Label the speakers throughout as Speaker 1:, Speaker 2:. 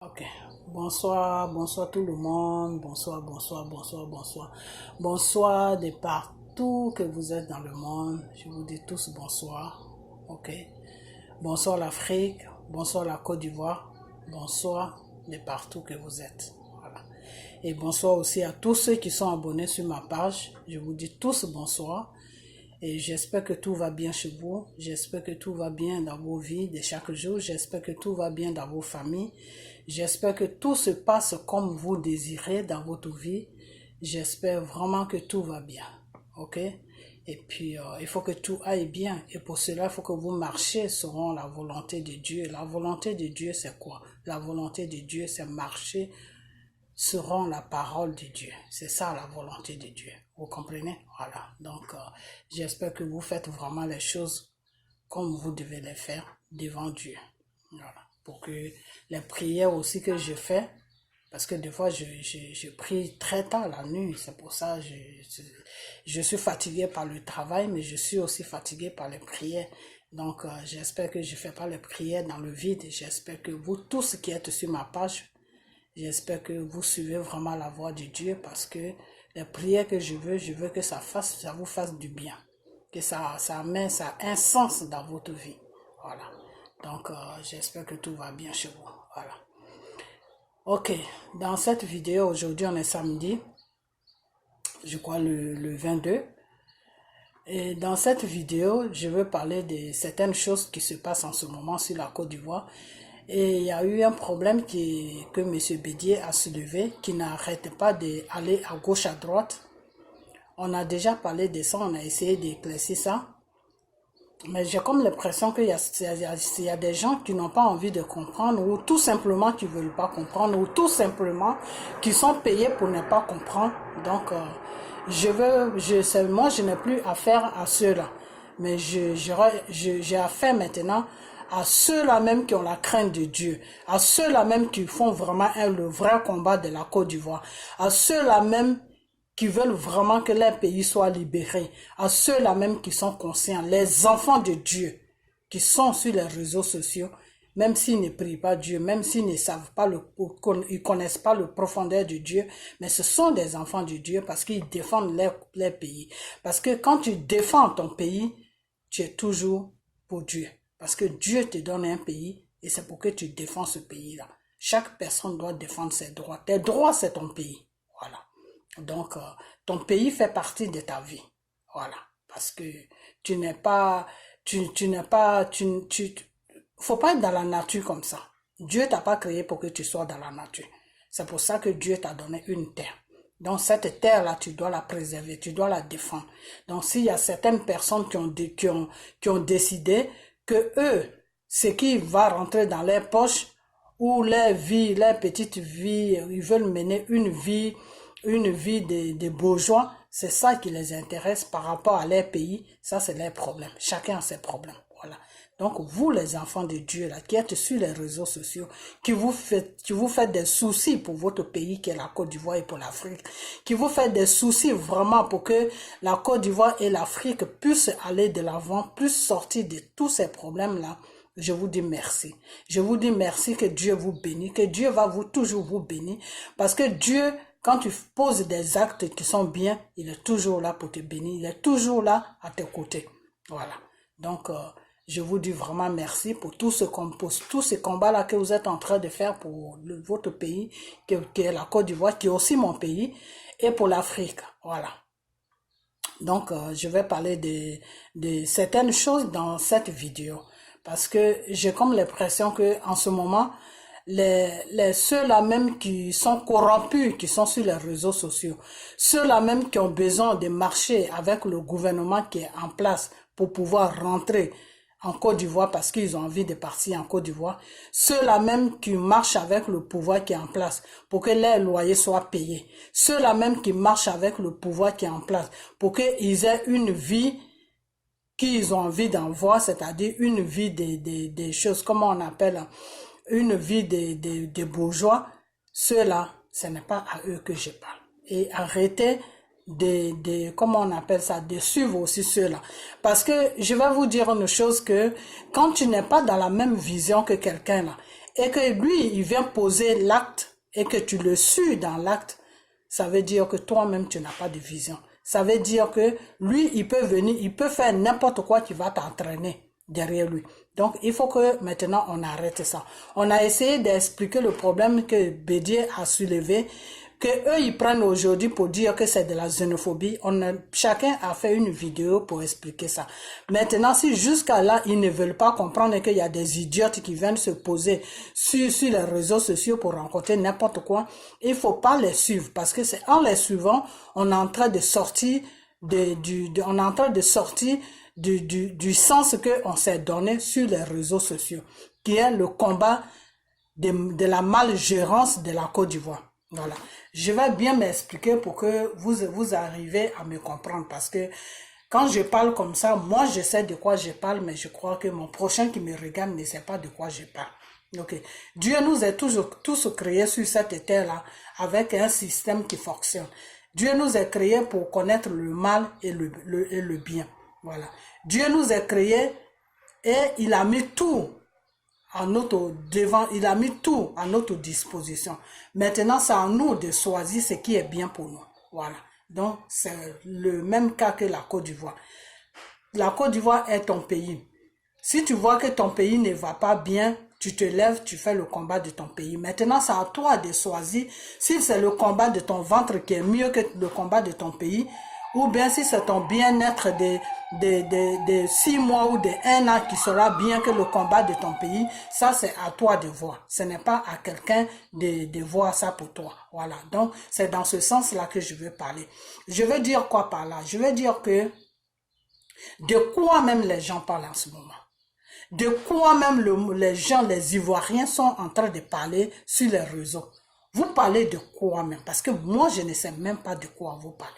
Speaker 1: Ok, bonsoir tout le monde, bonsoir de partout que vous êtes dans le monde, je vous dis tous bonsoir, ok, bonsoir l'Afrique, bonsoir la Côte d'Ivoire, bonsoir de partout que vous êtes, voilà. Et bonsoir aussi à tous ceux qui sont abonnés sur ma page, je vous dis tous bonsoir. Et j'espère que tout va bien chez vous. J'espère que tout va bien dans vos vies de chaque jour. J'espère que tout va bien dans vos familles. J'espère que tout se passe comme vous désirez dans votre vie. J'espère vraiment que tout va bien. Ok? Et puis, il faut que tout aille bien. Et pour cela, il faut que vous marchiez selon la volonté de Dieu. La volonté de Dieu, c'est quoi? La volonté de Dieu, c'est marcher seront la parole de Dieu. C'est ça la volonté de Dieu. Vous comprenez? Voilà. Donc, j'espère que vous faites vraiment les choses comme vous devez les faire devant Dieu. Voilà. Pour que les prières aussi que je fais, parce que des fois je prie très tard la nuit, c'est pour ça que je suis fatigué par le travail, mais je suis aussi fatigué par les prières. Donc, j'espère que je ne fais pas les prières dans le vide. J'espère que vous tous qui êtes sur ma page, j'espère que vous suivez vraiment la voix de Dieu parce que les prières que je veux que ça vous fasse du bien. Que ça a un sens dans votre vie. Voilà. Donc, j'espère que tout va bien chez vous. Voilà. Ok. Dans cette vidéo, aujourd'hui, on est samedi. Je crois le 22. Et dans cette vidéo, je veux parler de certaines choses qui se passent en ce moment sur la Côte d'Ivoire. Et il y a eu un problème que M. Bédier a soulevé, qui n'arrête pas d'aller à gauche, à droite. On a déjà parlé de ça, on a essayé d'éclaircir ça. Mais j'ai comme l'impression qu'il y a des gens qui n'ont pas envie de comprendre, ou tout simplement qui ne veulent pas comprendre, ou tout simplement qui sont payés pour ne pas comprendre. Donc, moi, je n'ai plus affaire à ceux-là. Mais j'ai affaire maintenant à ceux-là même qui ont la crainte de Dieu, à ceux-là même qui font vraiment le vrai combat de la Côte d'Ivoire, à ceux-là même qui veulent vraiment que leur pays soit libéré, à ceux-là même qui sont conscients, les enfants de Dieu, qui sont sur les réseaux sociaux, même s'ils ne prient pas Dieu, même s'ils ne savent pas ils connaissent pas le profondeur de Dieu, mais ce sont des enfants de Dieu parce qu'ils défendent leur pays. Parce que quand tu défends ton pays, tu es toujours pour Dieu. Parce que Dieu te donne un pays et c'est pour que tu défends ce pays-là. Chaque personne doit défendre ses droits. Tes droits, c'est ton pays. Voilà. Donc, ton pays fait partie de ta vie. Voilà. Parce que tu n'es pas, faut pas être dans la nature comme ça. Dieu t'a pas créé pour que tu sois dans la nature. C'est pour ça que Dieu t'a donné une terre. Donc, cette terre-là, tu dois la préserver, tu dois la défendre. Donc, s'il y a certaines personnes qui ont décidé que eux, ce qui va rentrer dans leurs poches, ou leur vie, leur petite vie, ils veulent mener une vie de bourgeois, c'est ça qui les intéresse par rapport à leur pays, ça c'est leur problème. Chacun a ses problèmes. Voilà. Donc vous les enfants de Dieu là, qui êtes sur les réseaux sociaux, qui vous faites des soucis pour votre pays qui est la Côte d'Ivoire et pour l'Afrique, qui vous faites des soucis vraiment pour que la Côte d'Ivoire et l'Afrique puissent aller de l'avant, puissent sortir de tous ces problèmes là. Je vous dis merci. Je vous dis merci, que Dieu vous bénisse, que Dieu va toujours vous bénir. Parce que Dieu, quand tu poses des actes qui sont bien, il est toujours là pour te bénir. Il est toujours là à tes côtés. Voilà. Donc, je vous dis vraiment merci pour tous ces combats-là que vous êtes en train de faire pour votre pays, qui est la Côte d'Ivoire, qui est aussi mon pays, et pour l'Afrique. Voilà. Donc, je vais parler de certaines choses dans cette vidéo. Parce que j'ai comme l'impression que en ce moment, ceux-là même qui sont corrompus, qui sont sur les réseaux sociaux, ceux-là même qui ont besoin de marcher avec le gouvernement qui est en place pour pouvoir rentrer en Côte d'Ivoire parce qu'ils ont envie de partir en Côte d'Ivoire, ceux-là même qui marchent avec le pouvoir qui est en place pour que leurs loyers soient payés, ceux-là même qui marchent avec le pouvoir qui est en place pour qu'ils aient une vie qu'ils ont envie d'envoyer, c'est-à-dire une vie des choses, comment on appelle, une vie des bourgeois, ceux-là, ce n'est pas à eux que je parle. Et arrêtez comment on appelle ça, de suivre aussi ceux-là. Parce que je vais vous dire une chose que quand tu n'es pas dans la même vision que quelqu'un là, et que lui, il vient poser l'acte et que tu le suis dans l'acte, ça veut dire que toi-même, tu n'as pas de vision. Ça veut dire que lui, il peut venir, il peut faire n'importe quoi qui va t'entraîner derrière lui. Donc, il faut que maintenant, on arrête ça. On a essayé d'expliquer le problème que Bédier a soulevé, que eux ils prennent aujourd'hui pour dire que c'est de la xénophobie. Chacun a fait une vidéo pour expliquer ça. Maintenant, si jusqu'à là, ils ne veulent pas comprendre qu'il y a des idiotes qui viennent se poser sur les réseaux sociaux pour rencontrer n'importe quoi, il faut pas les suivre parce que c'est en les suivant, on est en train de sortir on est en train de sortir du sens qu'on s'est donné sur les réseaux sociaux, qui est le combat de la malgérance de la Côte d'Ivoire. Voilà. Je vais bien m'expliquer pour que vous arrivez à me comprendre parce que quand je parle comme ça, moi je sais de quoi je parle, mais je crois que mon prochain qui me regarde ne sait pas de quoi je parle. Okay. Dieu nous a tous créés sur cette terre-là avec un système qui fonctionne. Dieu nous a créés pour connaître le mal et le bien. Voilà. Dieu nous a créés et il a mis tout à notre devant, il a mis tout à notre disposition. Maintenant, c'est à nous de choisir ce qui est bien pour nous. Voilà. Donc, c'est le même cas que la Côte d'Ivoire. La Côte d'Ivoire est ton pays. Si tu vois que ton pays ne va pas bien, tu te lèves, tu fais le combat de ton pays. Maintenant, c'est à toi de choisir si c'est le combat de ton ventre qui est mieux que le combat de ton pays, ou bien si c'est ton bien-être de 6 mois ou de 1 an qui sera bien que le combat de ton pays. Ça, c'est à toi de voir. Ce n'est pas à quelqu'un de voir ça pour toi. Voilà. Donc, c'est dans ce sens-là que je veux parler. Je veux dire quoi par là? Je veux dire que de quoi même les gens parlent en ce moment? De quoi même les gens, les Ivoiriens sont en train de parler sur les réseaux? Vous parlez de quoi même? Parce que moi, je ne sais même pas de quoi vous parlez.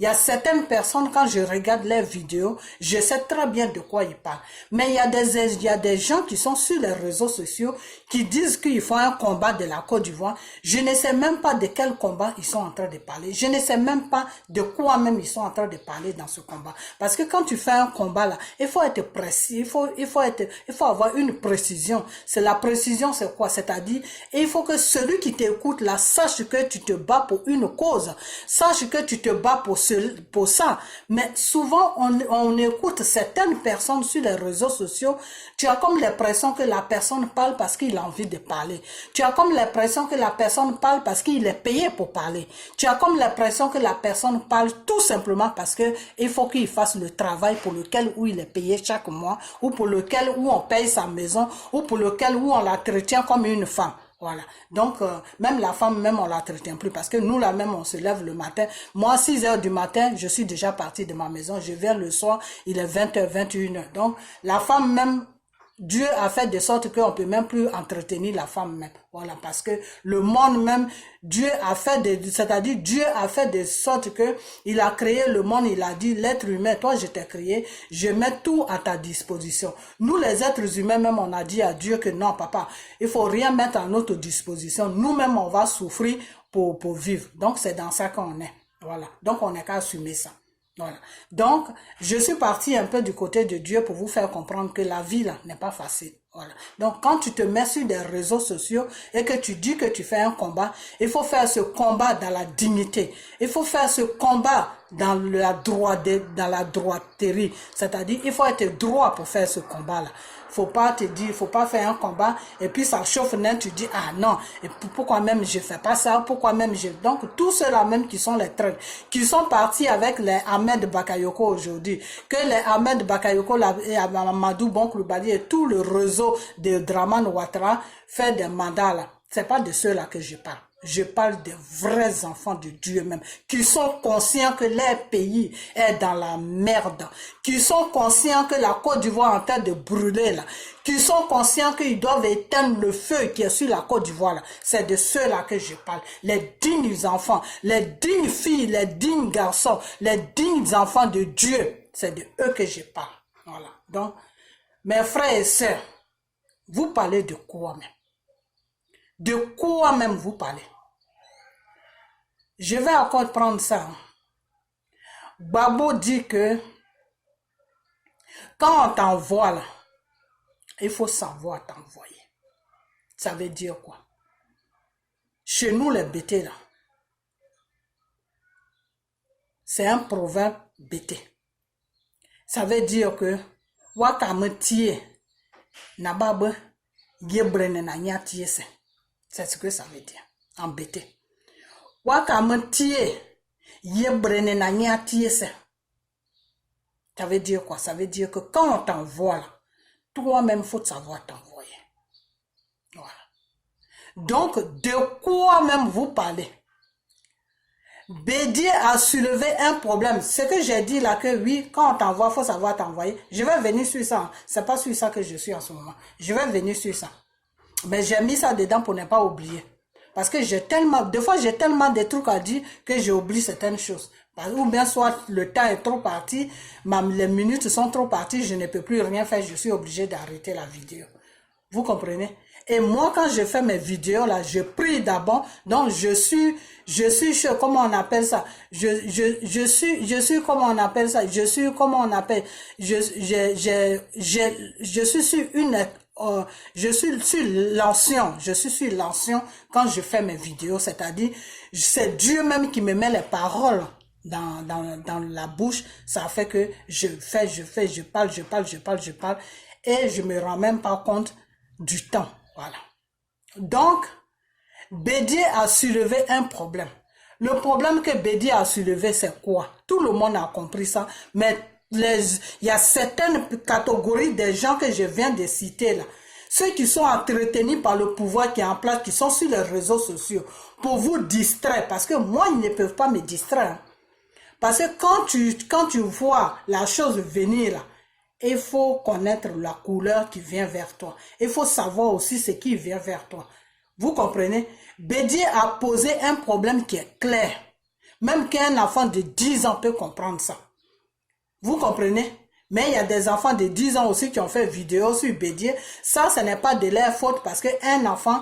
Speaker 1: Il y a certaines personnes, quand je regarde leurs vidéos, je sais très bien de quoi ils parlent. Mais il y a des gens qui sont sur les réseaux sociaux qui disent qu'il faut un combat de la Côte d'Ivoire. Je ne sais même pas de quel combat ils sont en train de parler. Je ne sais même pas de quoi même ils sont en train de parler dans ce combat. Parce que quand tu fais un combat là, il faut être précis, il faut avoir une précision. C'est la précision, c'est quoi? C'est-à-dire, il faut que celui qui t'écoute là sache que tu te bats pour une cause. Sache que tu te bats pour ça. Mais souvent, on écoute certaines personnes sur les réseaux sociaux. Tu as comme l'impression que la personne parle parce qu'il a envie de parler. Tu as comme l'impression que la personne parle parce qu'il est payé pour parler. Tu as comme l'impression que la personne parle tout simplement parce que il faut qu'il fasse le travail pour lequel où il est payé chaque mois, ou pour lequel où on paye sa maison, ou pour lequel où on l'entretient comme une femme. Voilà. Donc, même la femme, même on la l'entretient plus parce que nous, là même, on se lève le matin. Moi, 6 heures du matin, je suis déjà partie de ma maison. Je viens le soir, il est 20h, 21h. Donc, la femme même, Dieu a fait de sorte qu'on ne peut même plus entretenir la femme même. Voilà, parce que le monde même, Dieu a fait c'est-à-dire Dieu a fait de sorte que il a créé le monde, il a dit l'être humain, toi je t'ai créé, je mets tout à ta disposition. Nous les êtres humains même, on a dit à Dieu que non papa, il faut rien mettre à notre disposition. Nous-mêmes on va souffrir pour vivre. Donc c'est dans ça qu'on est. Voilà, donc on n'a qu'à assumer ça. Voilà. Donc, je suis partie un peu du côté de Dieu pour vous faire comprendre que la vie là n'est pas facile. Voilà. Donc, quand tu te mets sur des réseaux sociaux et que tu dis que tu fais un combat, il faut faire ce combat dans la dignité. Il faut faire ce combat dans la droiterie. C'est-à-dire, il faut être droit pour faire ce combat-là. Faut pas te dire, faut pas faire un combat et puis ça chauffe net, tu dis ah non, et pourquoi même je fais pas ça, pourquoi même je... Donc tous ceux-là même qui sont les traîtres, qui sont partis avec les Ahmed Bakayoko aujourd'hui, que les Ahmed Bakayoko et Amadou Bonkloubali et tout le réseau de Draman Ouattara fait des mandats là. C'est pas de ceux-là que je parle. Je parle des vrais enfants de Dieu même, qui sont conscients que leur pays est dans la merde, qui sont conscients que la Côte d'Ivoire est en train de brûler là, qui sont conscients qu'ils doivent éteindre le feu qui est sur la Côte d'Ivoire là. C'est de ceux-là que je parle. Les dignes enfants, les dignes filles, les dignes garçons, les dignes enfants de Dieu. C'est de eux que je parle. Voilà. Donc, mes frères et sœurs, vous parlez de quoi même? De quoi même vous parlez? Je vais encore prendre ça. Babo dit que quand on t'envoie là, il faut savoir t'envoyer. Ça veut dire quoi? Chez nous, les bêtés, là, c'est un proverbe bêté. Ça veut dire que, wakametie, nababe, yebrene na nyati yese. C'est ce que ça veut dire, en bêté. Wakametie, yebrene na nyati yese. Ça veut dire quoi? Ça veut dire que quand on t'envoie, toi-même, il faut savoir t'envoyer. Voilà. Donc, de quoi même vous parlez? Bédier a soulevé un problème. Ce que j'ai dit là, que oui, quand on t'envoie, il faut savoir t'envoyer. Je vais venir sur ça. C'est pas sur ça que je suis en ce moment. Je vais venir sur ça. Mais j'ai mis ça dedans pour ne pas oublier. Parce que j'ai tellement, des fois j'ai tellement de trucs à dire que j'oublie certaines choses. Ou bien soit le temps est trop parti, les minutes sont trop parties, je ne peux plus rien faire, je suis obligé d'arrêter la vidéo. Vous comprenez? Et moi, quand je fais mes vidéos là, je prie d'abord. Donc je suis, comment on appelle ça? Je suis, comment on appelle ça? Je suis, comment on appelle? Je suis sur une, je suis sur l'ancien. Je suis sur l'ancien quand je fais mes vidéos. C'est-à-dire, c'est Dieu même qui me met les paroles dans la bouche. Ça fait que je parle. Et je me rends même pas compte du temps. Voilà. Donc, Bédier a soulevé un problème. Le problème que Bédier a soulevé, c'est quoi? Tout le monde a compris ça, mais il y a certaines catégories de gens que je viens de citer là. Ceux qui sont entretenus par le pouvoir qui est en place, qui sont sur les réseaux sociaux, pour vous distraire, parce que moi, ils ne peuvent pas me distraire. Parce que quand tu vois la chose venir là, il faut connaître la couleur qui vient vers toi. Il faut savoir aussi ce qui vient vers toi. Vous comprenez? Bédier a posé un problème qui est clair. Même qu'un enfant de 10 ans peut comprendre ça. Vous comprenez? Mais il y a des enfants de 10 ans aussi qui ont fait vidéo sur Bédier. Ça, ce n'est pas de leur faute parce qu'un enfant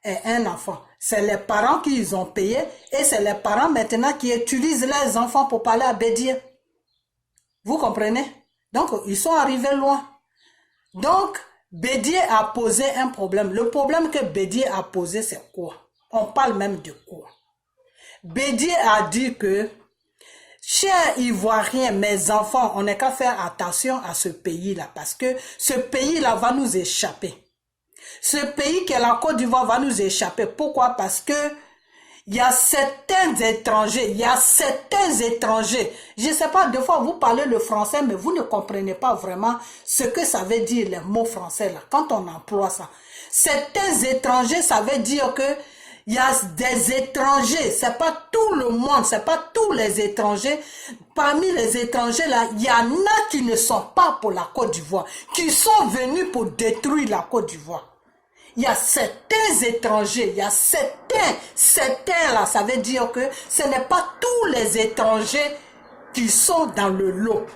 Speaker 1: est un enfant. C'est les parents qui ils ont payé et c'est les parents maintenant qui utilisent leurs enfants pour parler à Bédier. Vous comprenez? Donc, ils sont arrivés loin. Donc, Bédier a posé un problème. Le problème que Bédier a posé, c'est quoi? On parle même de quoi? Bédier a dit que, chers Ivoiriens, mes enfants, on n'a qu'à faire attention à ce pays-là parce que ce pays-là va nous échapper. Ce pays qui est la Côte d'Ivoire va nous échapper. Pourquoi? Parce que il y a certains étrangers, je ne sais pas, des fois vous parlez le français, mais vous ne comprenez pas vraiment ce que ça veut dire les mots français là, quand on emploie ça. Certains étrangers, ça veut dire que il y a des étrangers, c'est pas tout le monde, c'est pas tous les étrangers. Parmi les étrangers là, il y en a qui ne sont pas pour la Côte d'Ivoire, qui sont venus pour détruire la Côte d'Ivoire. Il y a certains étrangers, il y a certains là, ça veut dire que ce n'est pas tous les étrangers qui sont dans le lot.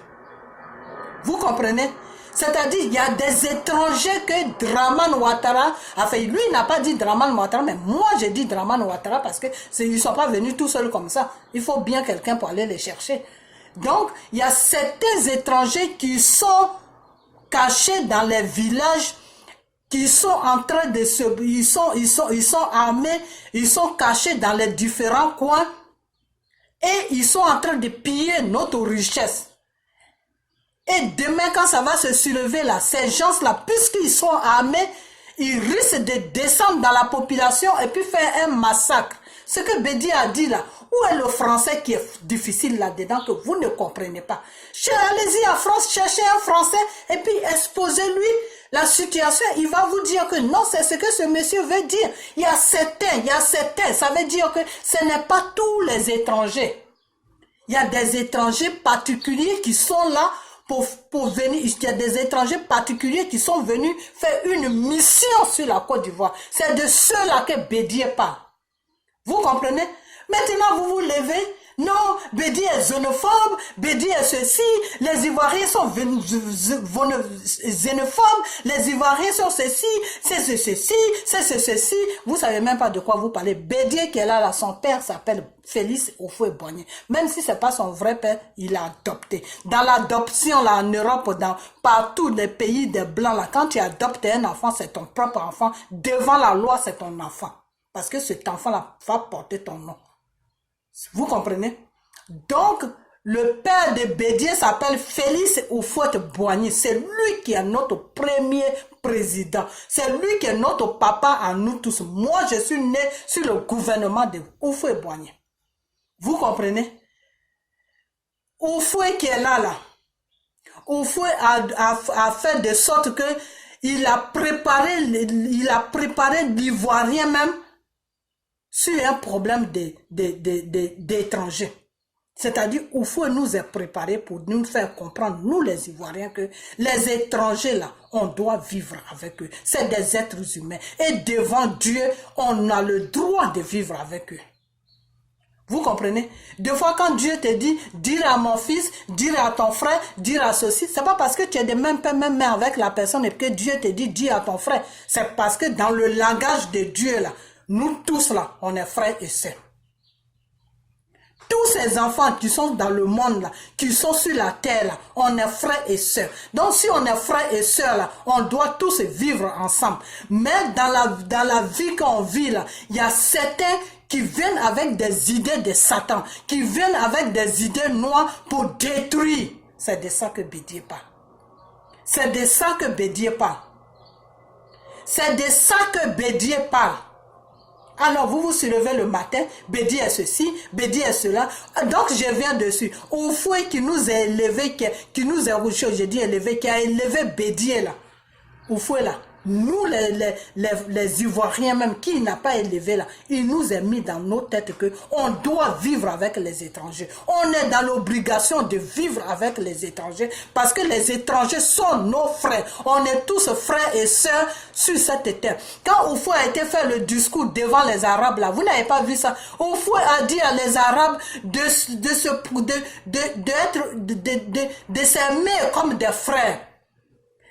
Speaker 1: Vous comprenez? C'est-à-dire, il y a des étrangers que Dramane Ouattara a fait. Lui, il n'a pas dit Dramane Ouattara, mais moi, j'ai dit Dramane Ouattara parce que ils ne sont pas venus tout seuls comme ça. Il faut bien quelqu'un pour aller les chercher. Donc, il y a certains étrangers qui sont cachés dans les villages, qui sont en train de se... Ils sont armés, ils sont cachés dans les différents coins et ils sont en train de piller notre richesse. Et demain, quand ça va se soulever là, ces gens-là, puisqu'ils sont armés, ils risquent de descendre dans la population et puis faire un massacre. Ce que Bédier a dit là, où est le français qui est difficile là-dedans que vous ne comprenez pas? Allez-y en France, cherchez un français et puis exposez-lui la situation. Il va vous dire que non, c'est ce que ce monsieur veut dire. Il y a certains, ça veut dire que ce n'est pas tous les étrangers. Il y a des étrangers particuliers qui sont là pour venir. Il y a des étrangers particuliers qui sont venus faire une mission sur la Côte d'Ivoire. C'est de ceux-là que Bédier parle. Vous comprenez? Maintenant, vous vous levez. Non, Bédié est xénophobe, Bédié est ceci, les Ivoiriens sont xénophobes, les Ivoiriens sont ceci, c'est ceci. Vous savez même pas de quoi vous parlez. Bédié qui est là, son père s'appelle Félix Houphouët-Boigny. Même si c'est pas son vrai père, il l'a adopté. Dans l'adoption, là, en Europe, dans partout les pays des Blancs, là, quand tu adoptes un enfant, c'est ton propre enfant. Devant la loi, c'est ton enfant. Parce que cet enfant-là va porter ton nom. Vous comprenez? Donc, le père de Bédié s'appelle Félix Houphouët-Boigny. C'est lui qui est notre premier président. C'est lui qui est notre papa à nous tous. Moi, je suis né sur le gouvernement de Houphouët-Boigny. Vous comprenez? Houphouët qui est là. Houphouët a fait de sorte que il a préparé l'Ivoirien même sur un problème d'étrangers. C'est-à-dire, Houphouët nous a préparé pour nous faire comprendre, nous les Ivoiriens, que les étrangers là, on doit vivre avec eux. C'est des êtres humains. Et devant Dieu, on a le droit de vivre avec eux. Vous comprenez? Des fois, quand Dieu te dit, dire à mon fils, dire à ton frère, dire à ceci, c'est pas parce que tu es de même père, même mère avec la personne et que Dieu te dit, dis à ton frère. C'est parce que dans le langage de Dieu là, nous tous là, on est frères et sœurs. Tous ces enfants qui sont dans le monde là, qui sont sur la terre là, on est frères et sœurs. Donc si on est frères et sœurs là, on doit tous vivre ensemble. Mais dans la vie qu'on vit là, il y a certains qui viennent avec des idées de Satan, qui viennent avec des idées noires pour détruire. C'est de ça que Bédié parle. C'est de ça que Bédié parle. C'est de ça que Bédié parle. Alors vous vous soulevez le matin, Bédié est ceci, Bédié est cela. Donc je viens dessus. Houphouët qui nous a élevés, qui nous a élevé, qui a élevé Bédié là. Houphouët là. Nous les Ivoiriens même, qui n'a pas élevé là, il nous a mis dans nos têtes que on doit vivre avec les étrangers. On est dans l'obligation de vivre avec les étrangers parce que les étrangers sont nos frères. On est tous frères et sœurs sur cette terre. Quand Houphouët a été fait le discours devant les Arabes là, vous n'avez pas vu ça. Houphouët a dit à les Arabes de s'aimer comme des frères.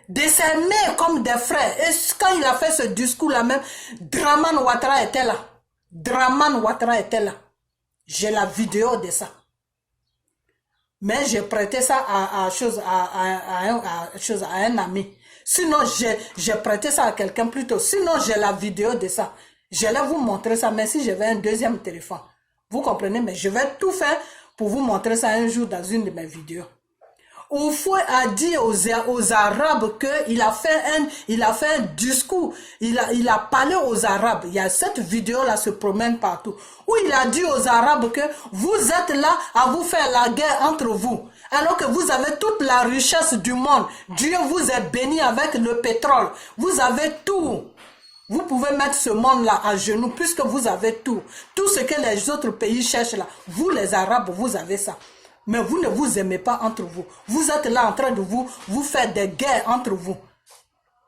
Speaker 1: De s'aimer comme des frères. Et quand il a fait ce discours-là même, Dramane Ouattara était là. Dramane Ouattara était là. J'ai la vidéo de ça. Mais j'ai prêté ça à un ami. Sinon, j'ai prêté ça à quelqu'un plus tôt. Sinon, j'ai la vidéo de ça. Je vais vous montrer ça, mais si j'avais un deuxième téléphone. Vous comprenez? Mais je vais tout faire pour vous montrer ça un jour dans une de mes vidéos. Houphouët a dit aux Arabes qu'il a fait un discours, il a parlé aux Arabes. Il y a cette vidéo-là se promène partout. Où il a dit aux Arabes que vous êtes là à vous faire la guerre entre vous. Alors que vous avez toute la richesse du monde. Dieu vous a béni avec le pétrole. Vous avez tout. Vous pouvez mettre ce monde-là à genoux puisque vous avez tout. Tout ce que les autres pays cherchent là. Vous les Arabes, vous avez ça. Mais vous ne vous aimez pas entre vous. Vous êtes là en train de vous faire des guerres entre vous.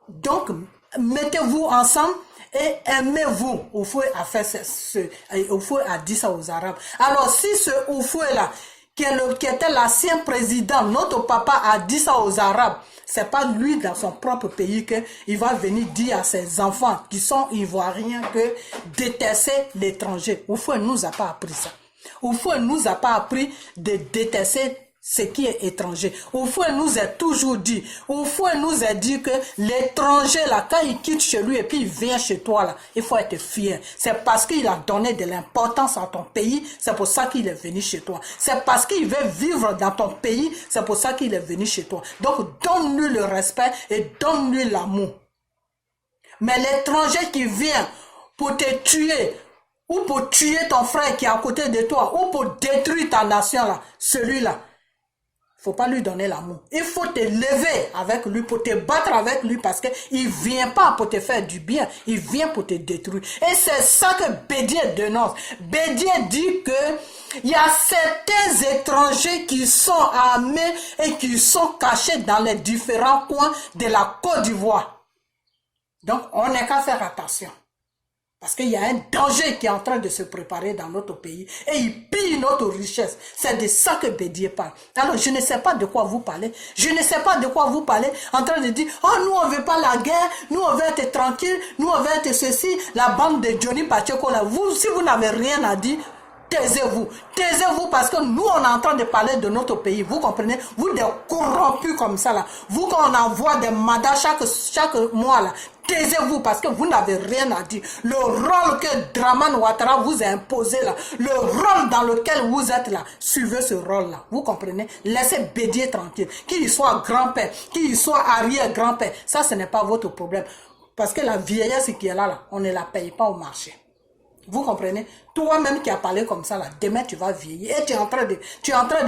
Speaker 1: Donc, mettez-vous ensemble et aimez-vous. Houphouët a dit ça aux Arabes. Alors, si ce Houphouët-là, qui était l'ancien président, notre papa a dit ça aux Arabes, c'est pas lui dans son propre pays qu'il va venir dire à ses enfants qui sont ivoiriens que détester l'étranger. Houphouët nous a pas appris ça. Houphouët nous a pas appris de détester ce qui est étranger. Houphouët nous a toujours dit, Houphouët nous a dit que l'étranger là, quand il quitte chez lui et puis il vient chez toi là, il faut être fier. C'est parce qu'il a donné de l'importance à ton pays, c'est pour ça qu'il est venu chez toi. C'est parce qu'il veut vivre dans ton pays, c'est pour ça qu'il est venu chez toi. Donc donne-lui le respect et donne-lui l'amour. Mais l'étranger qui vient pour te tuer, ou pour tuer ton frère qui est à côté de toi, ou pour détruire ta nation là, celui-là, il ne faut pas lui donner l'amour. Il faut te lever avec lui, pour te battre avec lui, parce qu'il ne vient pas pour te faire du bien, il vient pour te détruire. Et c'est ça que Bédié dénonce. Bédié dit que il y a certains étrangers qui sont armés et qui sont cachés dans les différents coins de la Côte d'Ivoire. Donc, on n'a qu'à faire attention. Parce qu'il y a un danger qui est en train de se préparer dans notre pays et il pille notre richesse. C'est de ça que Bédier parle. Alors, je ne sais pas de quoi vous parlez. Je ne sais pas de quoi vous parlez en train de dire, oh, nous, on veut pas la guerre, nous, on veut être tranquille, nous, on veut être ceci, la bande de Johnny Pacheco, là. Vous, si vous n'avez rien à dire, taisez-vous. Taisez-vous parce que nous, on est en train de parler de notre pays. Vous comprenez? Vous, des corrompus comme ça, là. Vous, quand on envoie des mandats chaque mois, là. Taisez-vous parce que vous n'avez rien à dire. Le rôle que Draman Ouattara vous a imposé là, le rôle dans lequel vous êtes là, suivez ce rôle-là. Vous comprenez? Laissez Bédier tranquille. Qu'il soit grand-père, qu'il soit arrière-grand-père, ça, ce n'est pas votre problème. Parce que la vieillesse qui est là, on ne la paye pas au marché. Vous comprenez? Toi-même qui as parlé comme ça, là, demain tu vas vieillir. Et tu es en train de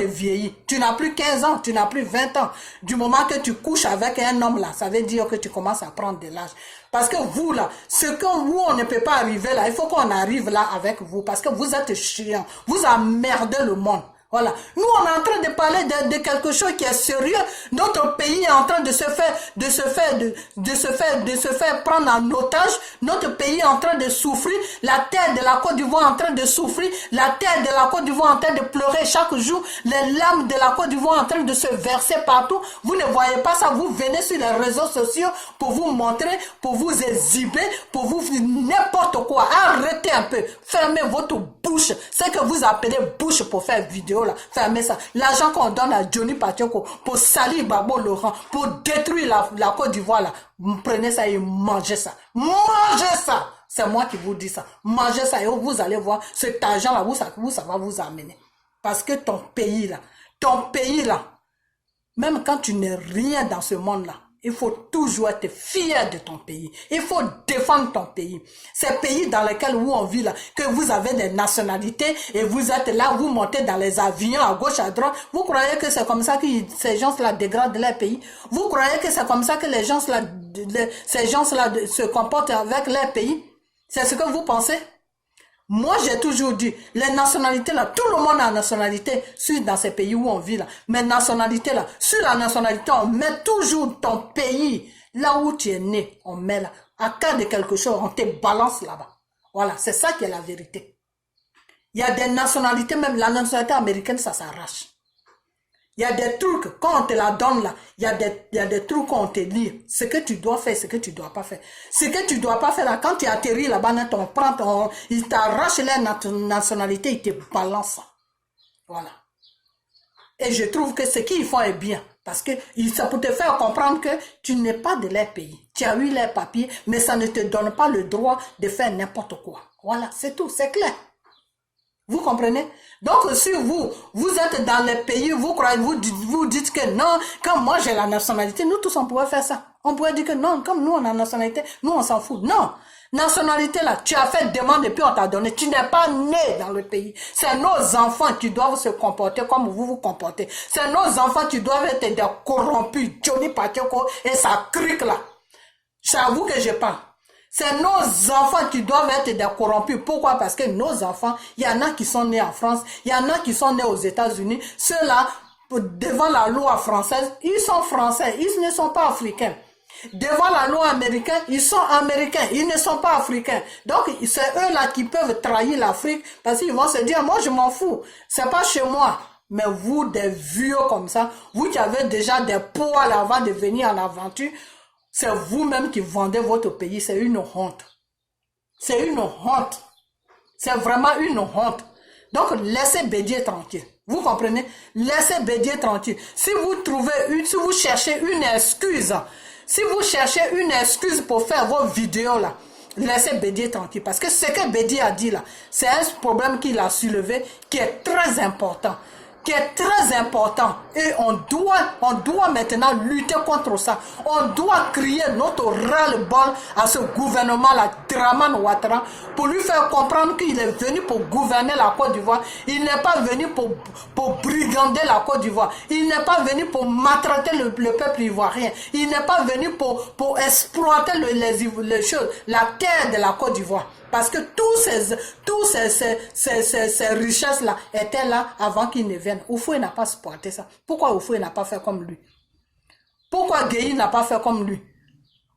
Speaker 1: vieillir. Tu n'as plus 15 ans, tu n'as plus 20 ans. Du moment que tu couches avec un homme là, ça veut dire que tu commences à prendre de l'âge. Parce que vous là, ce que vous, on ne peut pas arriver là, il faut qu'on arrive là avec vous. Parce que vous êtes chiant. Vous emmerdez le monde. Voilà. Nous, on est en train de parler de quelque chose qui est sérieux. Notre pays est en train de se faire prendre en otage. Notre pays est en train de souffrir. La terre de la Côte d'Ivoire est en train de souffrir. La terre de la Côte d'Ivoire est en train de pleurer chaque jour. Les larmes de la Côte d'Ivoire sont en train de se verser partout. Vous ne voyez pas ça. Vous venez sur les réseaux sociaux pour vous montrer, pour vous exhiber, pour vous n'importe quoi. Arrêtez un peu. Fermez votre bouche. C'est que vous appelez bouche pour faire vidéo. Là, fermez ça. L'argent qu'on donne à Johnny Pacheco pour salir Babo Laurent, pour détruire la Côte d'Ivoire, là, vous prenez ça et mangez ça. Mangez ça. C'est moi qui vous dis ça. Mangez ça et vous allez voir cet argent-là, ça va vous amener. Parce que ton pays, là, même quand tu n'es rien dans ce monde-là, il faut toujours être fier de ton pays. Il faut défendre ton pays. Ces pays dans lesquels on vit là, que vous avez des nationalités et vous êtes là, vous montez dans les avions à gauche, à droite. Vous croyez que c'est comme ça que ces gens-là dégradent leur pays? Vous croyez que c'est comme ça que ces gens-là se comportent avec leur pays? C'est ce que vous pensez? Moi, j'ai toujours dit, les nationalités là, tout le monde a une nationalité dans ces pays où on vit là. Mais nationalité là, sur la nationalité, on met toujours ton pays, là où tu es né, on met là. À cas de quelque chose, on te balance là-bas. Voilà, c'est ça qui est la vérité. Il y a des nationalités, même la nationalité américaine, ça s'arrache. Il y a des trucs, quand on te la donne là, il y a des trucs qu'on te lit. Ce que tu dois faire, ce que tu dois pas faire. Ce que tu dois pas faire là, quand tu atterris là-bas, il t'arrache la nationalité, il te balance. Voilà. Et je trouve que ce qu'ils font est bien. Parce que ça peut te faire comprendre que tu n'es pas de leur pays. Tu as eu leurs papiers, mais ça ne te donne pas le droit de faire n'importe quoi. Voilà, c'est tout, c'est clair. Vous comprenez? Donc, si vous êtes dans les pays, vous dites que non, comme moi j'ai la nationalité, nous tous on pourrait faire ça. On pourrait dire que non, comme nous on a la nationalité, nous on s'en fout. Non, nationalité là, tu as fait demande et puis on t'a donné. Tu n'es pas né dans le pays. C'est nos enfants qui doivent se comporter comme vous vous comportez. C'est nos enfants qui doivent être des corrompus. Johnny Pacheco et sa crique là. C'est à vous que je parle. C'est nos enfants qui doivent être des corrompus. Pourquoi? Parce que nos enfants, il y en a qui sont nés en France, il y en a qui sont nés aux États-Unis. Ceux-là, devant la loi française, ils sont français, ils ne sont pas africains. Devant la loi américaine, ils sont américains, ils ne sont pas africains. Donc, c'est eux-là qui peuvent trahir l'Afrique parce qu'ils vont se dire, moi je m'en fous, c'est pas chez moi. Mais vous, des vieux comme ça, vous qui avez déjà des poids avant de venir en aventure, c'est vous-même qui vendez votre pays. C'est une honte. C'est une honte. C'est vraiment une honte. Donc, laissez Bédier tranquille. Vous comprenez? Laissez Bédier tranquille. Si vous cherchez une excuse, pour faire vos vidéos là, laissez Bédier tranquille. Parce que ce que Bédier a dit là, c'est un problème qu'il a soulevé qui est très important. Et on doit maintenant lutter contre ça. On doit crier notre ras-le-bol à ce gouvernement-là, Draman Ouattara, pour lui faire comprendre qu'il est venu pour gouverner la Côte d'Ivoire. Il n'est pas venu pour brigander la Côte d'Ivoire. Il n'est pas venu pour maltraiter le peuple ivoirien. Il n'est pas venu pour exploiter les choses, la terre de la Côte d'Ivoire. Parce que tous ces richesses-là étaient là avant qu'ils ne viennent. Oufoué n'a pas supporté ça. Pourquoi Oufoué n'a pas fait comme lui? Pourquoi Gueye n'a pas fait comme lui?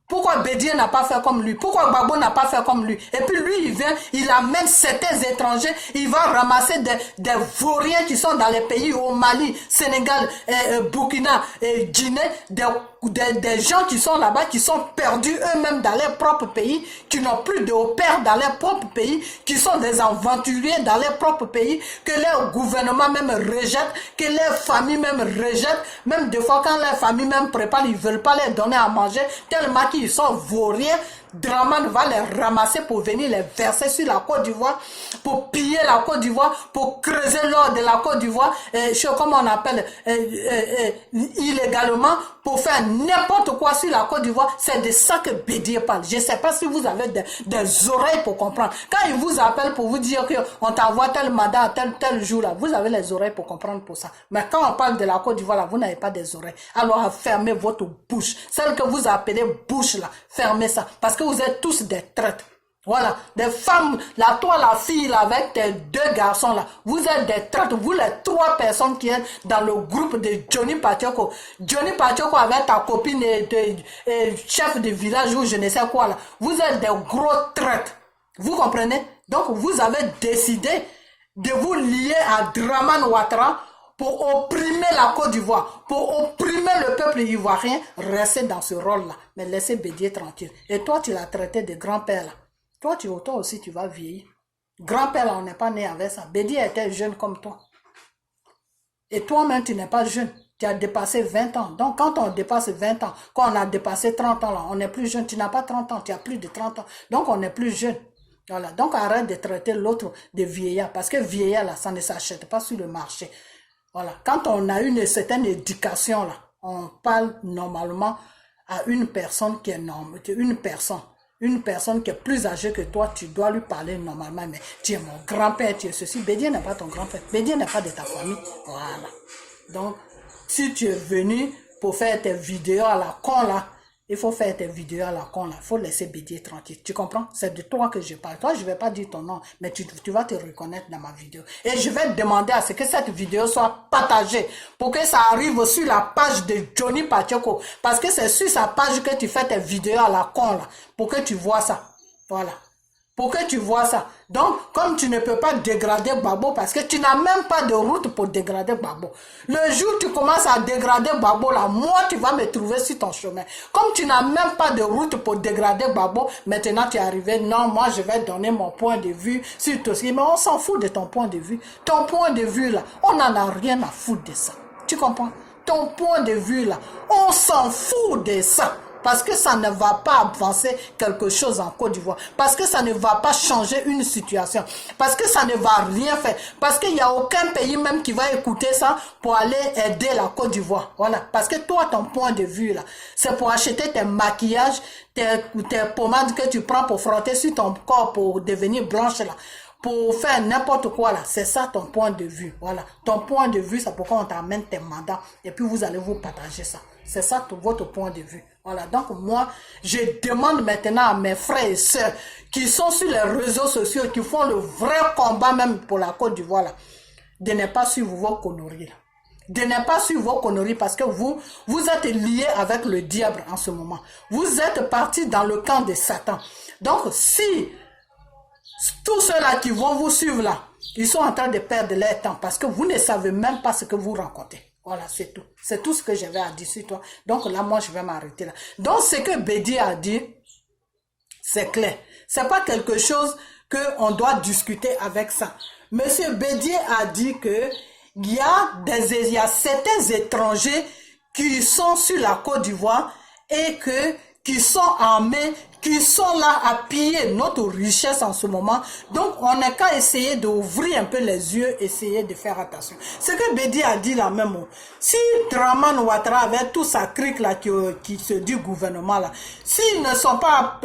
Speaker 1: Pourquoi Bédié n'a pas fait comme lui? Pourquoi Gbagbo n'a pas fait comme lui? Et puis lui, il vient, il amène certains étrangers, il va ramasser des vauriens qui sont dans les pays au Mali, Sénégal, Burkina, Guinée, des gens qui sont là-bas, qui sont perdus eux-mêmes dans leur propre pays, qui n'ont plus de repères dans leur propre pays, qui sont des aventuriers dans leur propre pays, que leur gouvernement même rejette, que leur famille même rejette, même des fois quand leur famille même prépare, ils ne veulent pas leur donner à manger, tellement qu'ils sont vauriens. Draman va les ramasser pour venir les verser sur la Côte d'Ivoire, pour piller la Côte d'Ivoire, pour creuser l'or de la Côte d'Ivoire, comment on appelle, illégalement, pour faire n'importe quoi sur la Côte d'Ivoire. C'est de ça que Bédié parle. Je ne sais pas si vous avez des oreilles pour comprendre. Quand il vous appelle pour vous dire qu'on t'envoie tel mandat tel jour, là, vous avez les oreilles pour comprendre pour ça. Mais quand on parle de la Côte d'Ivoire, là, vous n'avez pas des oreilles. Alors fermez votre bouche. Celle que vous appelez bouche, là, fermez ça. Parce que vous êtes tous des traîtres. Voilà, des femmes, là, toi, la fille, là, avec tes deux garçons, là, vous êtes des traîtres, vous, les trois personnes qui êtes dans le groupe de Johnny Patioko. Johnny Patioko avec ta copine et chef de village ou je ne sais quoi, là. Vous êtes des gros traîtres. Vous comprenez? Donc, vous avez décidé de vous lier à Draman Ouattara pour opprimer la Côte d'Ivoire, pour opprimer le peuple ivoirien. Restez dans ce rôle-là, mais laissez Bédié tranquille. Et toi, tu l'as traité de grand-père, là. Toi aussi, tu vas vieillir. Grand-père, là, on n'est pas né avec ça. Bédié était jeune comme toi. Et toi-même, tu n'es pas jeune. Tu as dépassé 20 ans. Donc, quand on dépasse 20 ans, quand on a dépassé 30 ans, là, on n'est plus jeune. Tu n'as pas 30 ans, tu as plus de 30 ans. Donc, on n'est plus jeune. Voilà. Donc, arrête de traiter l'autre de vieillard. Parce que vieillard, là, ça ne s'achète pas sur le marché. Voilà. Quand on a une certaine éducation, là, on parle normalement à une personne qui est normale. Une personne qui est plus âgée que toi, tu dois lui parler normalement. Mais tu es mon grand-père, tu es ceci. Bédié n'est pas ton grand-père. Bédié n'est pas de ta famille. Voilà. Donc, si tu es venu pour faire tes vidéos à la con, là, il faut faire tes vidéos à la con, là. Il faut laisser Bédié tranquille. Tu comprends? C'est de toi que je parle. Toi, je ne vais pas dire ton nom, mais tu vas te reconnaître dans ma vidéo. Et je vais demander à ce que cette vidéo soit partagée pour que ça arrive sur la page de Johnny Patioko. Parce que c'est sur sa page que tu fais tes vidéos à la con, là. Pour que tu vois ça. Voilà. Pour que tu vois ça. Donc, comme tu ne peux pas dégrader Gbagbo, parce que tu n'as même pas de route pour dégrader Gbagbo. Le jour où tu commences à dégrader Gbagbo, là, moi, tu vas me trouver sur ton chemin. Comme tu n'as même pas de route pour dégrader Gbagbo, maintenant tu es arrivé, non, moi, je vais donner mon point de vue sur tout ce. Mais on s'en fout de ton point de vue. Ton point de vue, là, on n'en a rien à foutre de ça. Tu comprends? Ton point de vue, là, on s'en fout de ça. Parce que ça ne va pas avancer quelque chose en Côte d'Ivoire. Parce que ça ne va pas changer une situation. Parce que ça ne va rien faire. Parce qu'il n'y a aucun pays même qui va écouter ça pour aller aider la Côte d'Ivoire. Voilà. Parce que toi, ton point de vue, là, c'est pour acheter tes maquillages, tes pommades que tu prends pour frotter sur ton corps pour devenir blanche, là. Pour faire n'importe quoi, là. C'est ça ton point de vue. Voilà. Ton point de vue, c'est pourquoi on t'amène tes mandats. Et puis, vous allez vous partager ça. C'est ça votre point de vue. Voilà, donc moi, je demande maintenant à mes frères et sœurs qui sont sur les réseaux sociaux, qui font le vrai combat même pour la Côte d'Ivoire, là, de ne pas suivre vos conneries. Là. De ne pas suivre vos conneries parce que vous êtes liés avec le diable en ce moment. Vous êtes partis dans le camp de Satan. Donc, si tous ceux-là qui vont vous suivre là, ils sont en train de perdre leur temps parce que vous ne savez même pas ce que vous rencontrez. Voilà, c'est tout. C'est tout ce que j'avais à dire sur toi. Donc là, moi, je vais m'arrêter là. Donc, ce que Bédié a dit, c'est clair. C'est pas quelque chose qu'on doit discuter avec ça. Monsieur Bédié a dit que il y a certains étrangers qui sont sur la Côte d'Ivoire et qui sont armés, qui sont là à piller notre richesse en ce moment. Donc, on n'a qu'à essayer d'ouvrir un peu les yeux, essayer de faire attention. Ce que Bédié a dit là même, si Draman Ouattara avec tout sa crique là qui se dit gouvernement là, s'ils ne sont pas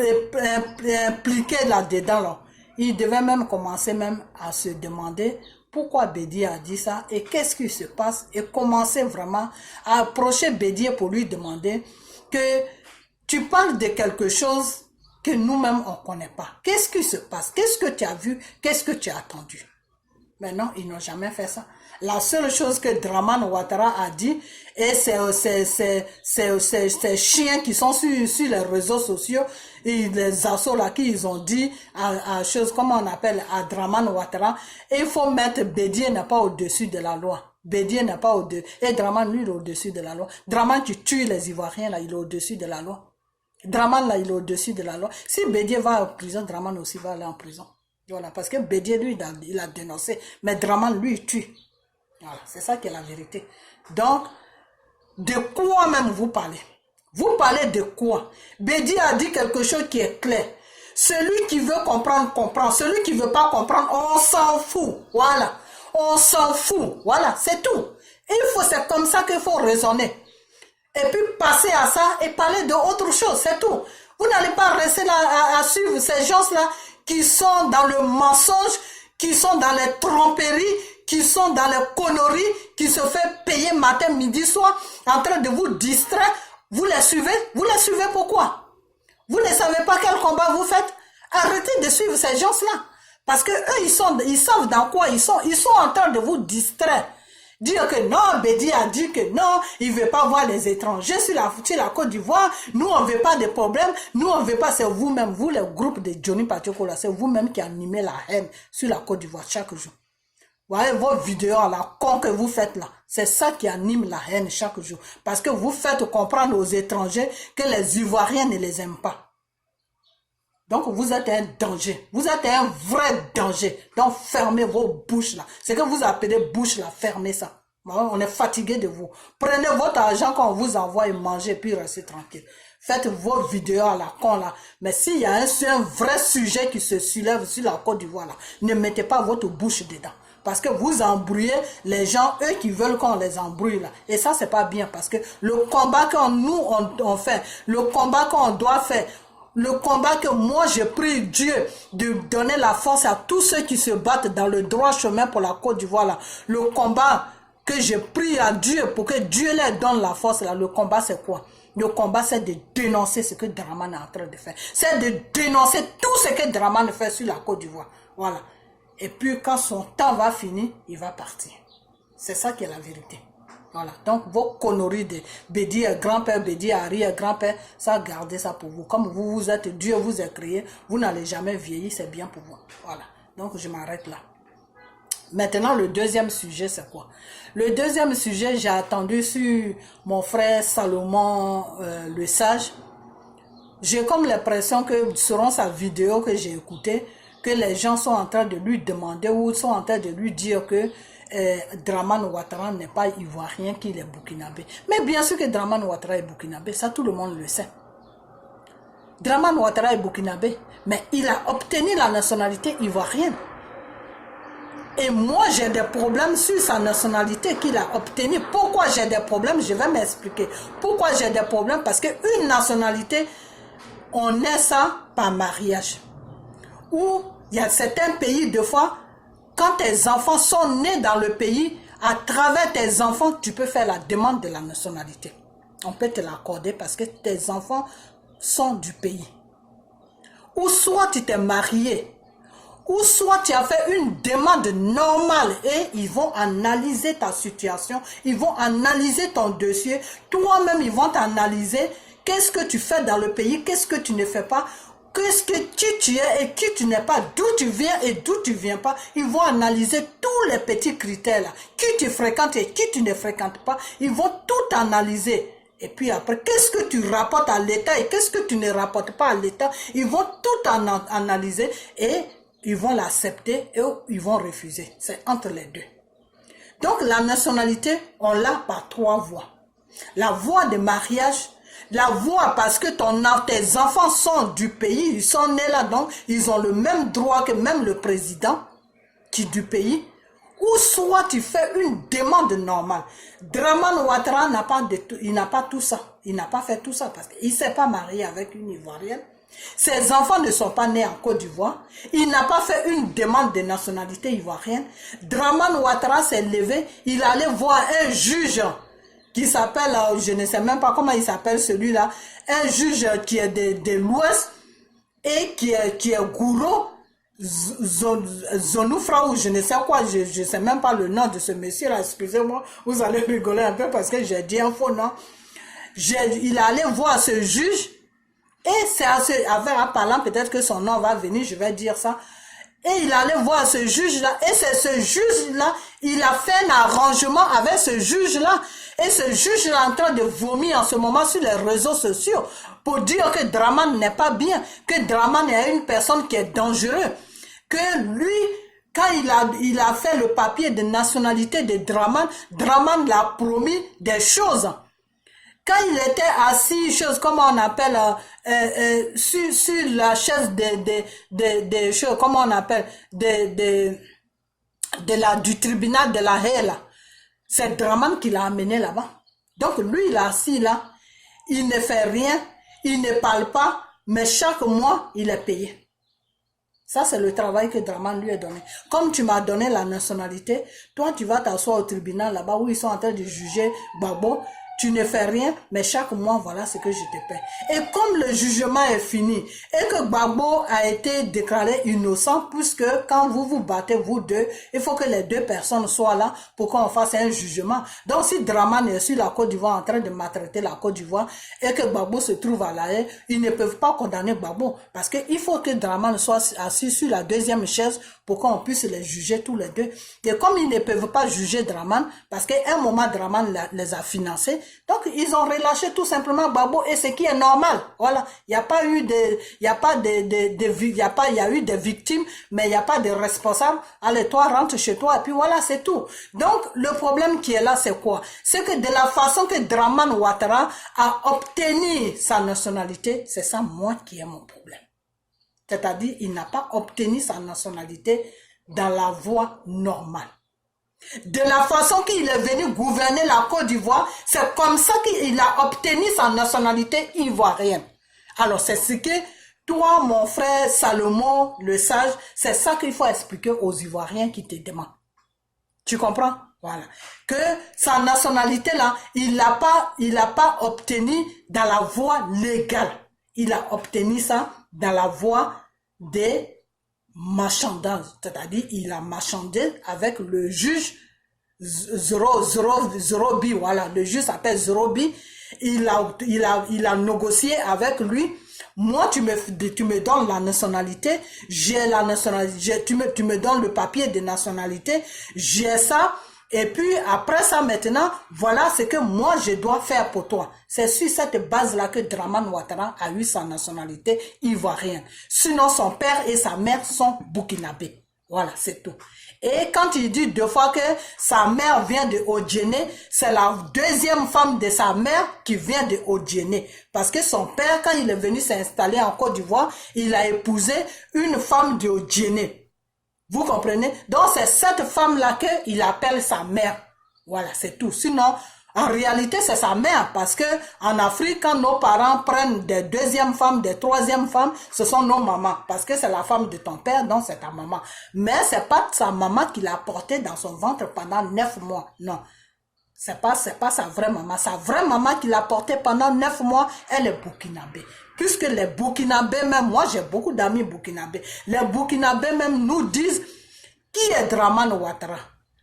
Speaker 1: impliqués là-dedans là, ils devaient même commencer même à se demander pourquoi Bédié a dit ça et qu'est-ce qui se passe et commencer vraiment à approcher Bédié pour lui demander que tu parles de quelque chose que nous-mêmes on ne connaît pas. Qu'est-ce qui se passe? Qu'est-ce que tu as vu? Qu'est-ce que tu as attendu? Mais non, ils n'ont jamais fait ça. La seule chose que Dramane Ouattara a dit, et ces chiens qui sont sur les réseaux sociaux, et les assos là qui ils ont dit à chose, comment on appelle, à Dramane Ouattara, il faut mettre Bédié n'est pas au-dessus de la loi. Bédié n'est pas au-dessus. Et Dramane, lui, il est au-dessus de la loi. Dramane qui tue les Ivoiriens, là, il est au-dessus de la loi. Dramane, là, il est au-dessus de la loi. Si Bédié va en prison, Dramane aussi va aller en prison. Voilà, parce que Bédié, lui, il a dénoncé. Mais Dramane, lui, il tue. Voilà, c'est ça qui est la vérité. Donc, de quoi même vous parlez? Vous parlez de quoi? Bédié a dit quelque chose qui est clair. Celui qui veut comprendre, comprend. Celui qui ne veut pas comprendre, on s'en fout. Voilà. On s'en fout. Voilà, c'est tout. C'est comme ça qu'il faut raisonner. Et puis passer à ça et parler d'autre chose, c'est tout. Vous n'allez pas rester là à suivre ces gens-là qui sont dans le mensonge, qui sont dans les tromperies, qui sont dans les conneries, qui se fait payer matin, midi, soir, en train de vous distraire. Vous les suivez? Vous les suivez pourquoi? Vous ne savez pas quel combat vous faites? Arrêtez de suivre ces gens-là. Parce que eux, ils savent dans quoi ils sont. Ils sont en train de vous distraire. Dire que non, Bédié a dit que non, il ne veut pas voir les étrangers sur la Côte d'Ivoire. Nous, on ne veut pas de problème. Nous, on ne veut pas. C'est vous-même, vous, le groupe de Johnny Patiokola, c'est vous-même qui animez la haine sur la Côte d'Ivoire chaque jour. Vous voyez vos vidéos là, con que vous faites là. C'est ça qui anime la haine chaque jour. Parce que vous faites comprendre aux étrangers que les Ivoiriens ne les aiment pas. Donc, vous êtes un danger. Vous êtes un vrai danger. Donc, fermez vos bouches là. C'est que vous appelez bouche là, fermez ça. On est fatigué de vous. Prenez votre argent qu'on vous envoie et mangez, puis restez tranquille. Faites vos vidéos à la con là. Mais s'il y a un vrai sujet qui se soulève sur la Côte d'Ivoire là, ne mettez pas votre bouche dedans. Parce que vous embrouillez les gens, eux qui veulent qu'on les embrouille là. Et ça, c'est pas bien. Parce que le combat on fait, le combat qu'on doit faire, le combat que moi je prie Dieu de donner la force à tous ceux qui se battent dans le droit chemin pour la Côte d'Ivoire là. Le combat que je prie à Dieu pour que Dieu leur donne la force là. Le combat c'est quoi? Le combat c'est de dénoncer ce que Dramane est en train de faire. C'est de dénoncer tout ce que Dramane fait sur la Côte d'Ivoire. Voilà. Et puis quand son temps va finir, il va partir. C'est ça qui est la vérité. Voilà, donc vos conneries de Bédié, grand-père, Bédié, arrière, grand-père, ça gardez ça pour vous. Comme vous êtes, Dieu vous a créé, vous n'allez jamais vieillir, c'est bien pour vous. Voilà, donc je m'arrête là. Maintenant, le deuxième sujet, c'est quoi? Le deuxième sujet, j'ai attendu sur mon frère Salomon le Sage. J'ai comme l'impression que selon sa vidéo que j'ai écoutée, que les gens sont en train de lui demander ou sont en train de lui dire que Dramane Ouattara n'est pas ivoirien, qu'il est burkinabé. Mais bien sûr que Dramane Ouattara est burkinabé, ça tout le monde le sait. Dramane Ouattara est burkinabé, mais il a obtenu la nationalité ivoirienne. Et moi j'ai des problèmes sur sa nationalité qu'il a obtenue. Pourquoi j'ai des problèmes? Je vais m'expliquer. Pourquoi j'ai des problèmes? Parce qu'une nationalité, on est ça par mariage. Ou il y a certains pays, deux fois, quand tes enfants sont nés dans le pays, à travers tes enfants, tu peux faire la demande de la nationalité. On peut te l'accorder parce que tes enfants sont du pays. Ou soit tu t'es marié, ou soit tu as fait une demande normale et ils vont analyser ta situation, ils vont analyser ton dossier, toi-même ils vont t'analyser qu'est-ce que tu fais dans le pays, qu'est-ce que tu ne fais pas, qu'est-ce que qui tu es et qui tu n'es pas, d'où tu viens et d'où tu viens pas. Ils vont analyser tous les petits critères là, qui tu fréquentes et qui tu ne fréquentes pas. Ils vont tout analyser. Et puis après, qu'est-ce que tu rapportes à l'État et qu'est-ce que tu ne rapportes pas à l'État. Ils vont tout analyser et ils vont l'accepter et ils vont refuser. C'est entre les deux. Donc la nationalité, on l'a par trois voies. La voie de mariage, la voie parce que tes enfants sont du pays, ils sont nés là, donc ils ont le même droit que même le président qui du pays. Ou soit tu fais une demande normale. Dramane Ouattara n'a pas tout ça. Il n'a pas fait tout ça parce qu'il ne s'est pas marié avec une Ivoirienne. Ses enfants ne sont pas nés en Côte d'Ivoire. Il n'a pas fait une demande de nationalité ivoirienne. Dramane Ouattara s'est levé. Il allait voir un juge qui s'appelle, je ne sais même pas comment il s'appelle celui-là, un juge qui est de l'Ouest et qui est gourou. Zonoufra ou je ne sais quoi, je ne sais même pas le nom de ce monsieur là, excusez-moi, vous allez rigoler un peu parce que j'ai dit un faux nom. Il allait voir ce juge et c'est en parlant peut-être que son nom va venir, je vais dire ça. Et il allait voir ce juge-là, et c'est ce juge-là, il a fait un arrangement avec ce juge-là, et ce juge-là est en train de vomir en ce moment sur les réseaux sociaux pour dire que Draman n'est pas bien, que Draman est une personne qui est dangereuse, que lui, quand il a fait le papier de nationalité de Draman, Draman l'a promis des choses. Quand il était assis, comment on appelle, sur la chaise des choses, comment on appelle, du tribunal de la haie, là, c'est Draman qui l'a amené là-bas. Donc lui, il est assis là, il ne fait rien, il ne parle pas, mais chaque mois, il est payé. Ça, c'est le travail que Draman lui a donné. Comme tu m'as donné la nationalité, toi, tu vas t'asseoir au tribunal là-bas où ils sont en train de juger Gbagbo. Tu ne fais rien, mais chaque mois, voilà ce que je te paie. Et comme le jugement est fini, et que Gbagbo a été déclaré innocent, puisque quand vous vous battez, vous deux, il faut que les deux personnes soient là pour qu'on fasse un jugement. Donc, si Draman est sur la Côte d'Ivoire en train de maltraiter la Côte d'Ivoire, et que Gbagbo se trouve à La Haye, ils ne peuvent pas condamner Gbagbo. Parce qu'il faut que Draman soit assis sur la deuxième chaise pour qu'on puisse les juger tous les deux. Et comme ils ne peuvent pas juger Draman, parce qu'à un moment, Draman les a financés, donc ils ont relâché tout simplement Gbagbo, et ce qui est normal. Voilà, il y a pas eu il y a eu des victimes, mais il n'y a pas de responsables. Allez, toi, rentre chez toi, et puis voilà, c'est tout. Donc, le problème qui est là, c'est quoi? C'est que de la façon que Draman Ouattara a obtenu sa nationalité, c'est ça, moi, qui est mon problème. C'est-à-dire, il n'a pas obtenu sa nationalité dans la voie normale. De la façon qu'il est venu gouverner la Côte d'Ivoire, c'est comme ça qu'il a obtenu sa nationalité ivoirienne. Alors, c'est ce que toi, mon frère Salomon, le sage, c'est ça qu'il faut expliquer aux Ivoiriens qui te demandent. Tu comprends? Voilà. Que sa nationalité là, il l'a pas obtenu dans la voie légale. Il a obtenu ça dans la voie des marchandages. C'est-à-dire, il a marchandé avec le juge Zorobi. Voilà, le juge s'appelle Zorobi. Il a négocié avec lui. Moi, tu me donnes la nationalité. J'ai la nationalité. Tu me donnes le papier de nationalité. J'ai ça. Et puis, après ça, maintenant, voilà ce que moi, je dois faire pour toi. C'est sur cette base-là que Draman Ouattara a eu sa nationalité ivoirienne. Sinon, son père et sa mère sont burkinabés. Voilà, c'est tout. Et quand il dit deux fois que sa mère vient de Odjéné, c'est la deuxième femme de sa mère qui vient de Odjéné. Parce que son père, quand il est venu s'installer en Côte d'Ivoire, il a épousé une femme de Odjéné. Vous comprenez? Donc, c'est cette femme-là qu'il appelle sa mère. Voilà, c'est tout. Sinon, en réalité, c'est sa mère. Parce que en Afrique, quand nos parents prennent des deuxièmes femmes, des troisièmes femmes, ce sont nos mamans. Parce que c'est la femme de ton père, donc c'est ta maman. Mais c'est pas sa maman qui l'a portée dans son ventre pendant 9 mois. Non. C'est pas sa vraie maman. Sa vraie maman qui l'a portée pendant 9 mois, elle est burkinabé. Puisque les burkinabés même, moi j'ai beaucoup d'amis burkinabés, les burkinabés même nous disent qui est Draman Ouattara.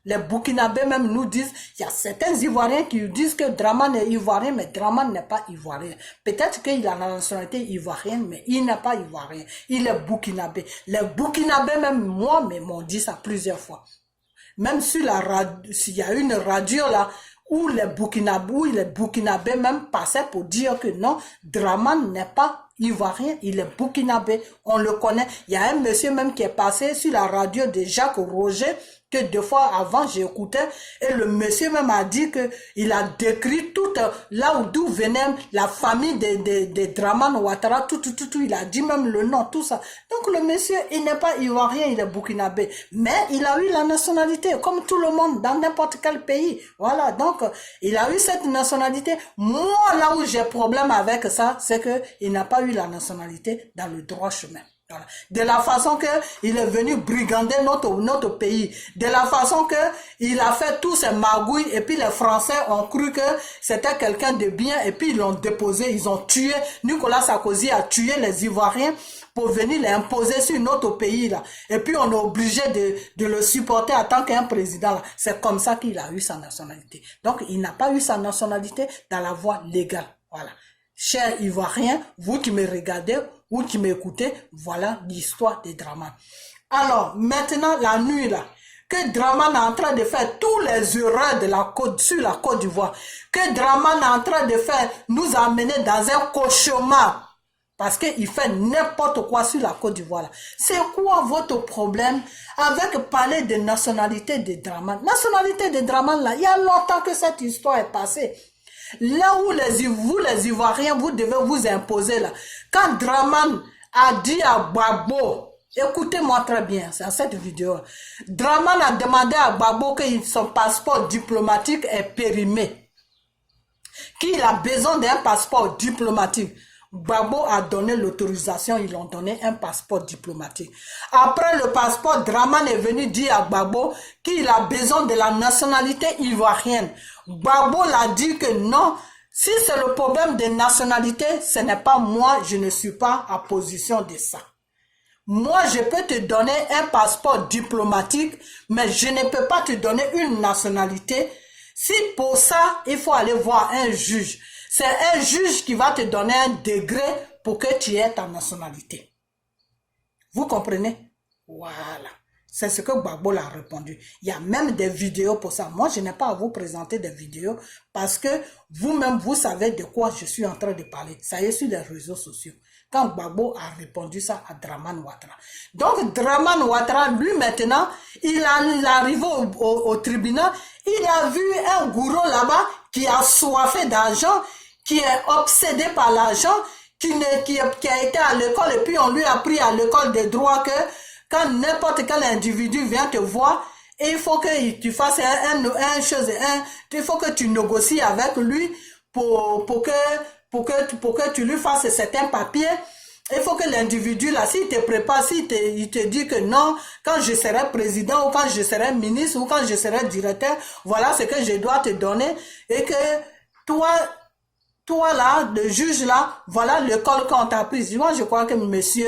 Speaker 1: Les burkinabés même nous disent, il y a certains Ivoiriens qui disent que Draman est ivoirien, mais Draman n'est pas ivoirien. Peut-être qu'il a la nationalité ivoirienne, mais il n'est pas ivoirien. Il est burkinabé. Les burkinabés même, moi, m'ont dit ça plusieurs fois. Même sur la radio, s'il y a une radio là, où les burkinabés même passaient pour dire que non, Draman n'est pas ivoirien, il est burkinabé, on le connaît. Il y a un monsieur même qui est passé sur la radio de Jacques Roger, que 2 fois avant j'écoutais, et le monsieur même a dit que il a décrit tout là où d'où venait la famille de Draman Ouattara, tout, il a dit même le nom, tout ça. Donc le monsieur, il n'est pas ivoirien, il est burkinabé, mais il a eu la nationalité, comme tout le monde, dans n'importe quel pays. Voilà, donc il a eu cette nationalité. Moi, là où j'ai problème avec ça, c'est que il n'a pas eu la nationalité dans le droit chemin. Voilà. De la façon que il est venu brigander notre pays, de la façon que il a fait tous ces magouilles et puis les Français ont cru que c'était quelqu'un de bien et puis ils l'ont déposé, ils ont tué. Nicolas Sarkozy a tué les Ivoiriens pour venir les imposer sur notre pays là. Et puis on est obligé de le supporter en tant qu'un président là. C'est comme ça qu'il a eu sa nationalité. Donc il n'a pas eu sa nationalité dans la voie légale. Voilà. Chers Ivoiriens, vous qui me regardez, ou qui m'écoutez, voilà l'histoire de Dramane. Alors, maintenant, la nuit là, que Dramane est en train de faire tous les erreurs de la côte, sur la Côte d'Ivoire, que Dramane est en train de faire, nous amener dans un cauchemar, parce qu'il fait n'importe quoi sur la Côte d'Ivoire. C'est quoi votre problème avec parler de nationalité de Dramane? Nationalité de Dramane là, il y a longtemps que cette histoire est passée. Là où vous les Ivoiriens, vous devez vous imposer là. Quand Dramane a dit à Gbagbo, écoutez-moi très bien, c'est à cette vidéo. Dramane a demandé à Gbagbo que son passeport diplomatique est périmé. Qu'il a besoin d'un passeport diplomatique. Gbagbo a donné l'autorisation, ils l'ont donné un passeport diplomatique. Après le passeport, Dramane est venu dire à Gbagbo qu'il a besoin de la nationalité ivoirienne. Gbagbo l'a dit que non, si c'est le problème de nationalité, ce n'est pas moi, je ne suis pas en position de ça. Moi, je peux te donner un passeport diplomatique, mais je ne peux pas te donner une nationalité. Si pour ça, il faut aller voir un juge. C'est un juge qui va te donner un degré pour que tu aies ta nationalité. Vous comprenez? Voilà. C'est ce que Gbagbo a répondu. Il y a même des vidéos pour ça. Moi, je n'ai pas à vous présenter des vidéos parce que vous-même, vous savez de quoi je suis en train de parler. Ça y est sur les réseaux sociaux. Quand Gbagbo a répondu ça à Dramane Ouattara. Donc, Dramane Ouattara, lui, maintenant, il est arrivé au tribunal. Il a vu un gourou là-bas qui a soifé d'argent, qui est obsédé par l'argent, qui a été à l'école et puis on lui a appris à l'école des droits que quand n'importe quel individu vient te voir, il faut que tu fasses il faut que tu négocies avec lui pour que tu lui fasses certains papiers. Il faut que l'individu là, s'il te prépare, il te dit que non, quand je serai président ou quand je serai ministre ou quand je serai directeur, voilà ce que je dois te donner et que toi là, le juge là, voilà l'école qu'on t'a prise. Moi, je crois que monsieur,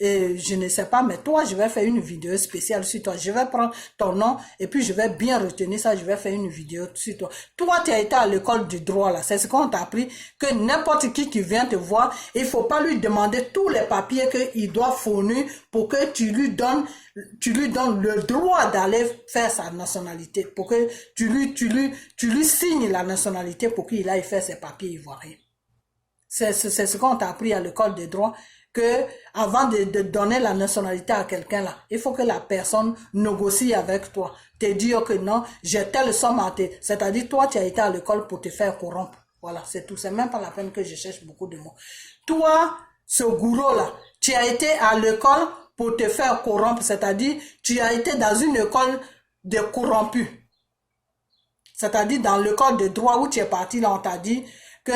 Speaker 1: je ne sais pas, mais toi, je vais faire une vidéo spéciale sur toi. Je vais prendre ton nom et puis je vais bien retenir ça. Je vais faire une vidéo sur toi. Toi, tu as été à l'école du droit là. C'est ce qu'on t'a appris, que n'importe qui vient te voir, il faut pas lui demander tous les papiers qu'il doit fournir pour que tu lui donnes le droit d'aller faire sa nationalité, pour que tu lui signes la nationalité pour qu'il aille faire ses papiers ivoiriens. C'est ce qu'on t'a appris à l'école de droit, que avant de donner la nationalité à quelqu'un là, il faut que la personne négocie avec toi, te dire que non, j'ai telle somme à te, c'est-à-dire toi tu as été à l'école pour te faire corrompre. Voilà, c'est tout, c'est même pas la peine que je cherche beaucoup de mots. Toi, ce gourou là, tu as été à l'école pour te faire corrompre, c'est-à-dire tu as été dans une école de corrompus. C'est-à-dire dans l'école de droit où tu es parti, là on t'a dit que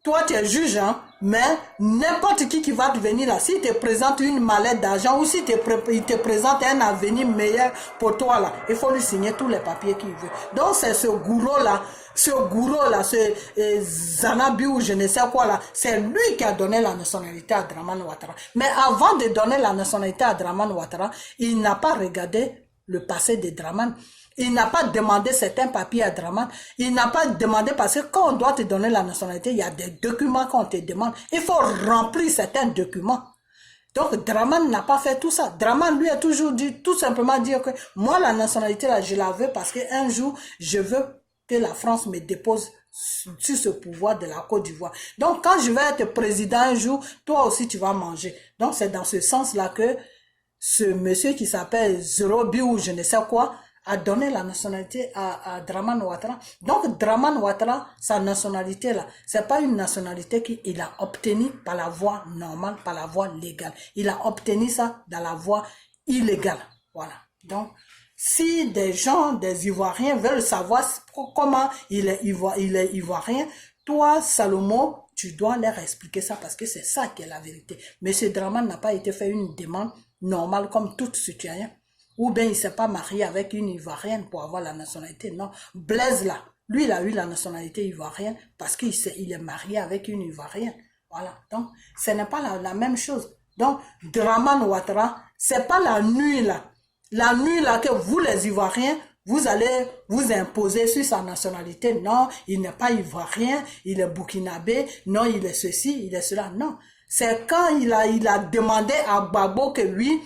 Speaker 1: toi tu es juge, hein, mais n'importe qui va te venir là, s'il te présente une mallette d'argent ou s'il te présente un avenir meilleur pour toi là, il faut lui signer tous les papiers qu'il veut. Donc c'est ce gourou là, ce Zanabi ou je ne sais quoi là, c'est lui qui a donné la nationalité à Dramane Ouattara. Mais avant de donner la nationalité à Dramane Ouattara, il n'a pas regardé le passé de Dramane. Il n'a pas demandé certains papiers à Dramane. Il n'a pas demandé parce que quand on doit te donner la nationalité, il y a des documents qu'on te demande. Il faut remplir certains documents. Donc Dramane n'a pas fait tout ça. Dramane lui a toujours dit, tout simplement dire que moi la nationalité là, je la veux parce qu'un jour, je veux que la France me dépose sur ce pouvoir de la Côte d'Ivoire. Donc quand je vais être président un jour, toi aussi tu vas manger. Donc c'est dans ce sens-là que ce monsieur qui s'appelle Zerobi ou je ne sais quoi, a donné la nationalité à Dramane Ouattara. Donc Dramane Ouattara, sa nationalité là, c'est pas une nationalité qu'il a obtenue par la voie normale, par la voie légale. Il a obtenu ça dans la voie illégale. Voilà. Donc si des gens, des Ivoiriens veulent savoir comment il est ivoirien, toi Salomon, tu dois leur expliquer ça parce que c'est ça qui est la vérité. M. Draman n'a pas été fait une demande normale comme tout citoyen. Ou bien il ne s'est pas marié avec une Ivoirienne pour avoir la nationalité. Non, Blaise là, lui il a eu la nationalité ivoirienne parce qu'il est marié avec une Ivoirienne. Voilà, donc ce n'est pas la même chose. Donc Dramane Ouattara, c'est pas la nuit là que vous les Ivoiriens, vous allez vous imposer sur sa nationalité. Non, il n'est pas ivoirien, il est burkinabé, non, il est ceci, il est cela. Non, c'est quand il a demandé à Gbagbo que oui,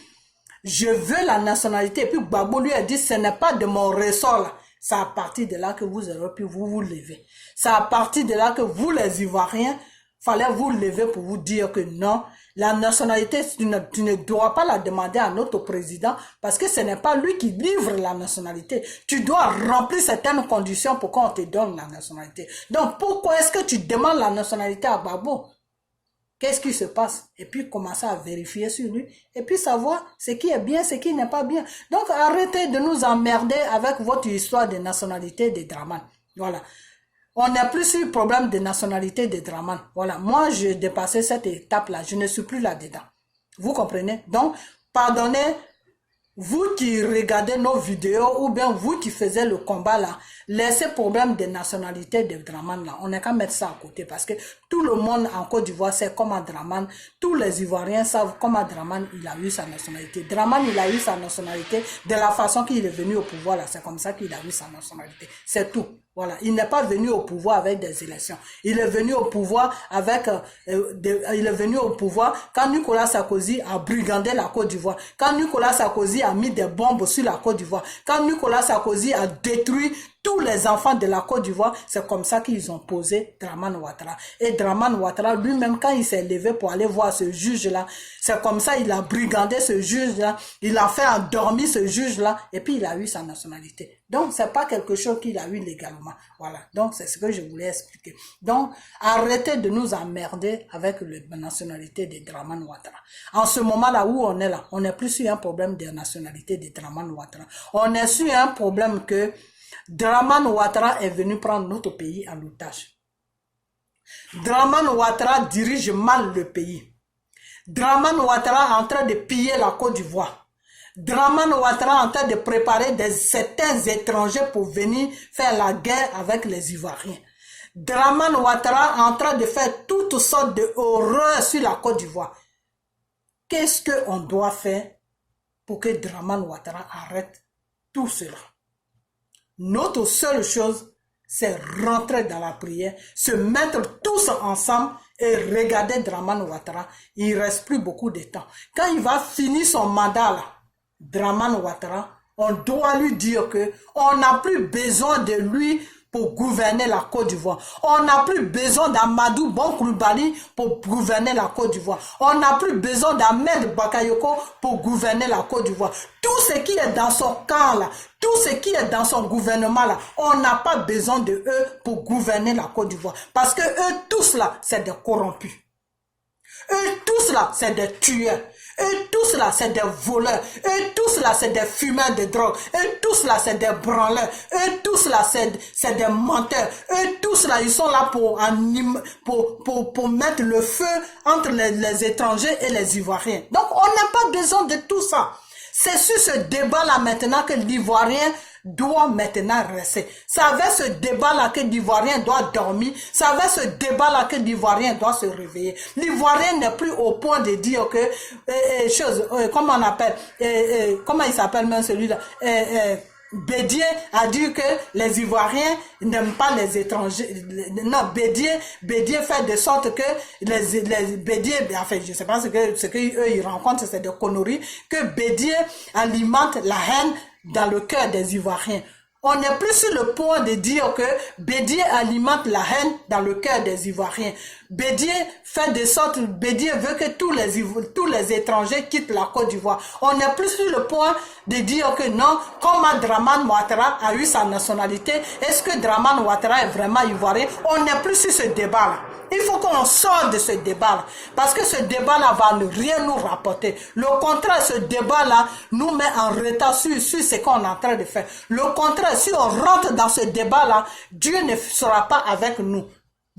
Speaker 1: je veux la nationalité. Et puis Gbagbo lui a dit, ce n'est pas de mon ressort là. C'est à partir de là que vous aurez pu vous lever. C'est à partir de là que vous les Ivoiriens, fallait vous lever pour vous dire que non, la nationalité, tu ne dois pas la demander à notre président parce que ce n'est pas lui qui livre la nationalité. Tu dois remplir certaines conditions pour qu'on te donne la nationalité. Donc, pourquoi est-ce que tu demandes la nationalité à Gbagbo? Qu'est-ce qui se passe? Et puis, commencer à vérifier sur lui. Et puis, savoir ce qui est bien, ce qui n'est pas bien. Donc, arrêtez de nous emmerder avec votre histoire de nationalité de Dramane. Voilà. On n'est plus sur le problème de nationalité de Dramane. Voilà. Moi, j'ai dépassé cette étape-là. Je ne suis plus là-dedans. Vous comprenez? Donc, pardonnez, vous qui regardez nos vidéos ou bien vous qui faisiez le combat là, laissez le problème de nationalité de Dramane là. On n'a qu'à mettre ça à côté parce que tout le monde en Côte d'Ivoire sait comment Dramane, tous les Ivoiriens savent comment Dramane il a eu sa nationalité. Dramane il a eu sa nationalité de la façon qu'il est venu au pouvoir là. C'est comme ça qu'il a eu sa nationalité. C'est tout. Voilà, il n'est pas venu au pouvoir avec des élections. Il est venu au pouvoir avec, il est venu au pouvoir quand Nicolas Sarkozy a brigandé la Côte d'Ivoire, quand Nicolas Sarkozy a mis des bombes sur la Côte d'Ivoire, quand Nicolas Sarkozy a détruit tous les enfants de la Côte d'Ivoire, c'est comme ça qu'ils ont posé Dramane Ouattara. Et Dramane Ouattara, lui-même, quand il s'est levé pour aller voir ce juge-là, c'est comme ça il a brigandé ce juge-là, il a fait endormir ce juge-là, et puis il a eu sa nationalité. Donc, c'est pas quelque chose qu'il a eu légalement. Voilà. Donc, c'est ce que je voulais expliquer. Donc, arrêtez de nous emmerder avec la nationalité de Dramane Ouattara. En ce moment-là où on est là, on n'est plus sur un problème de nationalité de Dramane Ouattara. On est sur un problème que Dramane Ouattara est venu prendre notre pays en otage. Dramane Ouattara dirige mal le pays. Dramane Ouattara est en train de piller la Côte d'Ivoire. Dramane Ouattara est en train de préparer certains étrangers pour venir faire la guerre avec les Ivoiriens. Dramane Ouattara est en train de faire toutes sortes de horreurs sur la Côte d'Ivoire. Qu'est-ce qu'on doit faire pour que Dramane Ouattara arrête tout cela? Notre seule chose, c'est rentrer dans la prière, se mettre tous ensemble et regarder Dramane Ouattara. Il ne reste plus beaucoup de temps. Quand il va finir son mandat là, Dramane Ouattara, on doit lui dire que on n'a plus besoin de lui pour gouverner la Côte d'Ivoire. On n'a plus besoin d'Amadou Bon Coulibaly pour gouverner la Côte d'Ivoire. On n'a plus besoin d'Ahmed Bakayoko pour gouverner la Côte d'Ivoire. Tout ce qui est dans son camp là, tout ce qui est dans son gouvernement là, on n'a pas besoin de eux pour gouverner la Côte d'Ivoire. Parce que eux tous là, c'est des corrompus. Eux tous là, c'est des tueurs. Eux tous là, c'est des voleurs. Eux tous là, c'est des fumeurs de drogue. Eux tous là, c'est des branleurs. Eux tous là, c'est des menteurs. Eux tous là, ils sont là pour mettre le feu entre les étrangers et les Ivoiriens. Donc, on n'a pas besoin de tout ça. C'est sur ce débat-là maintenant que l'Ivoirien doit maintenant rester. C'est avec ce débat-là que l'Ivoirien doit dormir. C'est avec ce débat-là que l'Ivoirien doit se réveiller. L'Ivoirien n'est plus au point de dire que, comment on appelle, comment il s'appelle même celui-là, Bédié a dit que les Ivoiriens n'aiment pas les étrangers. Non, Bédié fait de sorte que les Bédié, enfin, je sais pas ce que eux ils rencontrent, c'est des conneries, que Bédié alimente la haine dans le cœur des Ivoiriens. On n'est plus sur le point de dire que Bédié alimente la haine dans le cœur des Ivoiriens. Bédié fait de sorte, Bédié veut que tous les étrangers quittent la Côte d'Ivoire. On n'est plus sur le point de dire que non, comme Dramane Ouattara a eu sa nationalité, est-ce que Dramane Ouattara est vraiment ivoirien? On n'est plus sur ce débat-là. Il faut qu'on sorte de ce débat-là. Parce que ce débat-là va rien nous rapporter. Le contraire, ce débat-là nous met en retard sur ce qu'on est en train de faire. Le contraire, si on rentre dans ce débat-là, Dieu ne sera pas avec nous.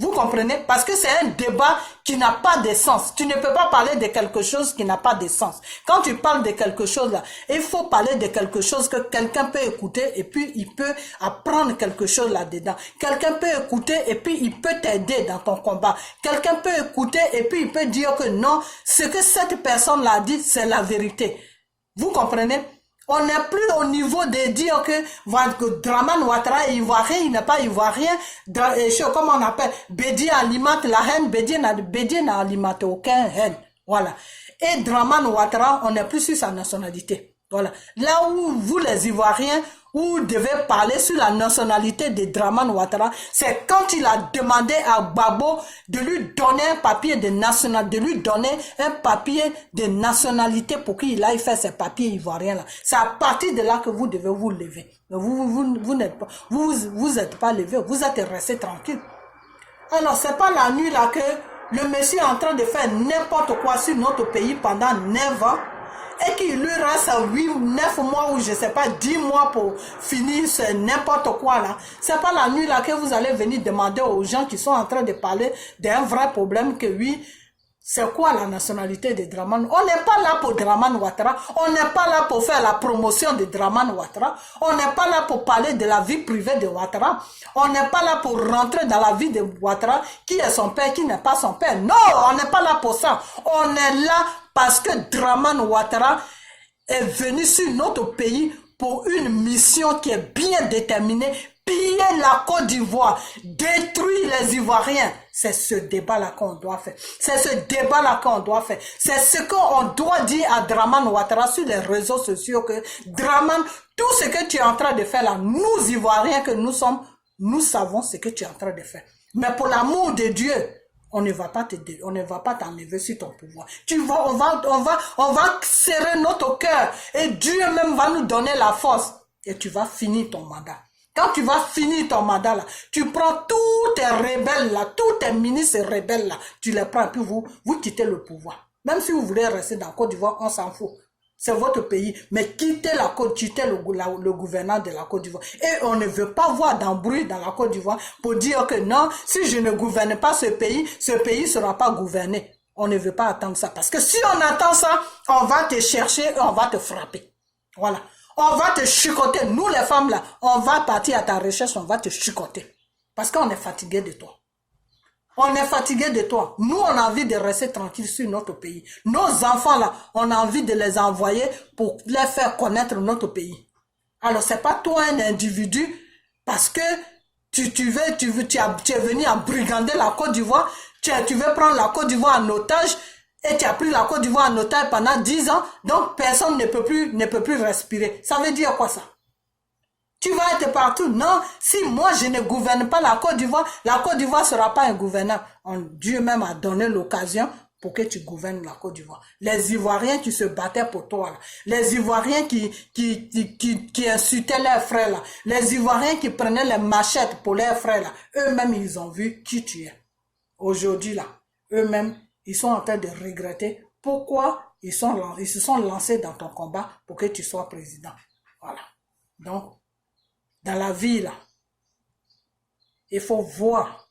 Speaker 1: Vous comprenez? Parce que c'est un débat qui n'a pas de sens. Tu ne peux pas parler de quelque chose qui n'a pas de sens. Quand tu parles de quelque chose là, il faut parler de quelque chose que quelqu'un peut écouter et puis il peut apprendre quelque chose là-dedans. Quelqu'un peut écouter et puis il peut t'aider dans ton combat. Quelqu'un peut écouter et puis il peut dire que non, ce que cette personne l'a dit, c'est la vérité. Vous comprenez? On n'est plus au niveau de dire que Draman Ouattara est ivoirien, il n'est pas ivoirien. Comment on appelle? Bédié alimente la haine, Bédié n'a alimenté aucun haine. Voilà. Et Draman Ouattara, on n'est plus sur sa nationalité. Voilà. Là où vous les Ivoiriens, vous devez parler sur la nationalité de Draman Ouattara, c'est quand il a demandé à Gbagbo de lui donner un papier de nationalité, de lui donner un papier de nationalité pour qu'il aille faire ses papiers ivoiriens là. C'est à partir de là que vous devez vous lever. Vous n'êtes pas, vous êtes pas levé, vous êtes resté tranquille. Alors c'est pas la nuit là que le monsieur est en train de faire n'importe quoi sur notre pays pendant 9 ans. Et qu'il lui reste 8 ou 9 mois ou je sais pas 10 mois pour finir ce n'importe quoi là. C'est pas la nuit là que vous allez venir demander aux gens qui sont en train de parler d'un vrai problème que oui, c'est quoi la nationalité de Draman? On n'est pas là pour Draman Ouattara, on n'est pas là pour faire la promotion de Draman Ouattara, on n'est pas là pour parler de la vie privée de Ouattara, on n'est pas là pour rentrer dans la vie de Ouattara, qui est son père, qui n'est pas son père. Non, on n'est pas là pour ça. On est là parce que Draman Ouattara est venu sur notre pays pour une mission qui est bien déterminée, piller la Côte d'Ivoire, détruire les Ivoiriens. C'est ce débat-là qu'on doit faire. C'est ce débat-là qu'on doit faire. C'est ce qu'on doit dire à Draman Ouattara sur les réseaux sociaux que Draman, tout ce que tu es en train de faire là, nous Ivoiriens que nous sommes, nous savons ce que tu es en train de faire. Mais pour l'amour de Dieu, on ne va pas t'enlever sur ton pouvoir. On va serrer notre cœur et Dieu même va nous donner la force et tu vas finir ton mandat. Quand tu vas finir ton mandat là, tu prends tous tes rebelles là, tous tes ministres rebelles là, tu les prends puis vous quittez le pouvoir. Même si vous voulez rester dans Côte d'Ivoire, on s'en fout. C'est votre pays. Mais quittez la Côte, quittez le gouvernement de la Côte d'Ivoire. Et on ne veut pas voir d'embrouille dans la Côte d'Ivoire pour dire que non, si je ne gouverne pas ce pays ne sera pas gouverné. On ne veut pas attendre ça. Parce que si on attend ça, on va te chercher et on va te frapper. Voilà. On va te chicoter. Nous les femmes là, on va partir à ta recherche, on va te chicoter. Parce qu'on est fatigué de toi. On est fatigué de toi. Nous, on a envie de rester tranquille sur notre pays. Nos enfants, là, on a envie de les envoyer pour les faire connaître notre pays. Alors, c'est pas toi un individu parce que tu es venu à brigander la Côte d'Ivoire. Tu veux prendre la Côte d'Ivoire en otage et tu as pris la Côte d'Ivoire en otage pendant 10 ans. Donc, personne ne peut plus respirer. Ça veut dire quoi ça? Tu vas être partout. Non, si moi je ne gouverne pas la Côte d'Ivoire ne sera pas un gouverneur. Dieu même a donné l'occasion pour que tu gouvernes la Côte d'Ivoire. Les Ivoiriens qui se battaient pour toi, là. Les Ivoiriens qui insultaient leurs frères, là. Les Ivoiriens qui prenaient les machettes pour leurs frères, là. Eux-mêmes, ils ont vu qui tu es. Aujourd'hui, là, eux-mêmes, ils sont en train de regretter pourquoi ils se sont lancés dans ton combat pour que tu sois président. Voilà. Donc, dans la vie, là, il faut voir.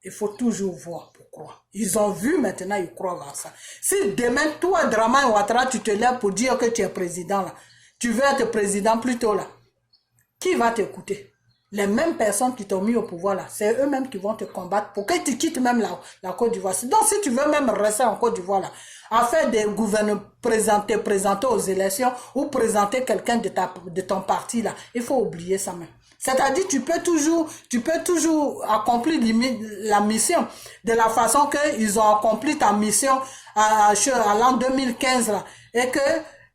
Speaker 1: Il faut toujours voir pour croire. Ils ont vu, maintenant, ils croient en ça. Si demain, toi, Draman Ouattara, tu te lèves pour dire que tu es président, là, tu veux être président plutôt, là, qui va t'écouter? Les mêmes personnes qui t'ont mis au pouvoir, là, c'est eux-mêmes qui vont te combattre pour que tu quittes même la Côte d'Ivoire. Donc, si tu veux même rester en Côte d'Ivoire, là, à faire des gouvernements, présenter aux élections ou présenter quelqu'un de ton parti, là, il faut oublier ça même. C'est-à-dire, tu peux toujours accomplir la mission de la façon qu'ils ont accompli ta mission à l'an 2015, là, et que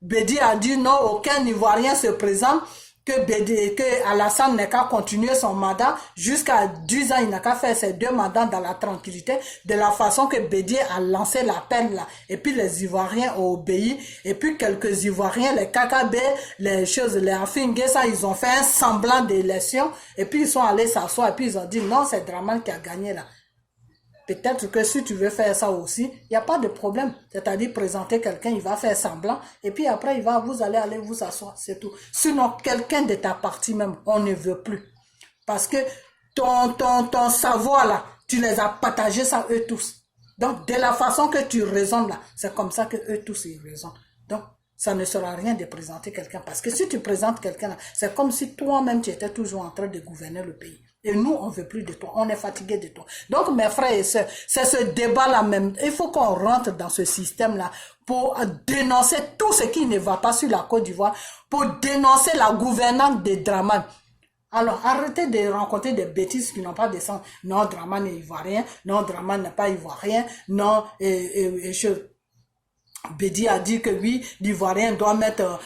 Speaker 1: Bédié a dit non, aucun Ivoirien se présente, que Alassane n'a qu'à continuer son mandat jusqu'à 10 ans, il n'a qu'à faire ses 2 mandats dans la tranquillité, de la façon que Bédié a lancé l'appel là. Et puis les Ivoiriens ont obéi, et puis quelques Ivoiriens, les KKB, les Afingué, ça, ils ont fait un semblant d'élection, et puis ils sont allés s'asseoir, et puis ils ont dit non, c'est Draman qui a gagné là. Peut-être que si tu veux faire ça aussi, il n'y a pas de problème. C'est-à-dire présenter quelqu'un, il va faire semblant, et puis après, vous allez aller vous asseoir, c'est tout. Sinon, quelqu'un de ta partie même, on ne veut plus. Parce que ton savoir là, Tu les as partagés ça, eux tous. Donc, de la façon que tu raisonnes là, c'est comme ça que eux tous, ils raisonnent. Donc, ça ne sert à rien de présenter quelqu'un. Parce que si tu présentes quelqu'un là, c'est comme si toi-même, tu étais toujours en train de gouverner le pays. Et nous, on veut plus de toi. On est fatigué de toi. Donc, mes frères et sœurs, c'est ce débat-là même. Il faut qu'on rentre dans ce système-là pour dénoncer tout ce qui ne va pas sur la Côte d'Ivoire, pour dénoncer la gouvernance des Dramane. Alors, arrêtez de rencontrer des bêtises qui n'ont pas de sens. Non, Dramane n'est ivoirien. Non, Dramane n'est pas ivoirien. Non, Bédi a dit que oui, l'Ivoirien doit mettre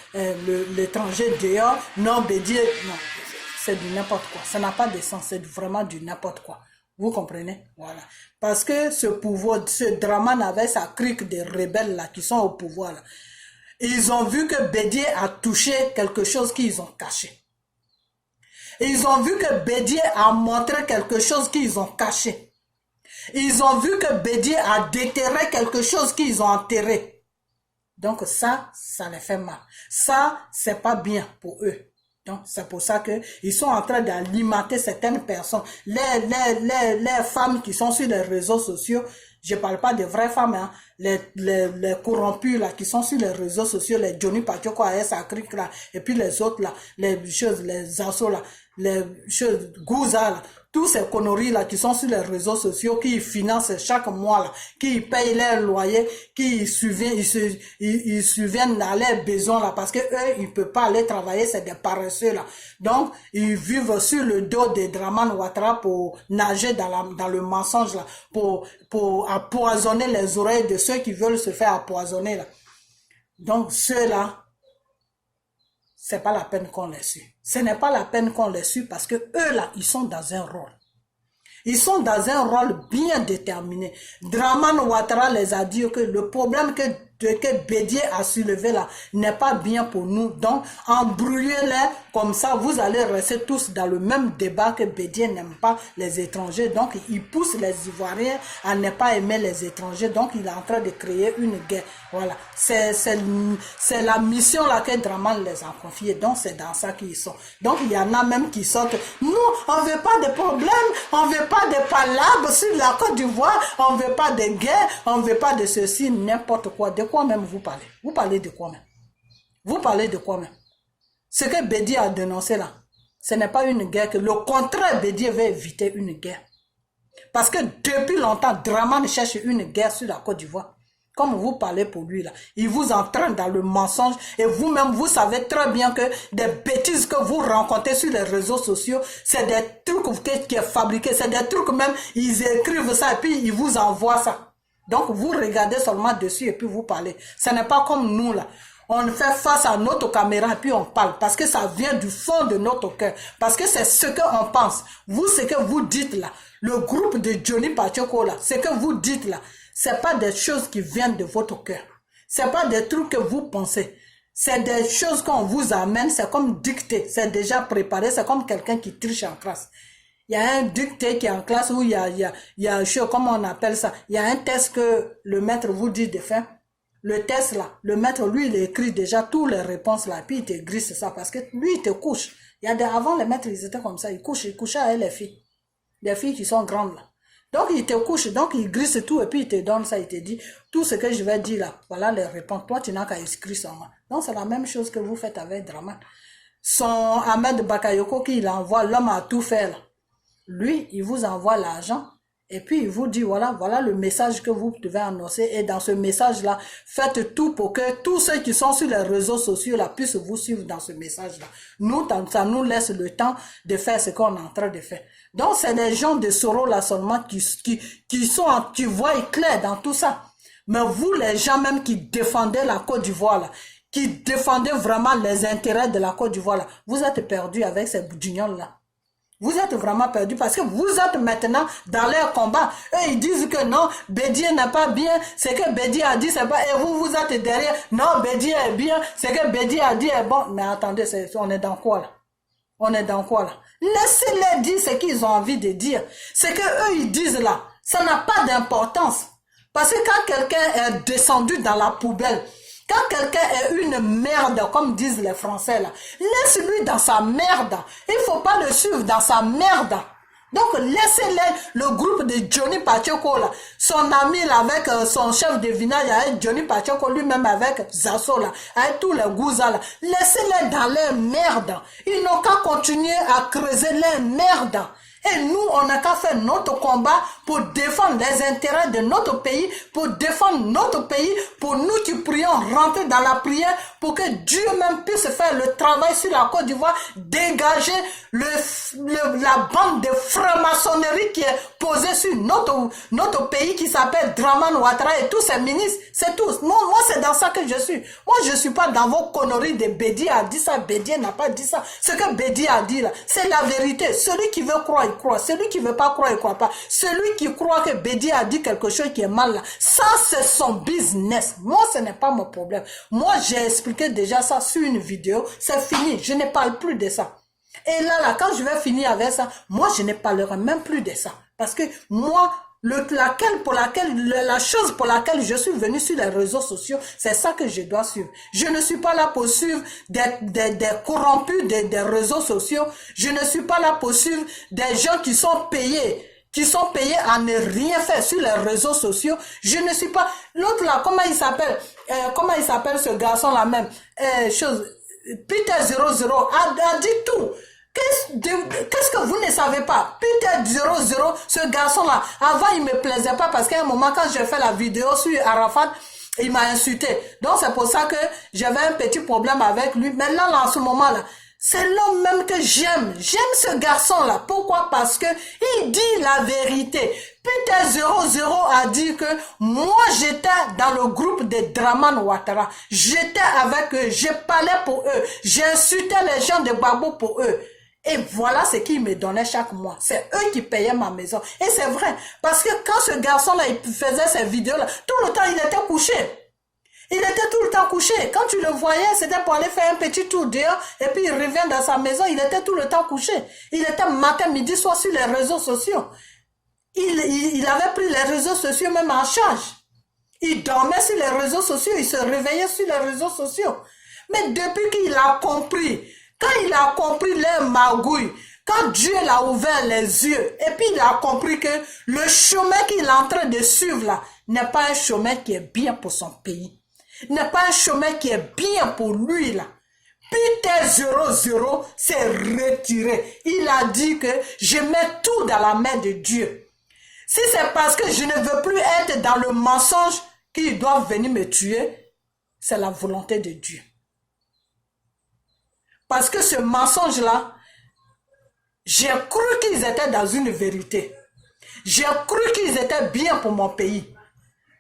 Speaker 1: l'étranger dehors. Non, Bédi, non, c'est du n'importe quoi. Ça n'a pas de sens, c'est vraiment du n'importe quoi. Vous comprenez? Voilà. Parce que ce pouvoir, ce Dramane avait sa clique de rebelles là, qui sont au pouvoir là. Ils ont vu que Bédier a touché quelque chose qu'ils ont caché. Ils ont vu que Bédier a montré quelque chose qu'ils ont caché. Ils ont vu que Bédier a déterré quelque chose qu'ils ont enterré. Donc ça les fait mal. Ça, c'est pas bien pour eux. Donc c'est pour ça que ils sont en train d'alimenter certaines personnes. Les femmes qui sont sur les réseaux sociaux, je parle pas de vraies femmes, hein, les corrompus là, qui sont sur les réseaux sociaux, les Johnny Patioko, AS Akrik là, et puis les autres là, les choses, les assos là, les choses, Gouza là, tous ces conneries là qui sont sur les réseaux sociaux, qui financent chaque mois là, qui payent leurs loyers, qui ils subviennent à leurs besoins là, parce que eux, ils peuvent pas aller travailler, c'est des paresseux là. Donc, ils vivent sur le dos de Dramane Ouattara pour nager dans le mensonge là, pour empoisonner les oreilles de ceux qui veulent se faire empoisonner là. Donc, ceux-là, c'est pas la peine qu'on les suit. Ce n'est pas la peine qu'on les suit parce que eux là, ils sont dans un rôle. Ils sont dans un rôle bien déterminé. Dramane Ouattara les a dit que le problème que Bédier a soulevé là n'est pas bien pour nous. Donc, embrouillez-les comme ça, vous allez rester tous dans le même débat que Bédier n'aime pas les étrangers. Donc, il pousse les Ivoiriens à ne pas aimer les étrangers. Donc, il est en train de créer une guerre. Voilà. C'est la mission là que Dramane les a confiée. Donc, c'est dans ça qu'ils sont. Donc, il y en a même qui sortent. Nous, on veut pas de problème, on veut pas de palabres sur la Côte d'Ivoire, on veut pas de guerre, on veut pas de ceci, n'importe quoi. De quoi même vous parlez? Vous parlez de quoi même? Vous parlez de quoi même? Ce que Bédier a dénoncé là, ce n'est pas une guerre. Le contraire, Bédier veut éviter une guerre. Parce que depuis longtemps, Dramane cherche une guerre sur la Côte d'Ivoire. Comme vous parlez pour lui là, il vous entraîne dans le mensonge et vous-même vous savez très bien que des bêtises que vous rencontrez sur les réseaux sociaux, c'est des trucs qui est fabriqué, c'est des trucs même, ils écrivent ça et puis ils vous envoient ça. Donc vous regardez seulement dessus et puis vous parlez. Ce n'est pas comme nous là. On fait face à notre caméra et puis on parle parce que ça vient du fond de notre cœur. Parce que c'est ce qu'on pense. Vous, ce que vous dites là, le groupe de Johnny Patioko là, ce que vous dites là, c'est pas des choses qui viennent de votre cœur. C'est pas des trucs que vous pensez. C'est des choses qu'on vous amène, c'est comme dicté, c'est déjà préparé, c'est comme quelqu'un qui triche en classe. Il y a un dicté qui est en classe où il y a comment on appelle ça, il y a un test que le maître vous dit de faire. Le test là, le maître lui il écrit déjà toutes les réponses là, puis il te grisse ça parce que lui il te couche. Avant les maîtres ils étaient comme ça, ils couchaient avec les filles qui sont grandes là. Donc, il te couche, donc il glisse tout et puis il te donne ça, il te dit, tout ce que je vais dire là, voilà les réponses. Toi, tu n'as qu'à écrire seulement. Donc, c'est la même chose que vous faites avec Dramane. Son Ahmed Bakayoko qui l'envoie, l'homme a tout fait là. Lui, il vous envoie l'argent et puis il vous dit, voilà le message que vous devez annoncer. Et dans ce message-là, faites tout pour que tous ceux qui sont sur les réseaux sociaux là puissent vous suivre dans ce message-là. Nous, ça nous laisse le temps de faire ce qu'on est en train de faire. Donc, c'est les gens de Soro là seulement qui voient clair dans tout ça. Mais vous, les gens même qui défendez la Côte d'Ivoire là, qui défendez vraiment les intérêts de la Côte d'Ivoire là, vous êtes perdus avec ces boudignons là. Vous êtes vraiment perdus parce que vous êtes maintenant dans leur combat. Eux, ils disent que non, Bédier n'est pas bien. Ce que Bédier a dit, c'est pas... Et vous êtes derrière. Non, Bédier est bien. Ce que Bédier a dit est bon. Mais attendez, on est dans quoi là? On est dans quoi là? Laissez-les dire ce qu'ils ont envie de dire. Ce que eux ils disent là, ça n'a pas d'importance. Parce que quand quelqu'un est descendu dans la poubelle, quand quelqu'un est une merde, comme disent les Français là, laisse-lui dans sa merde. Il ne faut pas le suivre dans sa merde. Donc, laissez-les, le groupe de Johnny Pacheco, là, son ami là, avec son chef de village, avec Johnny Pacheco, lui-même avec Zasso, là, avec tous les gouzas, là. Laissez-les dans leur merde. Ils n'ont qu'à continuer à creuser leur merde. Et nous, on n'a qu'à faire notre combat pour défendre les intérêts de notre pays, pour défendre notre pays, pour nous qui prions rentrer dans la prière, pour que Dieu même puisse faire le travail sur la Côte d'Ivoire, dégager la bande de franc-maçonnerie qui est posée sur notre pays qui s'appelle Dramane Ouattara et tous ses ministres. C'est tout. Moi, c'est dans ça que je suis. Moi, je suis pas dans vos conneries de Bédi a dit ça, Bédi n'a pas dit ça. Ce que Bédi a dit là, c'est la vérité. Celui qui veut croire, il croit. Celui qui veut pas croire, il croit pas. Celui qui croit que Bédi a dit quelque chose qui est mal là, ça c'est son business. Moi, ce n'est pas mon problème. Moi, j'ai expliqué déjà ça sur une vidéo. C'est fini. Je ne parle plus de ça. Et là, quand je vais finir avec ça, moi, je ne parlerai même plus de ça. Parce que moi, la chose pour laquelle je suis venu sur les réseaux sociaux, c'est ça que je dois suivre. Je ne suis pas là pour suivre des corrompus des réseaux sociaux. Je ne suis pas là pour suivre des gens qui sont payés à ne rien faire sur les réseaux sociaux. Je ne suis pas... L'autre là, comment il s'appelle ce garçon-là même? Peter 00 a dit tout. Qu'est-ce que vous ne savez pas? Peter 00, ce garçon-là, avant il me plaisait pas parce qu'à un moment quand j'ai fait la vidéo sur Arafat, il m'a insulté. Donc c'est pour ça que j'avais un petit problème avec lui. Maintenant, là, en ce moment-là, c'est l'homme même que j'aime. J'aime ce garçon-là. Pourquoi? Parce que il dit la vérité. Peter 00 a dit que moi, j'étais dans le groupe de Dramane Ouattara. J'étais avec eux. Je parlais pour eux. J'insultais les gens de Gbagbo pour eux. Et voilà ce qu'ils me donnaient chaque mois. C'est eux qui payaient ma maison. Et c'est vrai. Parce que quand ce garçon-là, il faisait ces vidéos-là, tout le temps, il était couché. Il était tout le temps couché. Quand tu le voyais, c'était pour aller faire un petit tour dehors et puis il revient dans sa maison. Il était tout le temps couché. Il était matin, midi, soir sur les réseaux sociaux. Il avait pris les réseaux sociaux même en charge. Il dormait sur les réseaux sociaux. Il se réveillait sur les réseaux sociaux. Mais depuis qu'il a compris, quand il a compris leur magouille, quand Dieu l'a ouvert les yeux, et puis il a compris que le chemin qu'il est en train de suivre là, n'est pas un chemin qui est bien pour son pays. N'est pas un chemin qui est bien pour lui là. Peter 00 s'est retiré. Il a dit que je mets tout dans la main de Dieu. Si c'est parce que je ne veux plus être dans le mensonge qu'ils doivent venir me tuer, c'est la volonté de Dieu. Parce que ce mensonge-là, j'ai cru qu'ils étaient dans une vérité. J'ai cru qu'ils étaient bien pour mon pays.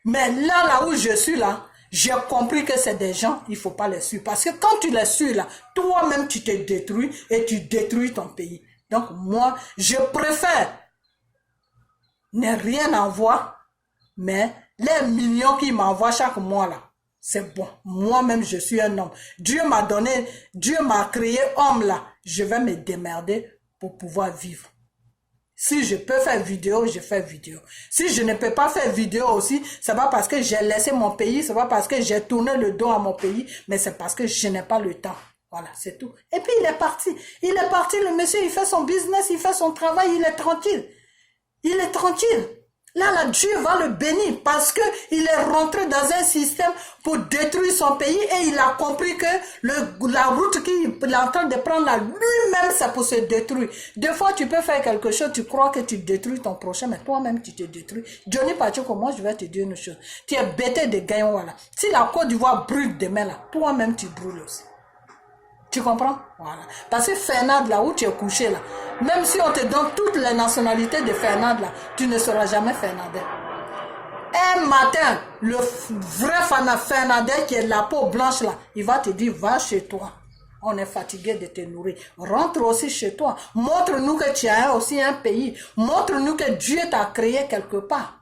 Speaker 1: Mais là où je suis là, j'ai compris que c'est des gens, il ne faut pas les suivre. Parce que quand tu les suis là, toi-même tu te détruis et tu détruis ton pays. Donc moi, je préfère ne rien envoyer, mais les millions qu'ils m'envoient chaque mois là, c'est bon. Moi-même, je suis un homme. Dieu m'a donné, Dieu m'a créé homme là. Je vais me démerder pour pouvoir vivre. Si je peux faire vidéo, je fais vidéo. Si je ne peux pas faire vidéo aussi, c'est pas parce que j'ai laissé mon pays, c'est pas parce que j'ai tourné le dos à mon pays, mais c'est parce que je n'ai pas le temps. Voilà, c'est tout. Et puis il est parti. Il est parti, le monsieur, il fait son business, il fait son travail, il est tranquille. Il est tranquille. Là, Dieu va le bénir parce que il est rentré dans un système pour détruire son pays et il a compris que la route qu'il est en train de prendre là, lui-même, c'est pour se détruire. Des fois, tu peux faire quelque chose, tu crois que tu détruis ton prochain, mais toi-même, tu te détruis. Johnny Pacheco, moi, je vais te dire une chose. Tu es bêté de gagner, voilà. Si la Côte d'Ivoire brûle demain là, toi-même, tu brûles aussi. Tu comprends? Voilà. Parce que Fernand, là où tu es couché, là, même si on te donne toutes les nationalités de Fernand, là, tu ne seras jamais Fernandais. Un matin, le vrai Fernandais qui est la peau blanche, là, il va te dire, va chez toi. On est fatigué de te nourrir. Rentre aussi chez toi. Montre-nous que tu as aussi un pays. Montre-nous que Dieu t'a créé quelque part.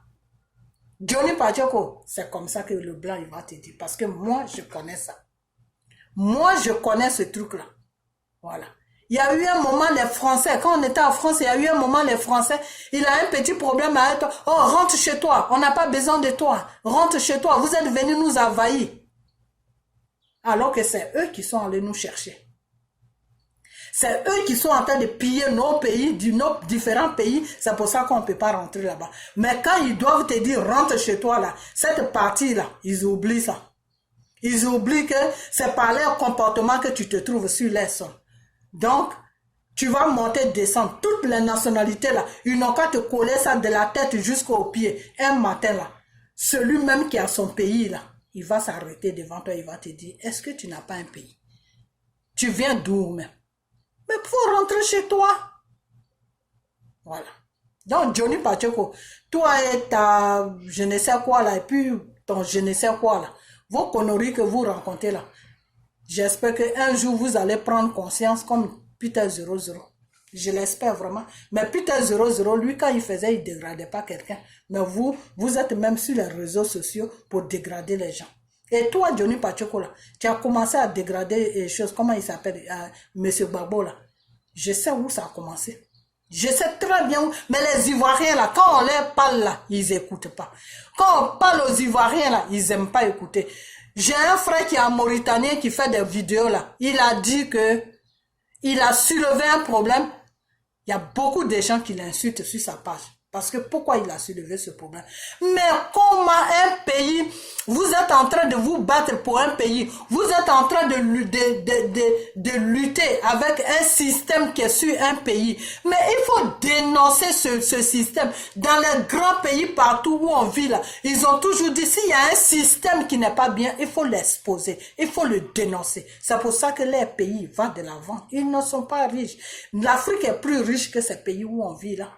Speaker 1: Johnny Pacheco, c'est comme ça que le blanc, il va te dire. Parce que moi, je connais ça. Moi, je connais ce truc-là. Voilà. Il y a eu un moment, les Français, quand on était en France, il y a eu un moment, les Français, il a un petit problème avec toi. Oh, rentre chez toi. On n'a pas besoin de toi. Rentre chez toi. Vous êtes venus nous envahir. Alors que c'est eux qui sont allés nous chercher. C'est eux qui sont en train de piller nos pays, nos différents pays. C'est pour ça qu'on ne peut pas rentrer là-bas. Mais quand ils doivent te dire, rentre chez toi là, cette partie-là, ils oublient ça. Ils oublient que c'est par leur comportement que tu te trouves sur les sols. Donc, tu vas monter, descendre. Toutes les nationalités là, ils n'ont qu'à te coller ça de la tête jusqu'aux pieds. Un matin là, celui même qui a son pays là, il va s'arrêter devant toi, il va te dire, est-ce que tu n'as pas un pays? Tu viens d'où même? Mais il faut rentrer chez toi. Voilà. Donc, Johnny Pacheco, toi et ta je ne sais quoi là, et puis ton je ne sais quoi là, vos conneries que vous rencontrez là, j'espère qu'un jour vous allez prendre conscience comme Peter 00. Je l'espère vraiment. Mais Peter 00, lui, quand il faisait, il ne dégradait pas quelqu'un. Mais vous êtes même sur les réseaux sociaux pour dégrader les gens. Et toi, Johnny Pacheco, là, tu as commencé à dégrader les choses. Comment il s'appelle? Monsieur Babo, là. Je sais où ça a commencé. Je sais très bien où. Mais les Ivoiriens, là, quand on leur parle, là, ils n'écoutent pas. Quand on parle aux Ivoiriens, là, ils n'aiment pas écouter. J'ai un frère qui est en Mauritanie qui fait des vidéos, là. Il a dit que il a soulevé un problème. Il y a beaucoup de gens qui l'insultent sur sa page. Parce que pourquoi il a soulevé ce problème? Mais comment un pays, vous êtes en train de vous battre pour un pays, vous êtes en train de lutter avec un système qui est sur un pays. Mais il faut dénoncer ce système. Dans les grands pays partout où on vit là, ils ont toujours dit s'il y a un système qui n'est pas bien, il faut l'exposer, il faut le dénoncer. C'est pour ça que les pays vont de l'avant. Ils ne sont pas riches. L'Afrique est plus riche que ces pays où on vit là.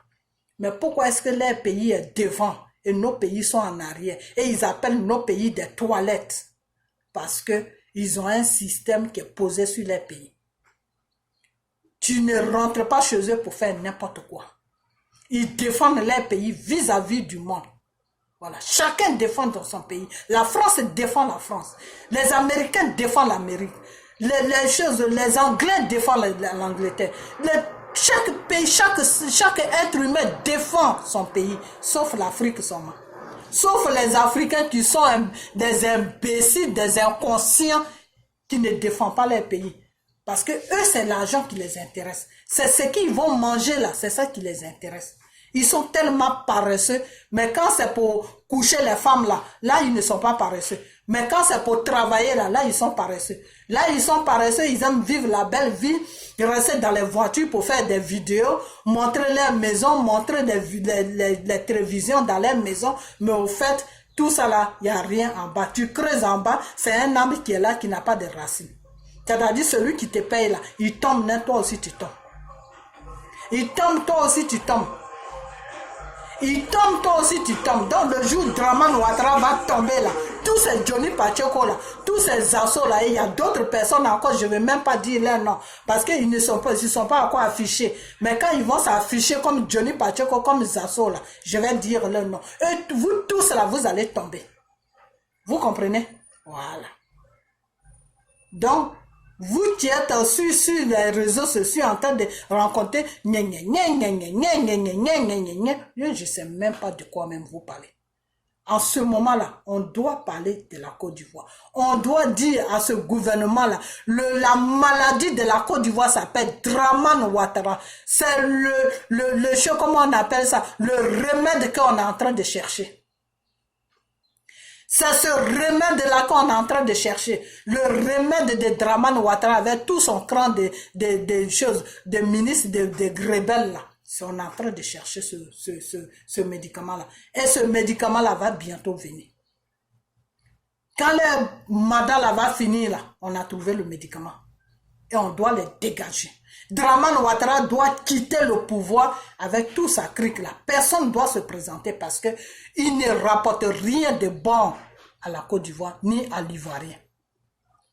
Speaker 1: Mais pourquoi est-ce que les pays est devant et nos pays sont en arrière? Et ils appellent nos pays des toilettes. Parce que ils ont un système qui est posé sur les pays. Tu ne rentres pas chez eux pour faire n'importe quoi. Ils défendent les pays vis-à-vis du monde. Voilà. Chacun défend dans son pays. La France défend la France. Les Américains défendent l'Amérique. Les Anglais défendent l'Angleterre. Chaque pays, chaque être humain défend son pays, sauf l'Afrique seulement. Sauf les Africains qui sont des imbéciles, des inconscients, qui ne défendent pas leur pays. Parce que eux, c'est l'argent qui les intéresse. C'est ce qu'ils vont manger là, c'est ça qui les intéresse. Ils sont tellement paresseux, mais quand c'est pour coucher les femmes là, ils ne sont pas paresseux. Mais quand c'est pour travailler là, ils sont paresseux. Là, ils sont paresseux, ils aiment vivre la belle vie, ils restent dans les voitures pour faire des vidéos, montrer leur maison, montrer les télévisions dans leur maison, mais au fait, tout ça là, il n'y a rien en bas. Tu creuses en bas, c'est un arbre qui est là, qui n'a pas de racines. C'est-à-dire celui qui te paye là, il tombe, toi aussi tu tombes. Il tombe, toi aussi tu tombes. Il tombe, toi aussi tu tombes. Donc le jour où Dramane Ouattara va tomber là, tous ces Johnny Pacheco là, tous ces assos là, il y a d'autres personnes encore, je ne vais même pas dire leur nom, parce qu'ils ne sont pas encore affichés. Mais quand ils vont s'afficher comme Johnny Pacheco, comme Zasso là, je vais dire leur nom. Et vous tous là, vous allez tomber. Vous comprenez? Voilà. Donc, vous qui êtes sur les réseaux sociaux en train de rencontrer, je ne sais même pas de quoi même vous parlez. En ce moment-là, on doit parler de la Côte d'Ivoire. On doit dire à ce gouvernement-là, la maladie de la Côte d'Ivoire s'appelle Dramane Ouattara. C'est le comment on appelle ça, le remède qu'on est en train de chercher. C'est ce remède-là qu'on est en train de chercher. Le remède de Dramane Ouattara avec tout son cran de choses, de ministres, de rebelles là. On est en train de chercher ce médicament-là. Et ce médicament-là va bientôt venir. Quand le mandat là va finir là, on a trouvé le médicament. Et on doit les dégager. Dramane Ouattara doit quitter le pouvoir avec tout sa clique là. Personne ne doit se présenter parce que il ne rapporte rien de bon à la Côte d'Ivoire ni à l'Ivoirien.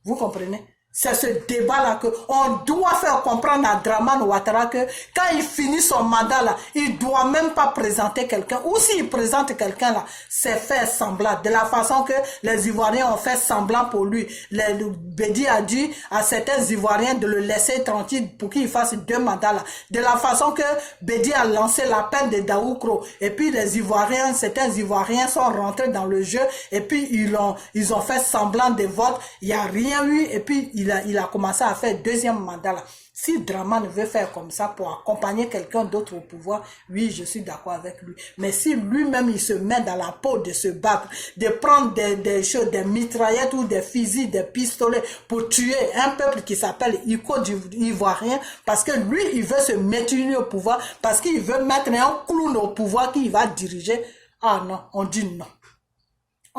Speaker 1: Vous comprenez? C'est ce débat-là qu'on doit faire comprendre à Dramane Ouattara que quand il finit son mandat là, il ne doit même pas présenter quelqu'un. Ou s'il présente quelqu'un là, c'est faire semblant. De la façon que les Ivoiriens ont fait semblant pour lui. Bédi a dit à certains Ivoiriens de le laisser tranquille pour qu'il fasse 2 mandats là. De la façon que Bédi a lancé l'appel de Daoukro. Et puis les Ivoiriens, certains Ivoiriens sont rentrés dans le jeu. Et puis ils ont fait semblant de vote. Il n'y a rien eu. Et puis il il a commencé à faire deuxième mandat là. Si Dramane veut faire comme ça pour accompagner quelqu'un d'autre au pouvoir, oui, je suis d'accord avec lui. Mais si lui-même, il se met dans la peau de se battre, de prendre des choses, des mitraillettes ou des fusils, des pistolets pour tuer un peuple qui s'appelle Ivoirien, parce que lui, il veut se maintenir au pouvoir, parce qu'il veut mettre un clown au pouvoir qui va diriger. Ah non, on dit non.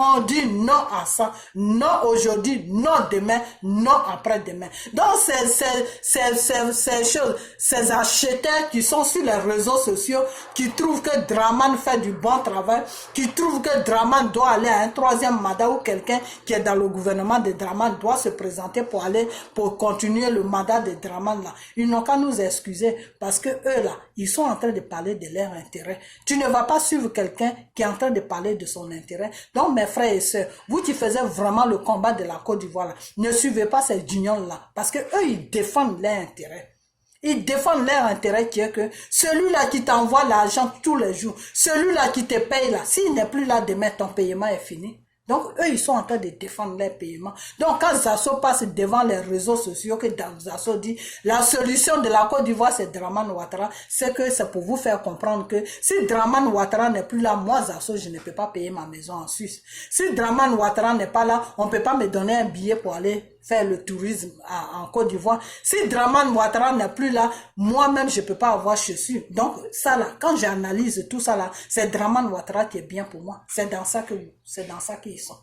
Speaker 1: On dit non à ça, non aujourd'hui, non demain, non après-demain. Donc, ces choses, ces acheteurs qui sont sur les réseaux sociaux, qui trouvent que Dramane fait du bon travail, qui trouvent que Dramane doit aller à un troisième mandat ou quelqu'un qui est dans le gouvernement de Dramane doit se présenter pour continuer le mandat de Dramane là. Ils n'ont qu'à nous excuser parce que eux là, ils sont en train de parler de leur intérêt. Tu ne vas pas suivre quelqu'un qui est en train de parler de son intérêt. Donc, mes frères et sœurs, vous qui faisiez vraiment le combat de la Côte d'Ivoire là, ne suivez pas ces unions là, parce que eux ils défendent leur intérêt. Ils défendent leur intérêt qui est que celui-là qui t'envoie l'argent tous les jours, celui-là qui te paye là, s'il n'est plus là demain, ton paiement est fini. Donc, eux, ils sont en train de défendre leurs paiements. Donc, quand Zasso passe devant les réseaux sociaux, que Zasso dit, la solution de la Côte d'Ivoire, c'est Dramane Ouattara, c'est que c'est pour vous faire comprendre que si Dramane Ouattara n'est plus là, moi, Zasso, je ne peux pas payer ma maison en Suisse. Si Dramane Ouattara n'est pas là, on ne peut pas me donner un billet pour aller faire le tourisme en Côte d'Ivoire. Si Dramane Ouattara n'est plus là, moi-même, je ne peux pas avoir chaussures. Donc, ça là, quand j'analyse tout ça là, c'est Dramane Ouattara qui est bien pour moi. C'est dans ça qu'ils sont.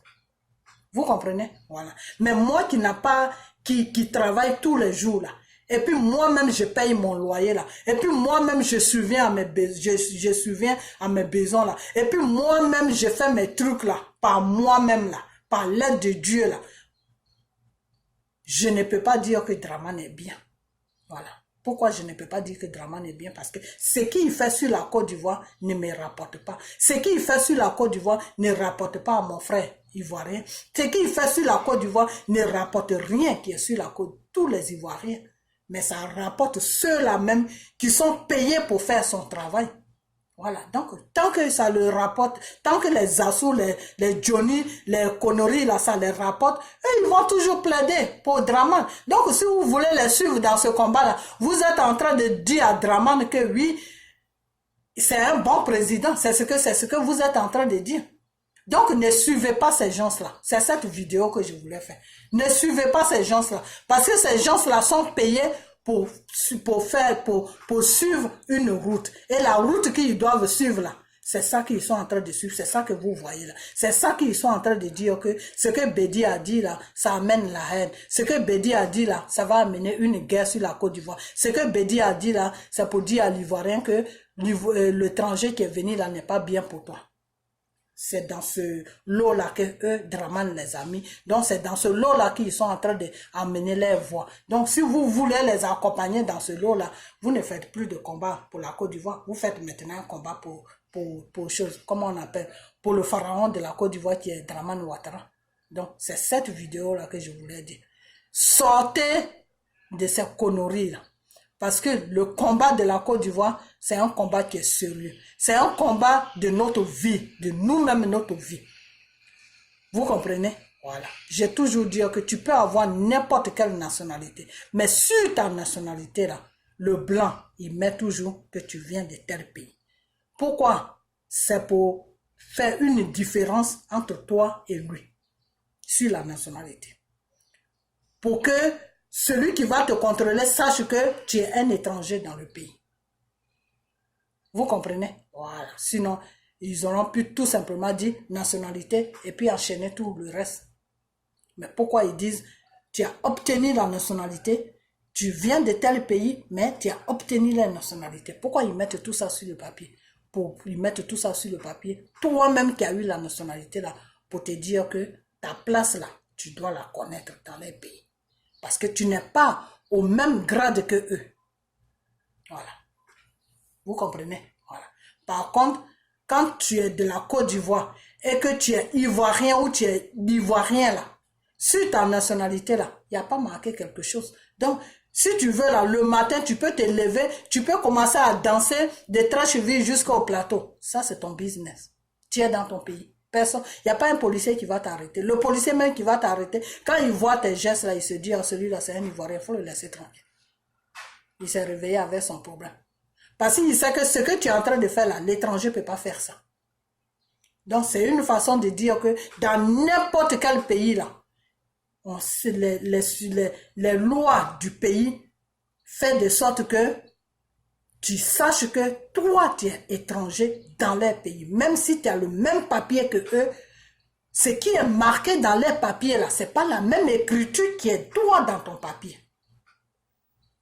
Speaker 1: Vous comprenez? Voilà. Mais moi qui n'a pas, qui travaille tous les jours là, et puis moi-même je paye mon loyer là, et puis moi-même je subviens à mes besoins là, et puis moi-même je fais mes trucs là, par moi-même là, par l'aide de Dieu là. Je ne peux pas dire que Dramane est bien. Voilà. Pourquoi je ne peux pas dire que Dramane est bien? Parce que ce qu'il fait sur la Côte d'Ivoire ne me rapporte pas. Ce qu'il fait sur la Côte d'Ivoire ne rapporte pas à mon frère ivoirien. Ce qu'il fait sur la Côte d'Ivoire ne rapporte rien qui est sur la côte. Tous les Ivoiriens. Mais ça rapporte ceux-là même qui sont payés pour faire son travail. Voilà, donc tant que ça le rapporte, tant que les assauts, les Johnny, les conneries là, ça les rapporte, ils vont toujours plaider pour Dramane. Donc si vous voulez les suivre dans ce combat-là, vous êtes en train de dire à Dramane que oui, c'est un bon président, c'est ce que vous êtes en train de dire. Donc ne suivez pas ces gens-là. C'est cette vidéo que je voulais faire. Ne suivez pas ces gens-là, parce que ces gens-là sont payés pour suivre une route. Et la route qu'ils doivent suivre là, c'est ça qu'ils sont en train de suivre, c'est ça que vous voyez là. C'est ça qu'ils sont en train de dire que ce que Bédi a dit là, ça amène la haine. Ce que Bédi a dit là, ça va amener une guerre sur la Côte d'Ivoire. Ce que Bédi a dit là, c'est pour dire à l'Ivoirien que l'étranger qui est venu là n'est pas bien pour toi. C'est dans ce lot-là que eux, Dramane les a mis. Donc, c'est dans ce lot-là qu'ils sont en train d'amener leur voix. Donc, si vous voulez les accompagner dans ce lot-là, vous ne faites plus de combat pour la Côte d'Ivoire. Vous faites maintenant un combat pour chose, comment on appelle, pour le pharaon de la Côte d'Ivoire qui est Dramane Ouattara. Donc, c'est cette vidéo-là que je voulais dire. Sortez de ces conneries-là. Parce que le combat de la Côte d'Ivoire, c'est un combat qui est sérieux. C'est un combat de notre vie, de nous-mêmes, notre vie. Vous comprenez? Voilà. J'ai toujours dit que tu peux avoir n'importe quelle nationalité. Mais sur ta nationalité, là, le blanc, il met toujours que tu viens de tel pays. Pourquoi? C'est pour faire une différence entre toi et lui. Sur la nationalité. Pour que celui qui va te contrôler sache que tu es un étranger dans le pays. Vous comprenez? Voilà. Sinon, ils auront pu tout simplement dire nationalité et puis enchaîner tout le reste. Mais pourquoi ils disent, tu as obtenu la nationalité, tu viens de tel pays, mais tu as obtenu la nationalité. Pourquoi ils mettent tout ça sur le papier? Ils mettent tout ça sur le papier. Toi-même qui as eu la nationalité là, pour te dire que ta place là, tu dois la connaître dans les pays. Parce que tu n'es pas au même grade que eux. Voilà. Vous comprenez? Voilà. Par contre, quand tu es de la Côte d'Ivoire et que tu es ivoirien ou tu es ivoirien là, sur ta nationalité là, il n'y a pas marqué quelque chose. Donc, si tu veux là, le matin, tu peux te lever, tu peux commencer à danser de Trècheville jusqu'au plateau. Ça, c'est ton business. Tu es dans ton pays. Personne. Il n'y a pas un policier qui va t'arrêter. Le policier même qui va t'arrêter, quand il voit tes gestes là, il se dit, oh, celui-là c'est un Ivoirien, il faut le laisser tranquille. Il s'est réveillé avec son problème. Parce qu'il sait que ce que tu es en train de faire là, l'étranger ne peut pas faire ça. Donc c'est une façon de dire que dans n'importe quel pays là, les lois du pays font de sorte que tu saches que toi, tu es étranger dans leur pays. Même si tu as le même papier que eux, ce qui est marqué dans leur papier là, ce n'est pas la même écriture qui est toi dans ton papier.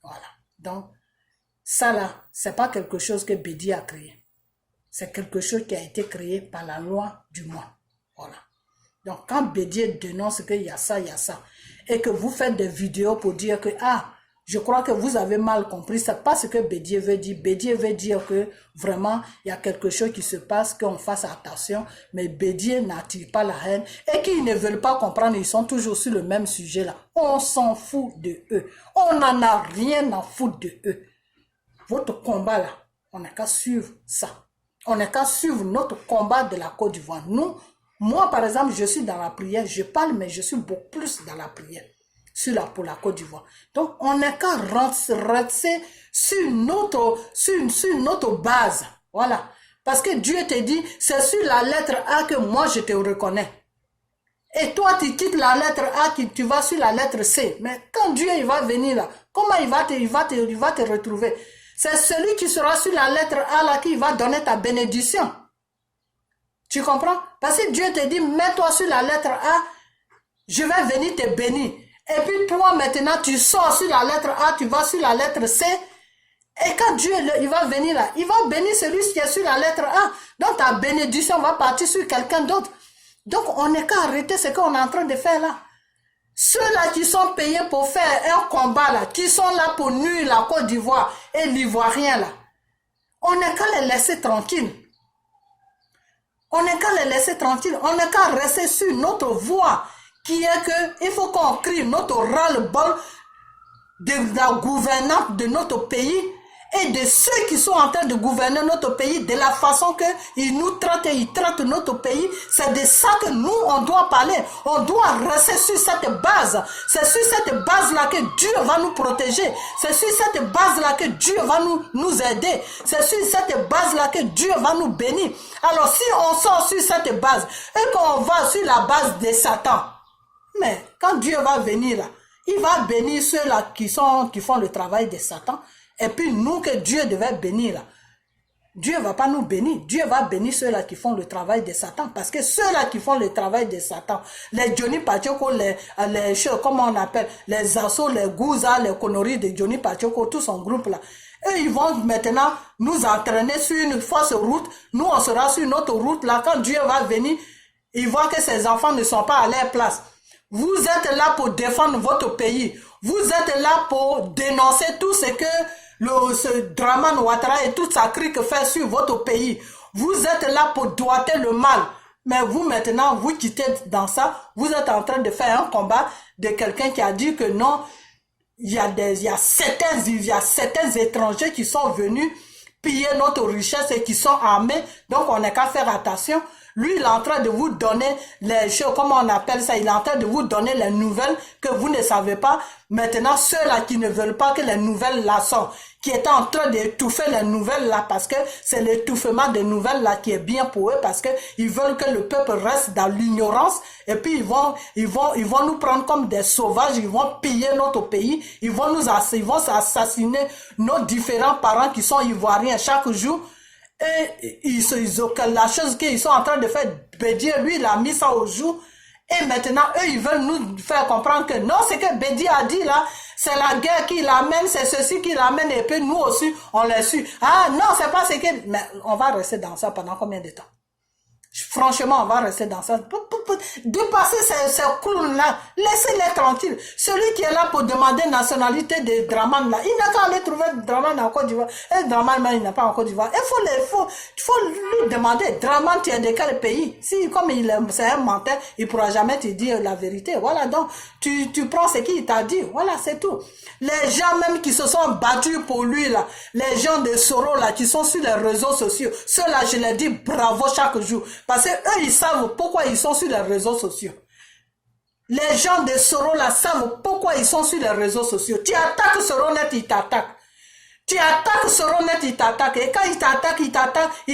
Speaker 1: Voilà. Donc, ça là, ce n'est pas quelque chose que Bédié a créé. C'est quelque chose qui a été créé par la loi du mois. Voilà. Donc, quand Bédié dénonce qu'il y a ça, et que vous faites des vidéos pour dire que, ah, je crois que vous avez mal compris, c'est pas ce que Bédié veut dire. Bédié veut dire que vraiment, il y a quelque chose qui se passe, qu'on fasse attention, mais Bédié n'attire pas la haine, et qu'ils ne veulent pas comprendre, ils sont toujours sur le même sujet là. On s'en fout de eux. On n'en a rien à foutre de eux. Votre combat là, on n'a qu'à suivre ça. On n'a qu'à suivre notre combat de la Côte d'Ivoire. Nous, moi par exemple, je suis dans la prière, je parle, mais je suis beaucoup plus dans la prière. Pour la Côte d'Ivoire. Donc, on n'a qu'à rester sur notre base. Voilà. Parce que Dieu te dit, c'est sur la lettre A que moi je te reconnais. Et toi, tu quittes la lettre A, tu vas sur la lettre C. Mais quand Dieu il va venir là, comment il va te retrouver? C'est celui qui sera sur la lettre A là qui va donner ta bénédiction. Tu comprends? Parce que Dieu te dit, mets-toi sur la lettre A, je vais venir te bénir. Et puis toi maintenant tu sors sur la lettre A, tu vas sur la lettre C. Et quand Dieu il va venir là, il va bénir celui qui est sur la lettre A. Donc ta bénédiction va partir sur quelqu'un d'autre. Donc on n'est qu'à arrêter ce qu'on est en train de faire là. Ceux-là qui sont payés pour faire un combat là, qui sont là pour nuire la Côte d'Ivoire et l'Ivoirien là, on n'est qu'à les laisser tranquilles. On n'est qu'à les laisser tranquilles. On n'est qu'à rester sur notre voie. Qui est que il faut qu'on crie notre ras-le-bol de la gouvernance de notre pays et de ceux qui sont en train de gouverner notre pays de la façon qu'ils nous traitent et ils traitent notre pays. C'est de ça que nous, on doit parler. On doit rester sur cette base. C'est sur cette base-là que Dieu va nous protéger. C'est sur cette base-là que Dieu va nous aider. C'est sur cette base-là que Dieu va nous bénir. Alors si on sort sur cette base et qu'on va sur la base de Satan, mais quand Dieu va venir là, il va bénir ceux-là qui font le travail de Satan. Et puis nous que Dieu devait bénir là. Dieu ne va pas nous bénir. Dieu va bénir ceux-là qui font le travail de Satan. Parce que ceux-là qui font le travail de Satan, les Johnny Pachoko, comment on appelle, les Assauts, les Gouza, les conneries de Johnny Pachoko, tout son groupe là. Eux, ils vont maintenant nous entraîner sur une fausse route. Nous, on sera sur notre route là. Quand Dieu va venir, il voit que ses enfants ne sont pas à leur place. Vous êtes là pour défendre votre pays. Vous êtes là pour dénoncer tout ce que ce Dramane Ouattara et toute sa clique fait sur votre pays. Vous êtes là pour doiter le mal. Mais vous maintenant, vous quittez dans ça. Vous êtes en train de faire un combat de quelqu'un qui a dit que non, il y a certains étrangers qui sont venus piller notre richesse et qui sont armés. Donc on n'a qu'à faire attention. Lui, il est en train de vous donner les choses, comment on appelle ça, il est en train de vous donner les nouvelles que vous ne savez pas. Maintenant, ceux-là qui ne veulent pas que les nouvelles là sortent, qui étaient en train d'étouffer les nouvelles là, parce que c'est l'étouffement des nouvelles là qui est bien pour eux, parce que ils veulent que le peuple reste dans l'ignorance, et puis ils vont nous prendre comme des sauvages, ils vont piller notre pays, ils vont assassiner nos différents parents qui sont ivoiriens chaque jour. Et la chose qu'ils sont en train de faire, Bédié, lui, il a mis ça au jour. Et maintenant, eux, ils veulent nous faire comprendre que non, ce que Bédié a dit là, c'est la guerre qui l'amène, c'est ceci qui l'amène, et puis nous aussi, on l'a su. Ah non, c'est pas ce que... Mais on va rester dans ça pendant combien de temps? Franchement, on va rester dans ça. Dépasser ces clowns-là. Laissez-les tranquilles. Celui qui est là pour demander nationalité de Dramane, là, il n'a qu'à aller trouver Dramane en Côte d'Ivoire. Et Dramane, il n'a pas en Côte d'Ivoire. Il faut lui demander, Dramane, tu es de quel pays? Si, comme c'est un menteur, il ne pourra jamais te dire la vérité. Voilà, donc, tu prends ce qu'il t'a dit. Voilà, c'est tout. Les gens même qui se sont battus pour lui, là, les gens de Soro, là, qui sont sur les réseaux sociaux, ceux-là, je leur dis bravo chaque jour. Parce que eux, ils savent pourquoi ils sont sur les réseaux sociaux. Les gens de Soronet savent pourquoi ils sont sur les réseaux sociaux. Tu attaques Soronet, ils t'attaquent. Tu attaques Soronet, ils t'attaquent. Et quand ils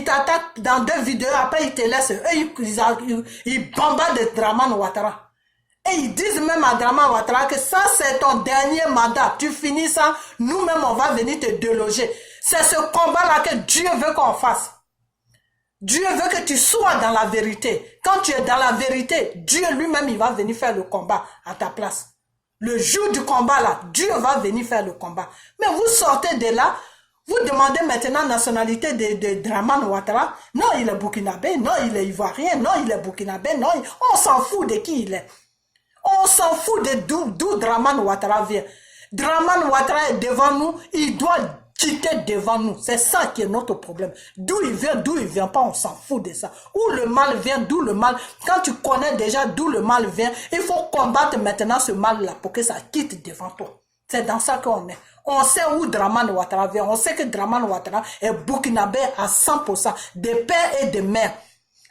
Speaker 1: t'attaquent dans 2 vidéos, après ils te laissent. Eux, ils bombardent Draman Ouattara. Et ils disent même à Draman Ouattara que ça c'est ton dernier mandat. Tu finis ça, nous-mêmes on va venir te déloger. C'est ce combat-là que Dieu veut qu'on fasse. Dieu veut que tu sois dans la vérité. Quand tu es dans la vérité, Dieu lui-même il va venir faire le combat à ta place. Le jour du combat là, Dieu va venir faire le combat. Mais vous sortez de là, vous demandez maintenant la nationalité de Draman Ouattara. Non, il est burkinabé, non, il est ivoirien, non, il est burkinabé, non, on s'en fout de qui il est. On s'en fout de d'où Draman Ouattara vient. Draman Ouattara est devant nous, il doit quitter devant nous. C'est ça qui est notre problème. D'où il vient pas, on s'en fout de ça. Où le mal vient, d'où le mal. Quand tu connais déjà d'où le mal vient, il faut combattre maintenant ce mal-là pour que ça quitte devant toi. C'est dans ça qu'on est. On sait où Draman Ouattara vient. On sait que Draman Ouattara est burkinabé à 100%, de père et de mère.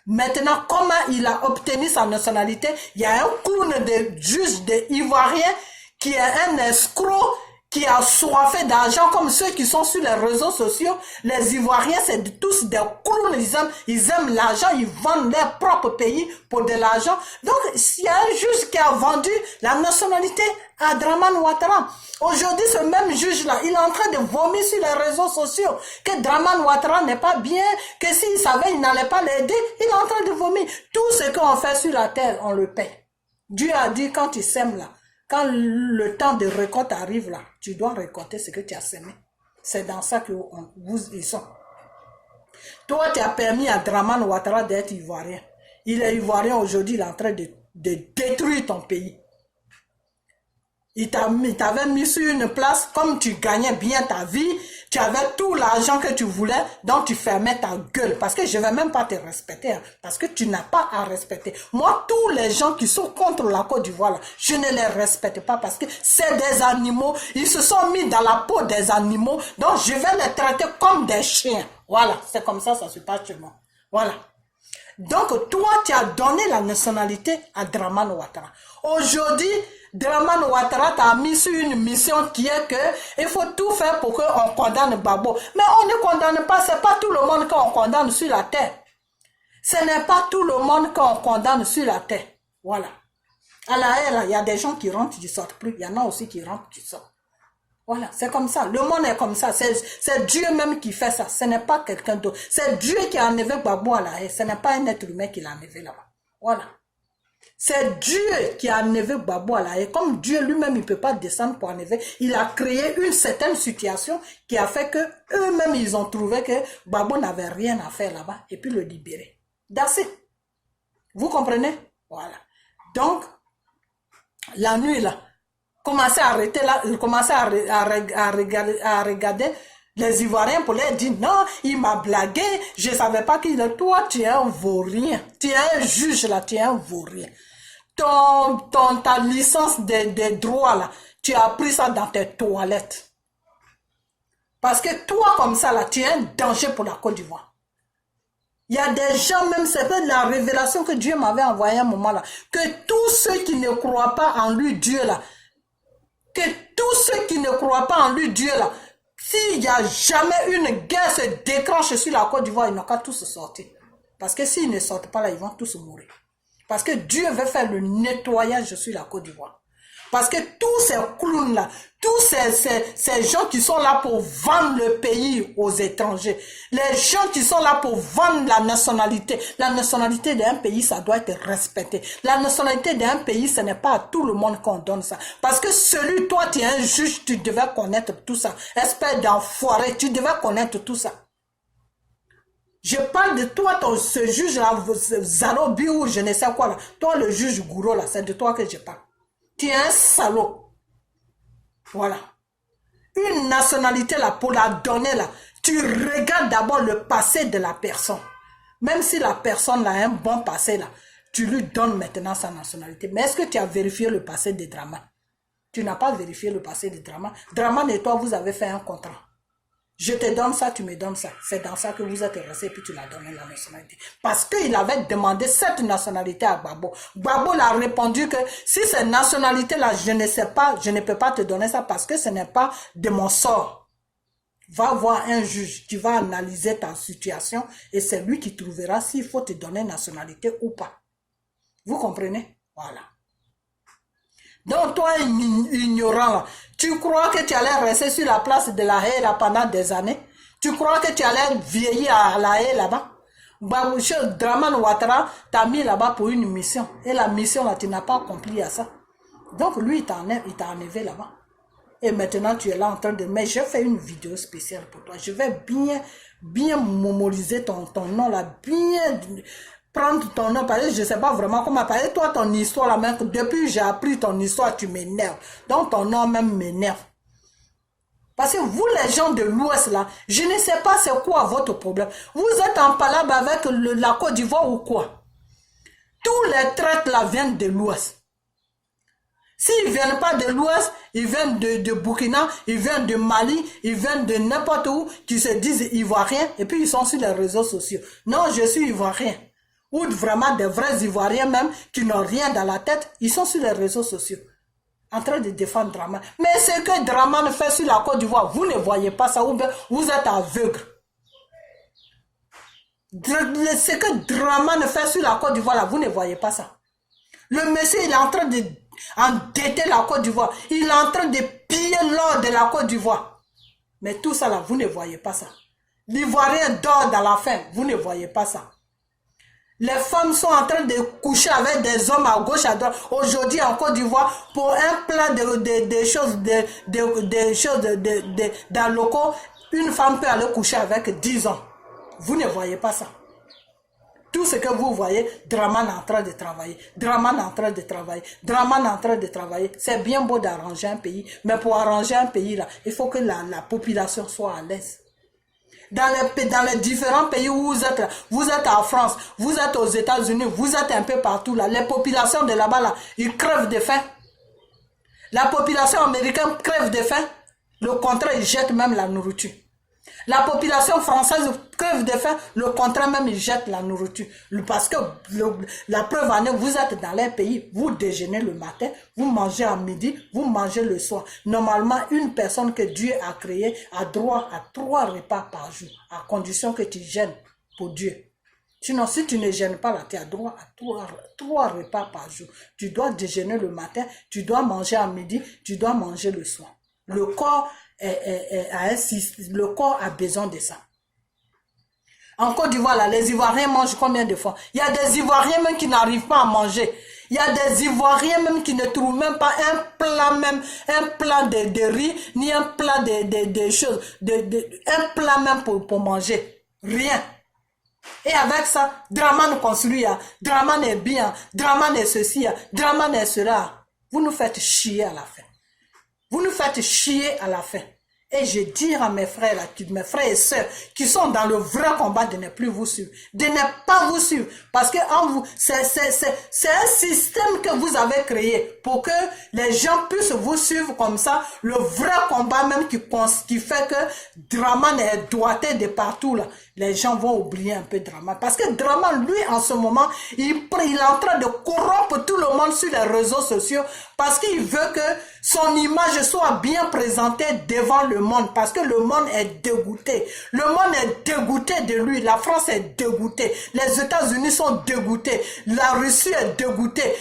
Speaker 1: Maintenant, comment il a obtenu sa nationalité? Il y a un clown de juge ivoirien qui est un escroc qui a soifé d'argent comme ceux qui sont sur les réseaux sociaux. Les Ivoiriens, c'est tous des clowns, ils aiment l'argent, ils vendent leur propre pays pour de l'argent. Donc, il y a un juge qui a vendu la nationalité à Draman Ouattara. Aujourd'hui, ce même juge-là, il est en train de vomir sur les réseaux sociaux que Draman Ouattara n'est pas bien, que s'il savait, il n'allait pas l'aider. Il est en train de vomir. Tout ce qu'on fait sur la terre, on le paie. Dieu a dit, quand tu sèmes là, quand le temps de récolte arrive là, tu dois récolter ce que tu as semé. C'est dans ça que ils sont. Toi, tu as permis à Draman Ouattara d'être ivoirien. Il est ivoirien aujourd'hui, il est en train de détruire ton pays. Il t'avait mis sur une place, comme tu gagnais bien ta vie, tu avais tout l'argent que tu voulais, donc tu fermais ta gueule. Parce que je ne vais même pas te respecter, hein, parce que tu n'as pas à respecter. Moi, tous les gens qui sont contre la Côte d'Ivoire, je ne les respecte pas parce que c'est des animaux. Ils se sont mis dans la peau des animaux, donc je vais les traiter comme des chiens. Voilà, c'est comme ça se passe chez moi. Voilà. Donc, toi, tu as donné la nationalité à Draman Ouattara. Aujourd'hui, Draman Ouattara t'a mis sur une mission qui est que il faut tout faire pour qu'on condamne Gbagbo. Mais on ne condamne pas, c'est pas tout le monde qu'on condamne sur la terre. Ce n'est pas tout le monde qu'on condamne sur la terre. Voilà. À la haie, il y a des gens qui rentrent, qui sortent plus. Il y en a aussi qui rentrent, qui sortent. Voilà, c'est comme ça. Le monde est comme ça. C'est Dieu même qui fait ça. Ce n'est pas quelqu'un d'autre. C'est Dieu qui a enlevé Gbagbo à la haie. Ce n'est pas un être humain qui l'a enlevé là-bas. Voilà. C'est Dieu qui a enlevé Gbagbo à la haie. Comme Dieu lui-même, il ne peut pas descendre pour enlever. Il a créé une certaine situation qui a fait que eux-mêmes, ils ont trouvé que Gbagbo n'avait rien à faire là-bas et puis le libérer. D'assez. Vous comprenez? Voilà. Donc, la nuit là, commencez à arrêter là, commencez à regarder les Ivoiriens pour leur dire non, il m'a blagué, je ne savais pas qu'il est. Toi, tu es un vaurien. Tu es un juge là, tu es un vaurien. Ta licence de droit là, tu as pris ça dans tes toilettes. Parce que toi, comme ça là, tu es un danger pour la Côte d'Ivoire. Il y a des gens, même c'est peut-être la révélation que Dieu m'avait envoyée à un moment là, que tous ceux qui ne croient pas en lui, Dieu là, que tous ceux qui ne croient pas en lui, Dieu là, s'il n'y a jamais une guerre se déclenche sur la Côte d'Ivoire, ils n'ont qu'à tous sortir. Parce que s'ils ne sortent pas là, ils vont tous mourir. Parce que Dieu veut faire le nettoyage sur la Côte d'Ivoire. Parce que tous ces clowns-là, tous ces gens qui sont là pour vendre le pays aux étrangers, les gens qui sont là pour vendre la nationalité d'un pays, ça doit être respecté. La nationalité d'un pays, ce n'est pas à tout le monde qu'on donne ça. Parce que toi, tu es un juge, tu devais connaître tout ça. Espèce d'enfoiré, tu devais connaître tout ça. Je parle de toi, ce juge-là, Zalobi ou je ne sais quoi là. Toi, le juge Gouro là, c'est de toi que je parle. Tu es un salaud. Voilà. Une nationalité là, pour la donner là, tu regardes d'abord le passé de la personne. Même si la personne a un bon passé là, tu lui donnes maintenant sa nationalité. Mais est-ce que tu as vérifié le passé de Draman? Tu n'as pas vérifié le passé de Draman. Draman et toi, vous avez fait un contrat. Je te donne ça, tu me donnes ça. C'est dans ça que vous êtes resté et puis tu l'as donné la nationalité. Parce qu'il avait demandé cette nationalité à Gbagbo. Gbagbo l'a répondu que si cette nationalité-là, je ne sais pas, je ne peux pas te donner ça parce que ce n'est pas de mon sort. Va voir un juge qui va analyser ta situation et c'est lui qui trouvera s'il faut te donner nationalité ou pas. Vous comprenez? Voilà. Donc toi, ignorant, là, tu crois que tu allais rester sur la place de la haie là pendant des années? Tu crois que tu allais vieillir à la haie là-bas? Draman Ouattara t'a mis là-bas pour une mission. Et la mission là, tu n'as pas accompli à ça. Donc lui, il t'a enlevé là-bas. Et maintenant, tu es là en train de... Mais je fais une vidéo spéciale pour toi. Je vais bien mémoriser ton nom là, bien... Prendre ton nom, parce que je ne sais pas vraiment comment parler. Toi, ton histoire, là, même, depuis que j'ai appris ton histoire, tu m'énerves. Donc, ton nom même m'énerve. Parce que vous, les gens de l'Ouest, là, je ne sais pas c'est quoi votre problème. Vous êtes en palabre avec la Côte d'Ivoire ou quoi? Tous les traites, là, viennent de l'Ouest. S'ils ne viennent pas de l'Ouest, ils viennent de Burkina, ils viennent de Mali, ils viennent de n'importe où, qui se disent Ivoiriens, et puis ils sont sur les réseaux sociaux. Non, je suis Ivoirien. Ou vraiment des vrais Ivoiriens même, qui n'ont rien dans la tête, ils sont sur les réseaux sociaux, en train de défendre Draman. Mais ce que Draman fait sur la Côte d'Ivoire, vous ne voyez pas ça, ou bien vous êtes aveugle. Ce que Draman fait sur la Côte d'Ivoire, là, vous ne voyez pas ça. Le monsieur, il est en train d'endetter la Côte d'Ivoire. Il est en train de piller l'or de la Côte d'Ivoire. Mais tout ça, là, vous ne voyez pas ça. L'Ivoirien dort dans la faim, vous ne voyez pas ça. Les femmes sont en train de coucher avec des hommes à gauche, à droite. Aujourd'hui, en Côte d'Ivoire, pour un plat de choses, dans le locaux, une femme peut aller coucher avec 10 hommes. Vous ne voyez pas ça. Tout ce que vous voyez, Draman est en train de travailler. Draman est en train de travailler. Draman est en train de travailler. C'est bien beau d'arranger un pays. Mais pour arranger un pays, là, il faut que la population soit à l'aise. Dans les différents pays où vous êtes en France, vous êtes aux États-Unis, vous êtes un peu partout là. Les populations de là-bas, là, ils crèvent de faim. La population américaine crève de faim. Le contraire, ils jettent même la nourriture. La population française crève de faim, le contraire même, ils jettent la nourriture. Parce que la preuve en est, vous êtes dans les pays, vous déjeunez le matin, vous mangez à midi, vous mangez le soir. Normalement, une personne que Dieu a créée a droit à 3 repas par jour, à condition que tu jeûnes pour Dieu. Sinon, si tu ne gênes pas là, tu as droit à 3 repas par jour. Tu dois déjeuner le matin, tu dois manger à midi, tu dois manger le soir. Le corps a besoin de ça. En Côte d'Ivoire, là, les Ivoiriens mangent combien de fois? Il y a des Ivoiriens même qui n'arrivent pas à manger. Il y a des Ivoiriens même qui ne trouvent même pas un plat de riz, ni un plat de choses, un plat même pour manger. Rien. Et avec ça, Draman construit, Draman est bien, Draman est ceci, Draman est cela. Vous nous faites chier à la fin. Vous nous faites chier à la fin. Et je dis à mes frères, mes frères et sœurs qui sont dans le vrai combat de ne plus vous suivre, de ne pas vous suivre. Parce que c'est un système que vous avez créé pour que les gens puissent vous suivre comme ça. Le vrai combat même qui fait que Draman est doigté de partout là. Les gens vont oublier un peu Draman. Parce que Draman, lui, en ce moment, il est en train de corrompre tout le monde sur les réseaux sociaux parce qu'il veut que son image soit bien présentée devant le monde. Parce que le monde est dégoûté. Le monde est dégoûté de lui. La France est dégoûtée. Les États-Unis sont dégoûtés. La Russie est dégoûtée.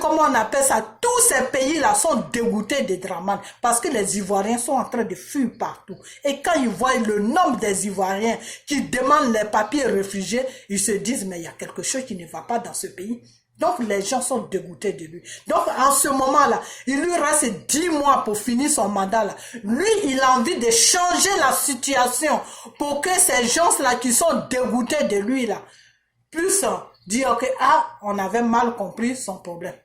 Speaker 1: Comment on appelle ça? Tous ces pays-là sont dégoûtés de Draman. Parce que les Ivoiriens sont en train de fuir partout. Et quand ils voient le nombre des Ivoiriens qui demandent les papiers réfugiés, ils se disent, mais il y a quelque chose qui ne va pas dans ce pays. Donc, les gens sont dégoûtés de lui. Donc, en ce moment-là, il lui reste 10 mois pour finir son mandat. Là. Lui, il a envie de changer la situation pour que ces gens-là qui sont dégoûtés de lui, là, puissent dire que, on avait mal compris son problème.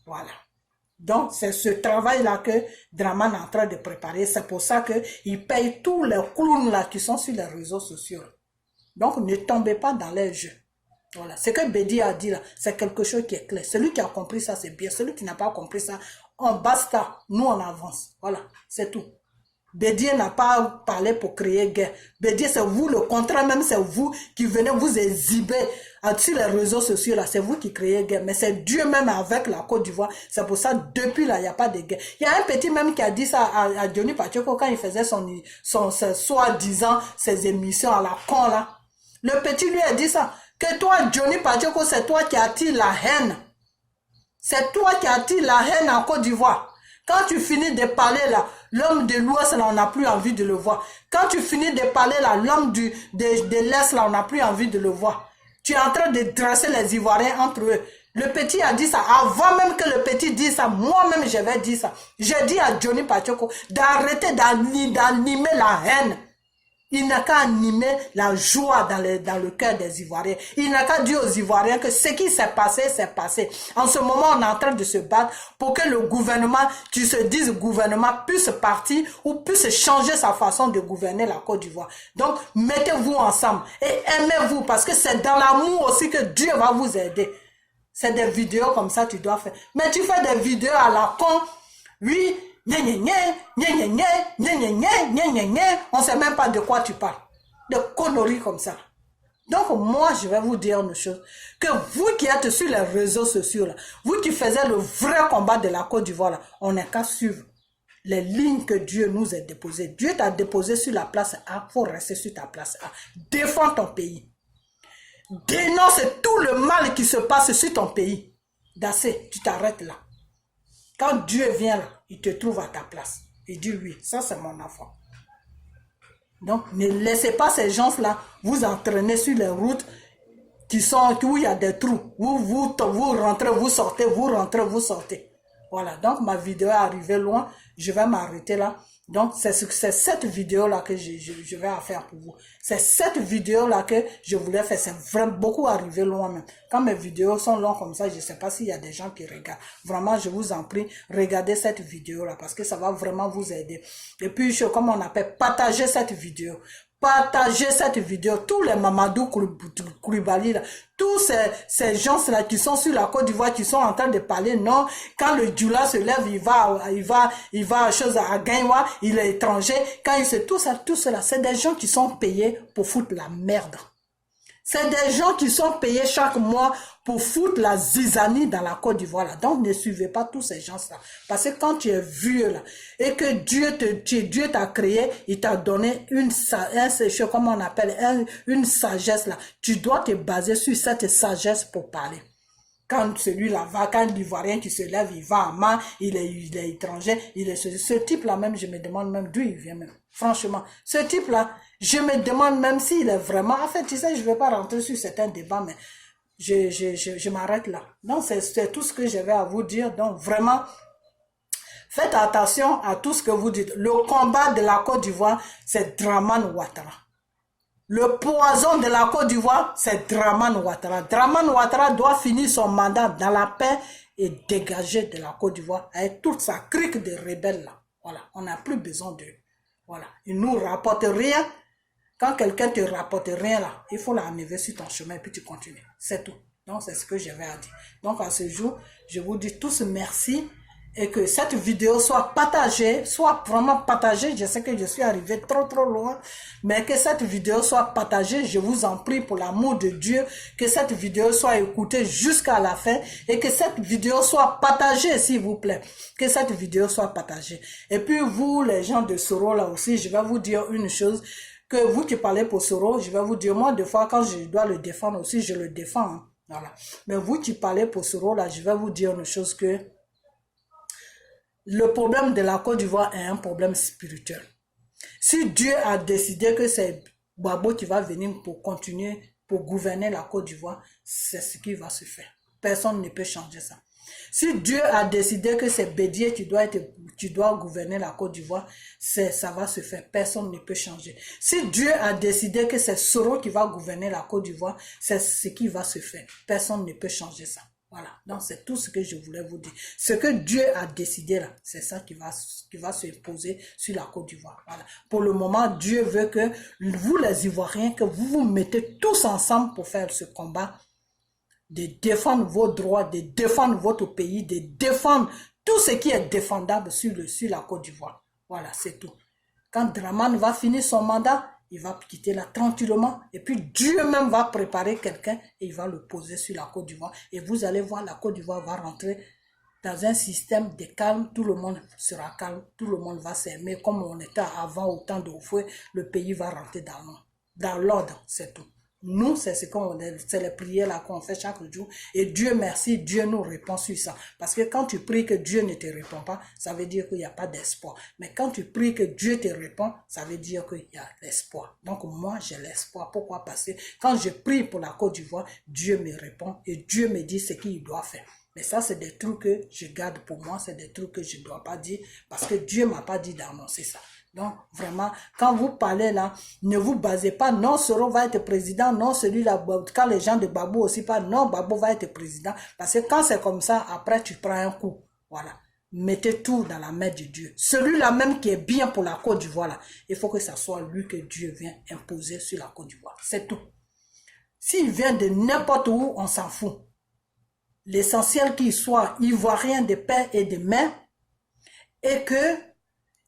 Speaker 1: Voilà. Donc, c'est ce travail-là que Draman est en train de préparer. C'est pour ça qu'il paye tous les clowns là qui sont sur les réseaux sociaux. Donc, ne tombez pas dans les jeux. Voilà. Ce que Bédi a dit là, c'est quelque chose qui est clair. Celui qui a compris ça, c'est bien. Celui qui n'a pas compris ça, on basta. Nous, on avance. Voilà. C'est tout. Bédier n'a pas parlé pour créer guerre. Bédier, c'est vous, le contraire même, c'est vous qui venez vous exhiber sur les réseaux sociaux, là, c'est vous qui créez guerre. Mais c'est Dieu même avec la Côte d'Ivoire. C'est pour ça, depuis là, il n'y a pas de guerre. Il y a un petit même qui a dit ça à Johnny Pacheco quand il faisait son soi-disant, ses émissions à la con, là. Le petit lui a dit ça. Que toi, Johnny Pacheco, c'est toi qui attires la haine. C'est toi qui attires la haine en Côte d'Ivoire. Quand tu finis de parler là, l'homme de l'Ouest là, on n'a plus envie de le voir. Quand tu finis de parler là, l'homme de l'Est là, on n'a plus envie de le voir. Tu es en train de dresser les Ivoiriens entre eux. Le petit a dit ça. Avant même que le petit dise ça, moi-même je vais dire ça. J'ai dit à Johnny Pacheco d'arrêter d'animer la haine. Il n'a qu'à animer la joie dans le cœur des Ivoiriens. Il n'a qu'à dire aux Ivoiriens que ce qui s'est passé, c'est passé. En ce moment, on est en train de se battre pour que le gouvernement, qui se dise gouvernement, puisse partir ou puisse changer sa façon de gouverner la Côte d'Ivoire. Donc, mettez-vous ensemble et aimez-vous parce que c'est dans l'amour aussi que Dieu va vous aider. C'est des vidéos comme ça tu dois faire. Mais tu fais des vidéos à la con, oui, on ne sait même pas de quoi tu parles. De conneries comme ça. Donc moi, je vais vous dire une chose. Que vous qui êtes sur les réseaux sociaux, là, vous qui faisiez le vrai combat de la Côte d'Ivoire, on n'a qu'à suivre les lignes que Dieu nous a déposées. Dieu t'a déposé sur la place A, il faut rester sur ta place A. Défends ton pays. Dénonce tout le mal qui se passe sur ton pays. D'assez, tu t'arrêtes là. Quand Dieu vient là, il te trouve à ta place. Il dit oui, ça c'est mon enfant. Donc ne laissez pas ces gens-là vous entraîner sur les routes où il y a des trous. Vous rentrez, vous sortez, vous rentrez, vous sortez. Voilà, donc ma vidéo est arrivée loin. Je vais m'arrêter là. Donc c'est cette vidéo-là que je vais faire pour vous. C'est cette vidéo-là que je voulais faire. C'est vraiment beaucoup arrivé loin même. Quand mes vidéos sont longues comme ça, je ne sais pas s'il y a des gens qui regardent. Vraiment, je vous en prie, regardez cette vidéo-là parce que ça va vraiment vous aider. Et puis, comme on appelle, partagez cette vidéo. Partagez cette vidéo, tous les Mamadou Koulibaly, tous ces gens-là qui sont sur la Côte d'Ivoire, qui sont en train de parler, non, quand le Djoula se lève, il va chose à Gaïwa, il est étranger, quand il se, tout cela, c'est des gens qui sont payés pour foutre la merde. C'est des gens qui sont payés chaque mois pour foutre la zizanie dans la Côte d'Ivoire. Là. Donc, ne suivez pas tous ces gens-là. Parce que quand tu es vieux là, et que Dieu t'a créé, il t'a donné une sagesse là. Tu dois te baser sur cette sagesse pour parler. Quand celui-là va, quand l'Ivoirien qui se lève, il va en main, il est étranger, ce type-là même, je me demande même d'où il vient même. Franchement, ce type-là, je me demande même s'il est vraiment... En fait, tu sais, je ne vais pas rentrer sur certains débats, mais je m'arrête là. Donc, c'est tout ce que j'avais à vous dire. Donc, vraiment, faites attention à tout ce que vous dites. Le combat de la Côte d'Ivoire, c'est Dramane Ouattara. Le poison de la Côte d'Ivoire, c'est Dramane Ouattara. Dramane Ouattara doit finir son mandat dans la paix et dégager de la Côte d'Ivoire avec toute sa crique de rebelles là. Voilà, on n'a plus besoin d'eux. Voilà, ils nous rapportent rien. Quand quelqu'un te rapporte rien là, il faut l'enlever sur ton chemin et puis tu continues. C'est tout. Donc c'est ce que j'avais à dire. Donc à ce jour, je vous dis tous merci. Et que cette vidéo soit partagée, soit vraiment partagée. Je sais que je suis arrivé trop loin, mais que cette vidéo soit partagée, je vous en prie pour l'amour de Dieu, que cette vidéo soit écoutée jusqu'à la fin et que cette vidéo soit partagée, s'il vous plaît. Que cette vidéo soit partagée. Et puis vous, les gens de Soro là aussi, je vais vous dire une chose, que vous qui parlez pour Soro, je vais vous dire, moi, des fois, quand je dois le défendre aussi, je le défends. Hein. Voilà. Mais vous qui parlez pour Soro là, je vais vous dire une chose que le problème de la Côte d'Ivoire est un problème spirituel. Si Dieu a décidé que c'est Gbagbo qui va venir pour continuer, pour gouverner la Côte d'Ivoire, c'est ce qui va se faire. Personne ne peut changer ça. Si Dieu a décidé que c'est Bédier qui doit gouverner la Côte d'Ivoire, ça va se faire. Personne ne peut changer. Si Dieu a décidé que c'est Soro qui va gouverner la Côte d'Ivoire, c'est ce qui va se faire. Personne ne peut changer ça. Voilà, donc c'est tout ce que je voulais vous dire. Ce que Dieu a décidé là, c'est ça qui va se poser sur la Côte d'Ivoire. Voilà. Pour le moment, Dieu veut que vous les Ivoiriens, que vous vous mettez tous ensemble pour faire ce combat, de défendre vos droits, de défendre votre pays, de défendre tout ce qui est défendable sur la Côte d'Ivoire. Voilà, c'est tout. Quand Dramane va finir son mandat, il va quitter là tranquillement. Et puis Dieu même va préparer quelqu'un et il va le poser sur la Côte d'Ivoire. Et vous allez voir, la Côte d'Ivoire va rentrer dans un système de calme. Tout le monde sera calme. Tout le monde va s'aimer. Comme on était avant au temps d'Oufoué, le pays va rentrer dans l'ordre, c'est tout. Nous, c'est les prières là qu'on fait chaque jour. Et Dieu merci, Dieu nous répond sur ça. Parce que quand tu pries que Dieu ne te répond pas, ça veut dire qu'il n'y a pas d'espoir. Mais quand tu pries que Dieu te répond, ça veut dire qu'il y a l'espoir. Donc moi, j'ai l'espoir. Pourquoi? Parce que quand je prie pour la Côte d'Ivoire, Dieu me répond et Dieu me dit ce qu'il doit faire. Mais ça, c'est des trucs que je garde pour moi, c'est des trucs que je ne dois pas dire parce que Dieu ne m'a pas dit d'annoncer ça. Donc, vraiment, quand vous parlez là, ne vous basez pas, non, Soro va être président, non, celui-là, quand les gens de Babou aussi parlent, non, Babou va être président. Parce que quand c'est comme ça, après, tu prends un coup. Voilà. Mettez tout dans la main de Dieu. Celui-là même qui est bien pour la Côte d'Ivoire, là, il faut que ça soit lui que Dieu vient imposer sur la Côte d'Ivoire. C'est tout. S'il vient de n'importe où, on s'en fout. L'essentiel qu'il soit ivoirien de paix et de main et que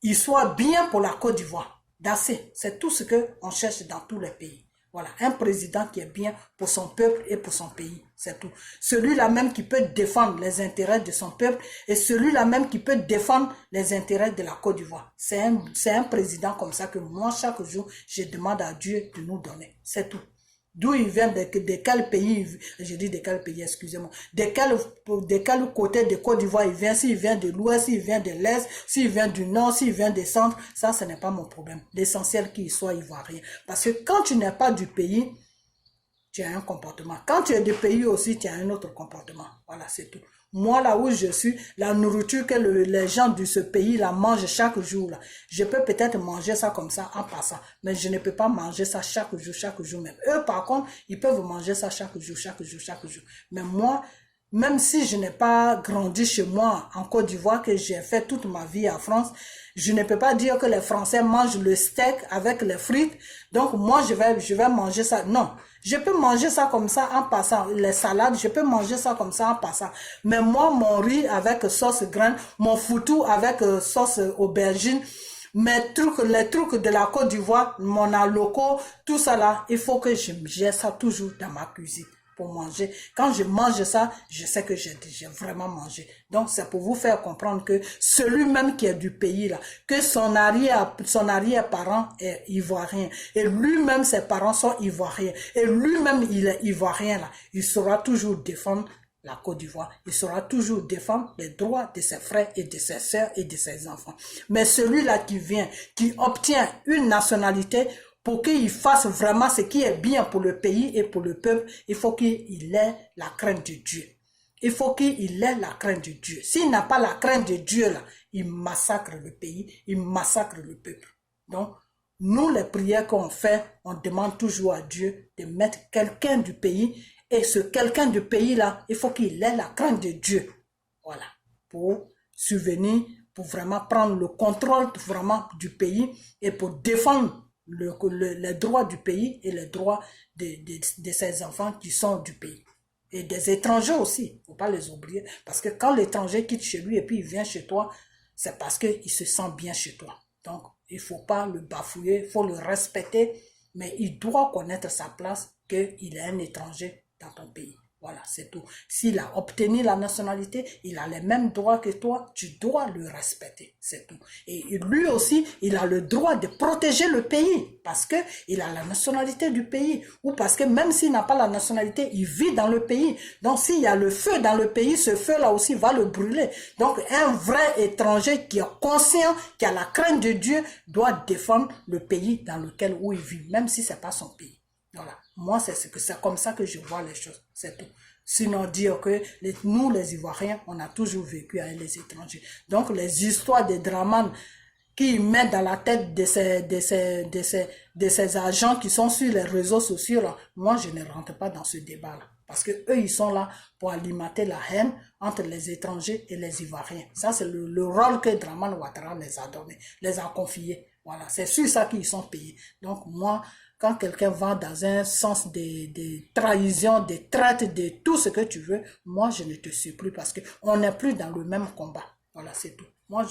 Speaker 1: il soit bien pour la Côte d'Ivoire. C'est tout ce qu'on cherche dans tous les pays. Voilà, un président qui est bien pour son peuple et pour son pays, c'est tout. Celui-là même qui peut défendre les intérêts de son peuple et celui-là même qui peut défendre les intérêts de la Côte d'Ivoire. C'est un président comme ça que moi, chaque jour, je demande à Dieu de nous donner. C'est tout. D'où il vient, de quel pays, je dis de quel pays, excusez-moi, de quel côté de Côte d'Ivoire il vient, s'il vient de l'ouest, s'il vient de l'est, s'il vient du nord, s'il vient du centre, ça, ce n'est pas mon problème. L'essentiel qu'il soit ivoirien. Parce que quand tu n'es pas du pays, tu as un comportement. Quand tu es du pays aussi, tu as un autre comportement. Voilà, c'est tout. Moi, là où je suis, la nourriture que les gens de ce pays-là mangent chaque jour, là, je peux peut-être manger ça comme ça en passant, mais je ne peux pas manger ça chaque jour même. Eux, par contre, ils peuvent manger ça chaque jour. Mais moi, même si je n'ai pas grandi chez moi en Côte d'Ivoire, que j'ai fait toute ma vie en France, je ne peux pas dire que les Français mangent le steak avec les frites. Donc moi, je vais manger ça. Non, je peux manger ça comme ça en passant. Les salades, je peux manger ça comme ça en passant. Mais moi, mon riz avec sauce graine, mon foutou avec sauce aubergine, les trucs de la Côte d'Ivoire, mon aloco, tout ça là, il faut que j'ai ça toujours dans ma cuisine pour manger. Quand je mange ça, je sais que j'ai vraiment mangé. Donc, c'est pour vous faire comprendre que celui-même qui est du pays là, que son arrière-parent est ivoirien, et lui-même, ses parents sont ivoiriens, et lui-même, il est ivoirien là, il saura toujours défendre la Côte d'Ivoire. Il saura toujours défendre les droits de ses frères et de ses sœurs et de ses enfants. Mais celui-là qui vient, qui obtient une nationalité, pour qu'il fasse vraiment ce qui est bien pour le pays et pour le peuple, il faut qu'il ait la crainte de Dieu. Il faut qu'il ait la crainte de Dieu. S'il n'a pas la crainte de Dieu, là, il massacre le pays, il massacre le peuple. Donc, nous, les prières qu'on fait, on demande toujours à Dieu de mettre quelqu'un du pays. Et ce quelqu'un du pays-là, il faut qu'il ait la crainte de Dieu. Voilà. Pour subvenir, pour vraiment prendre le contrôle vraiment du pays et pour défendre les droits du pays et les droits de ses enfants qui sont du pays. Et des étrangers aussi, il ne faut pas les oublier. Parce que quand l'étranger quitte chez lui et puis il vient chez toi, c'est parce qu'il se sent bien chez toi. Donc, il ne faut pas le bafouer, il faut le respecter, mais il doit connaître sa place, qu'il est un étranger dans ton pays. Voilà, c'est tout. S'il a obtenu la nationalité, il a les mêmes droits que toi, tu dois le respecter, c'est tout. Et lui aussi, il a le droit de protéger le pays parce que il a la nationalité du pays ou parce que même s'il n'a pas la nationalité, il vit dans le pays. Donc s'il y a le feu dans le pays, ce feu-là aussi va le brûler. Donc un vrai étranger qui est conscient, qui a la crainte de Dieu, doit défendre le pays dans lequel où il vit, même si c'est pas son pays. Voilà. Moi, c'est comme ça que je vois les choses. C'est tout. Sinon, dire que nous, les Ivoiriens, on a toujours vécu avec les étrangers. Donc, les histoires des Dramane qui mettent dans la tête de ces agents qui sont sur les réseaux sociaux, là, moi, je ne rentre pas dans ce débat-là. Parce que eux, ils sont là pour alimenter la haine entre les étrangers et les Ivoiriens. Ça, c'est le rôle que Dramane Ouattara les a donné, les a confiés. Voilà. C'est sur ça qu'ils sont payés. Donc, moi, quand quelqu'un va dans un sens de trahison, de traite, de tout ce que tu veux, moi, je ne te suis plus parce qu'on n'est plus dans le même combat. Voilà, c'est tout. Moi,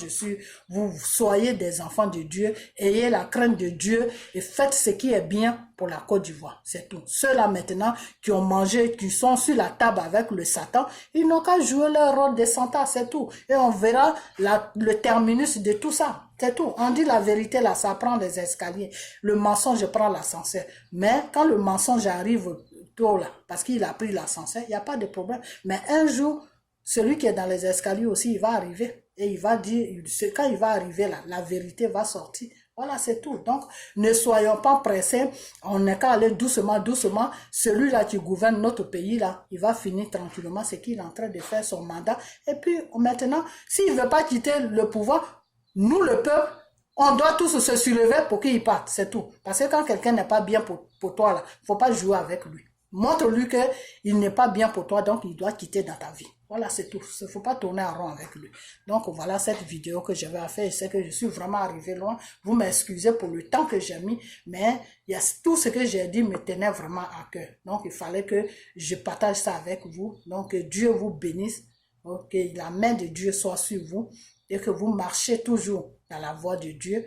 Speaker 1: vous soyez des enfants de Dieu, ayez la crainte de Dieu et faites ce qui est bien pour la Côte d'Ivoire. C'est tout. Ceux-là maintenant qui ont mangé, qui sont sur la table avec le Satan, ils n'ont qu'à jouer leur rôle de Satan, c'est tout. Et on verra le terminus de tout ça. C'est tout. On dit la vérité là, ça prend des escaliers. Le mensonge prend l'ascenseur. Mais quand le mensonge arrive tôt là, parce qu'il a pris l'ascenseur, il n'y a pas de problème. Mais un jour, celui qui est dans les escaliers aussi, il va arriver. Et il va dire, quand il va arriver là, la vérité va sortir. Voilà, c'est tout. Donc, ne soyons pas pressés. On n'est qu'à aller doucement, doucement. Celui-là qui gouverne notre pays, là, il va finir tranquillement ce qu'il est en train de faire, son mandat. Et puis, maintenant, s'il ne veut pas quitter le pouvoir, nous, le peuple, on doit tous se soulever pour qu'il parte. C'est tout. Parce que quand quelqu'un n'est pas bien pour toi, là, il ne faut pas jouer avec lui. Montre-lui qu'il n'est pas bien pour toi, donc il doit quitter dans ta vie. Voilà, c'est tout. Il ne faut pas tourner en rond avec lui. Donc, voilà cette vidéo que j'avais à faire. C'est que je suis vraiment arrivé loin. Vous m'excusez pour le temps que j'ai mis, mais tout ce que j'ai dit me tenait vraiment à cœur. Donc, il fallait que je partage ça avec vous. Donc, que Dieu vous bénisse. Que la main de Dieu soit sur vous et que vous marchez toujours dans la voie de Dieu.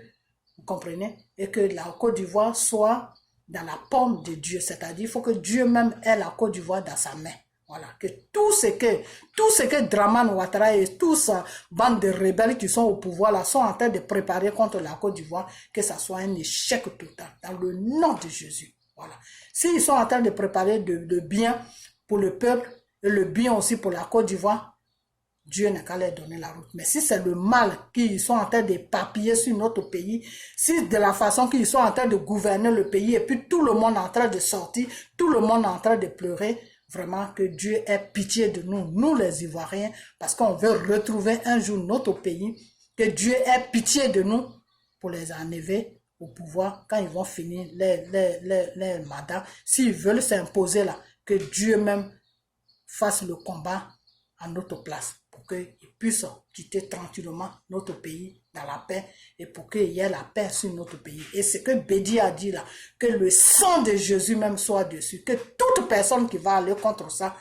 Speaker 1: Vous comprenez? Et que la Côte d'Ivoire soit dans la paume de Dieu, c'est-à-dire il faut que Dieu même ait la Côte d'Ivoire dans sa main. Voilà, que tout ce que Dramane Ouattara et toute sa bande de rebelles qui sont au pouvoir là sont en train de préparer contre la Côte d'Ivoire, que ça soit un échec total, dans le nom de Jésus. Voilà. S'ils sont en train de préparer de bien pour le peuple et le bien aussi pour la Côte d'Ivoire, Dieu n'a qu'à leur donner la route. Mais si c'est le mal qu'ils sont en train de papiller sur notre pays, si de la façon qu'ils sont en train de gouverner le pays et puis tout le monde est en train de sortir, tout le monde est en train de pleurer, vraiment que Dieu ait pitié de nous, nous les Ivoiriens, parce qu'on veut retrouver un jour notre pays, que Dieu ait pitié de nous pour les enlever au pouvoir quand ils vont finir les mandats. S'ils veulent s'imposer là, que Dieu même fasse le combat à notre place pour qu'ils puissent quitter tranquillement notre pays dans la paix et pour qu'il y ait la paix sur notre pays. Et ce que Bédi a dit là, que le sang de Jésus même soit dessus, que toute personne qui va aller contre ça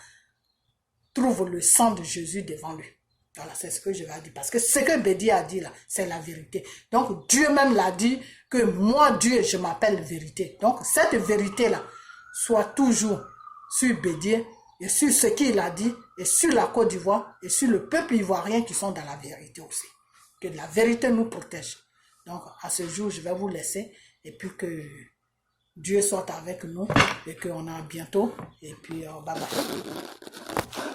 Speaker 1: trouve le sang de Jésus devant lui. Voilà, c'est ce que je vais dire. Parce que ce que Bédi a dit là, c'est la vérité. Donc Dieu même l'a dit que moi, Dieu, je m'appelle vérité. Donc cette vérité là soit toujours sur Bédi et sur ce qu'il a dit, et sur la Côte d'Ivoire, et sur le peuple ivoirien qui sont dans la vérité aussi. Que la vérité nous protège. Donc, à ce jour, je vais vous laisser, et puis que Dieu soit avec nous, et qu'on a bientôt, et puis bye bye.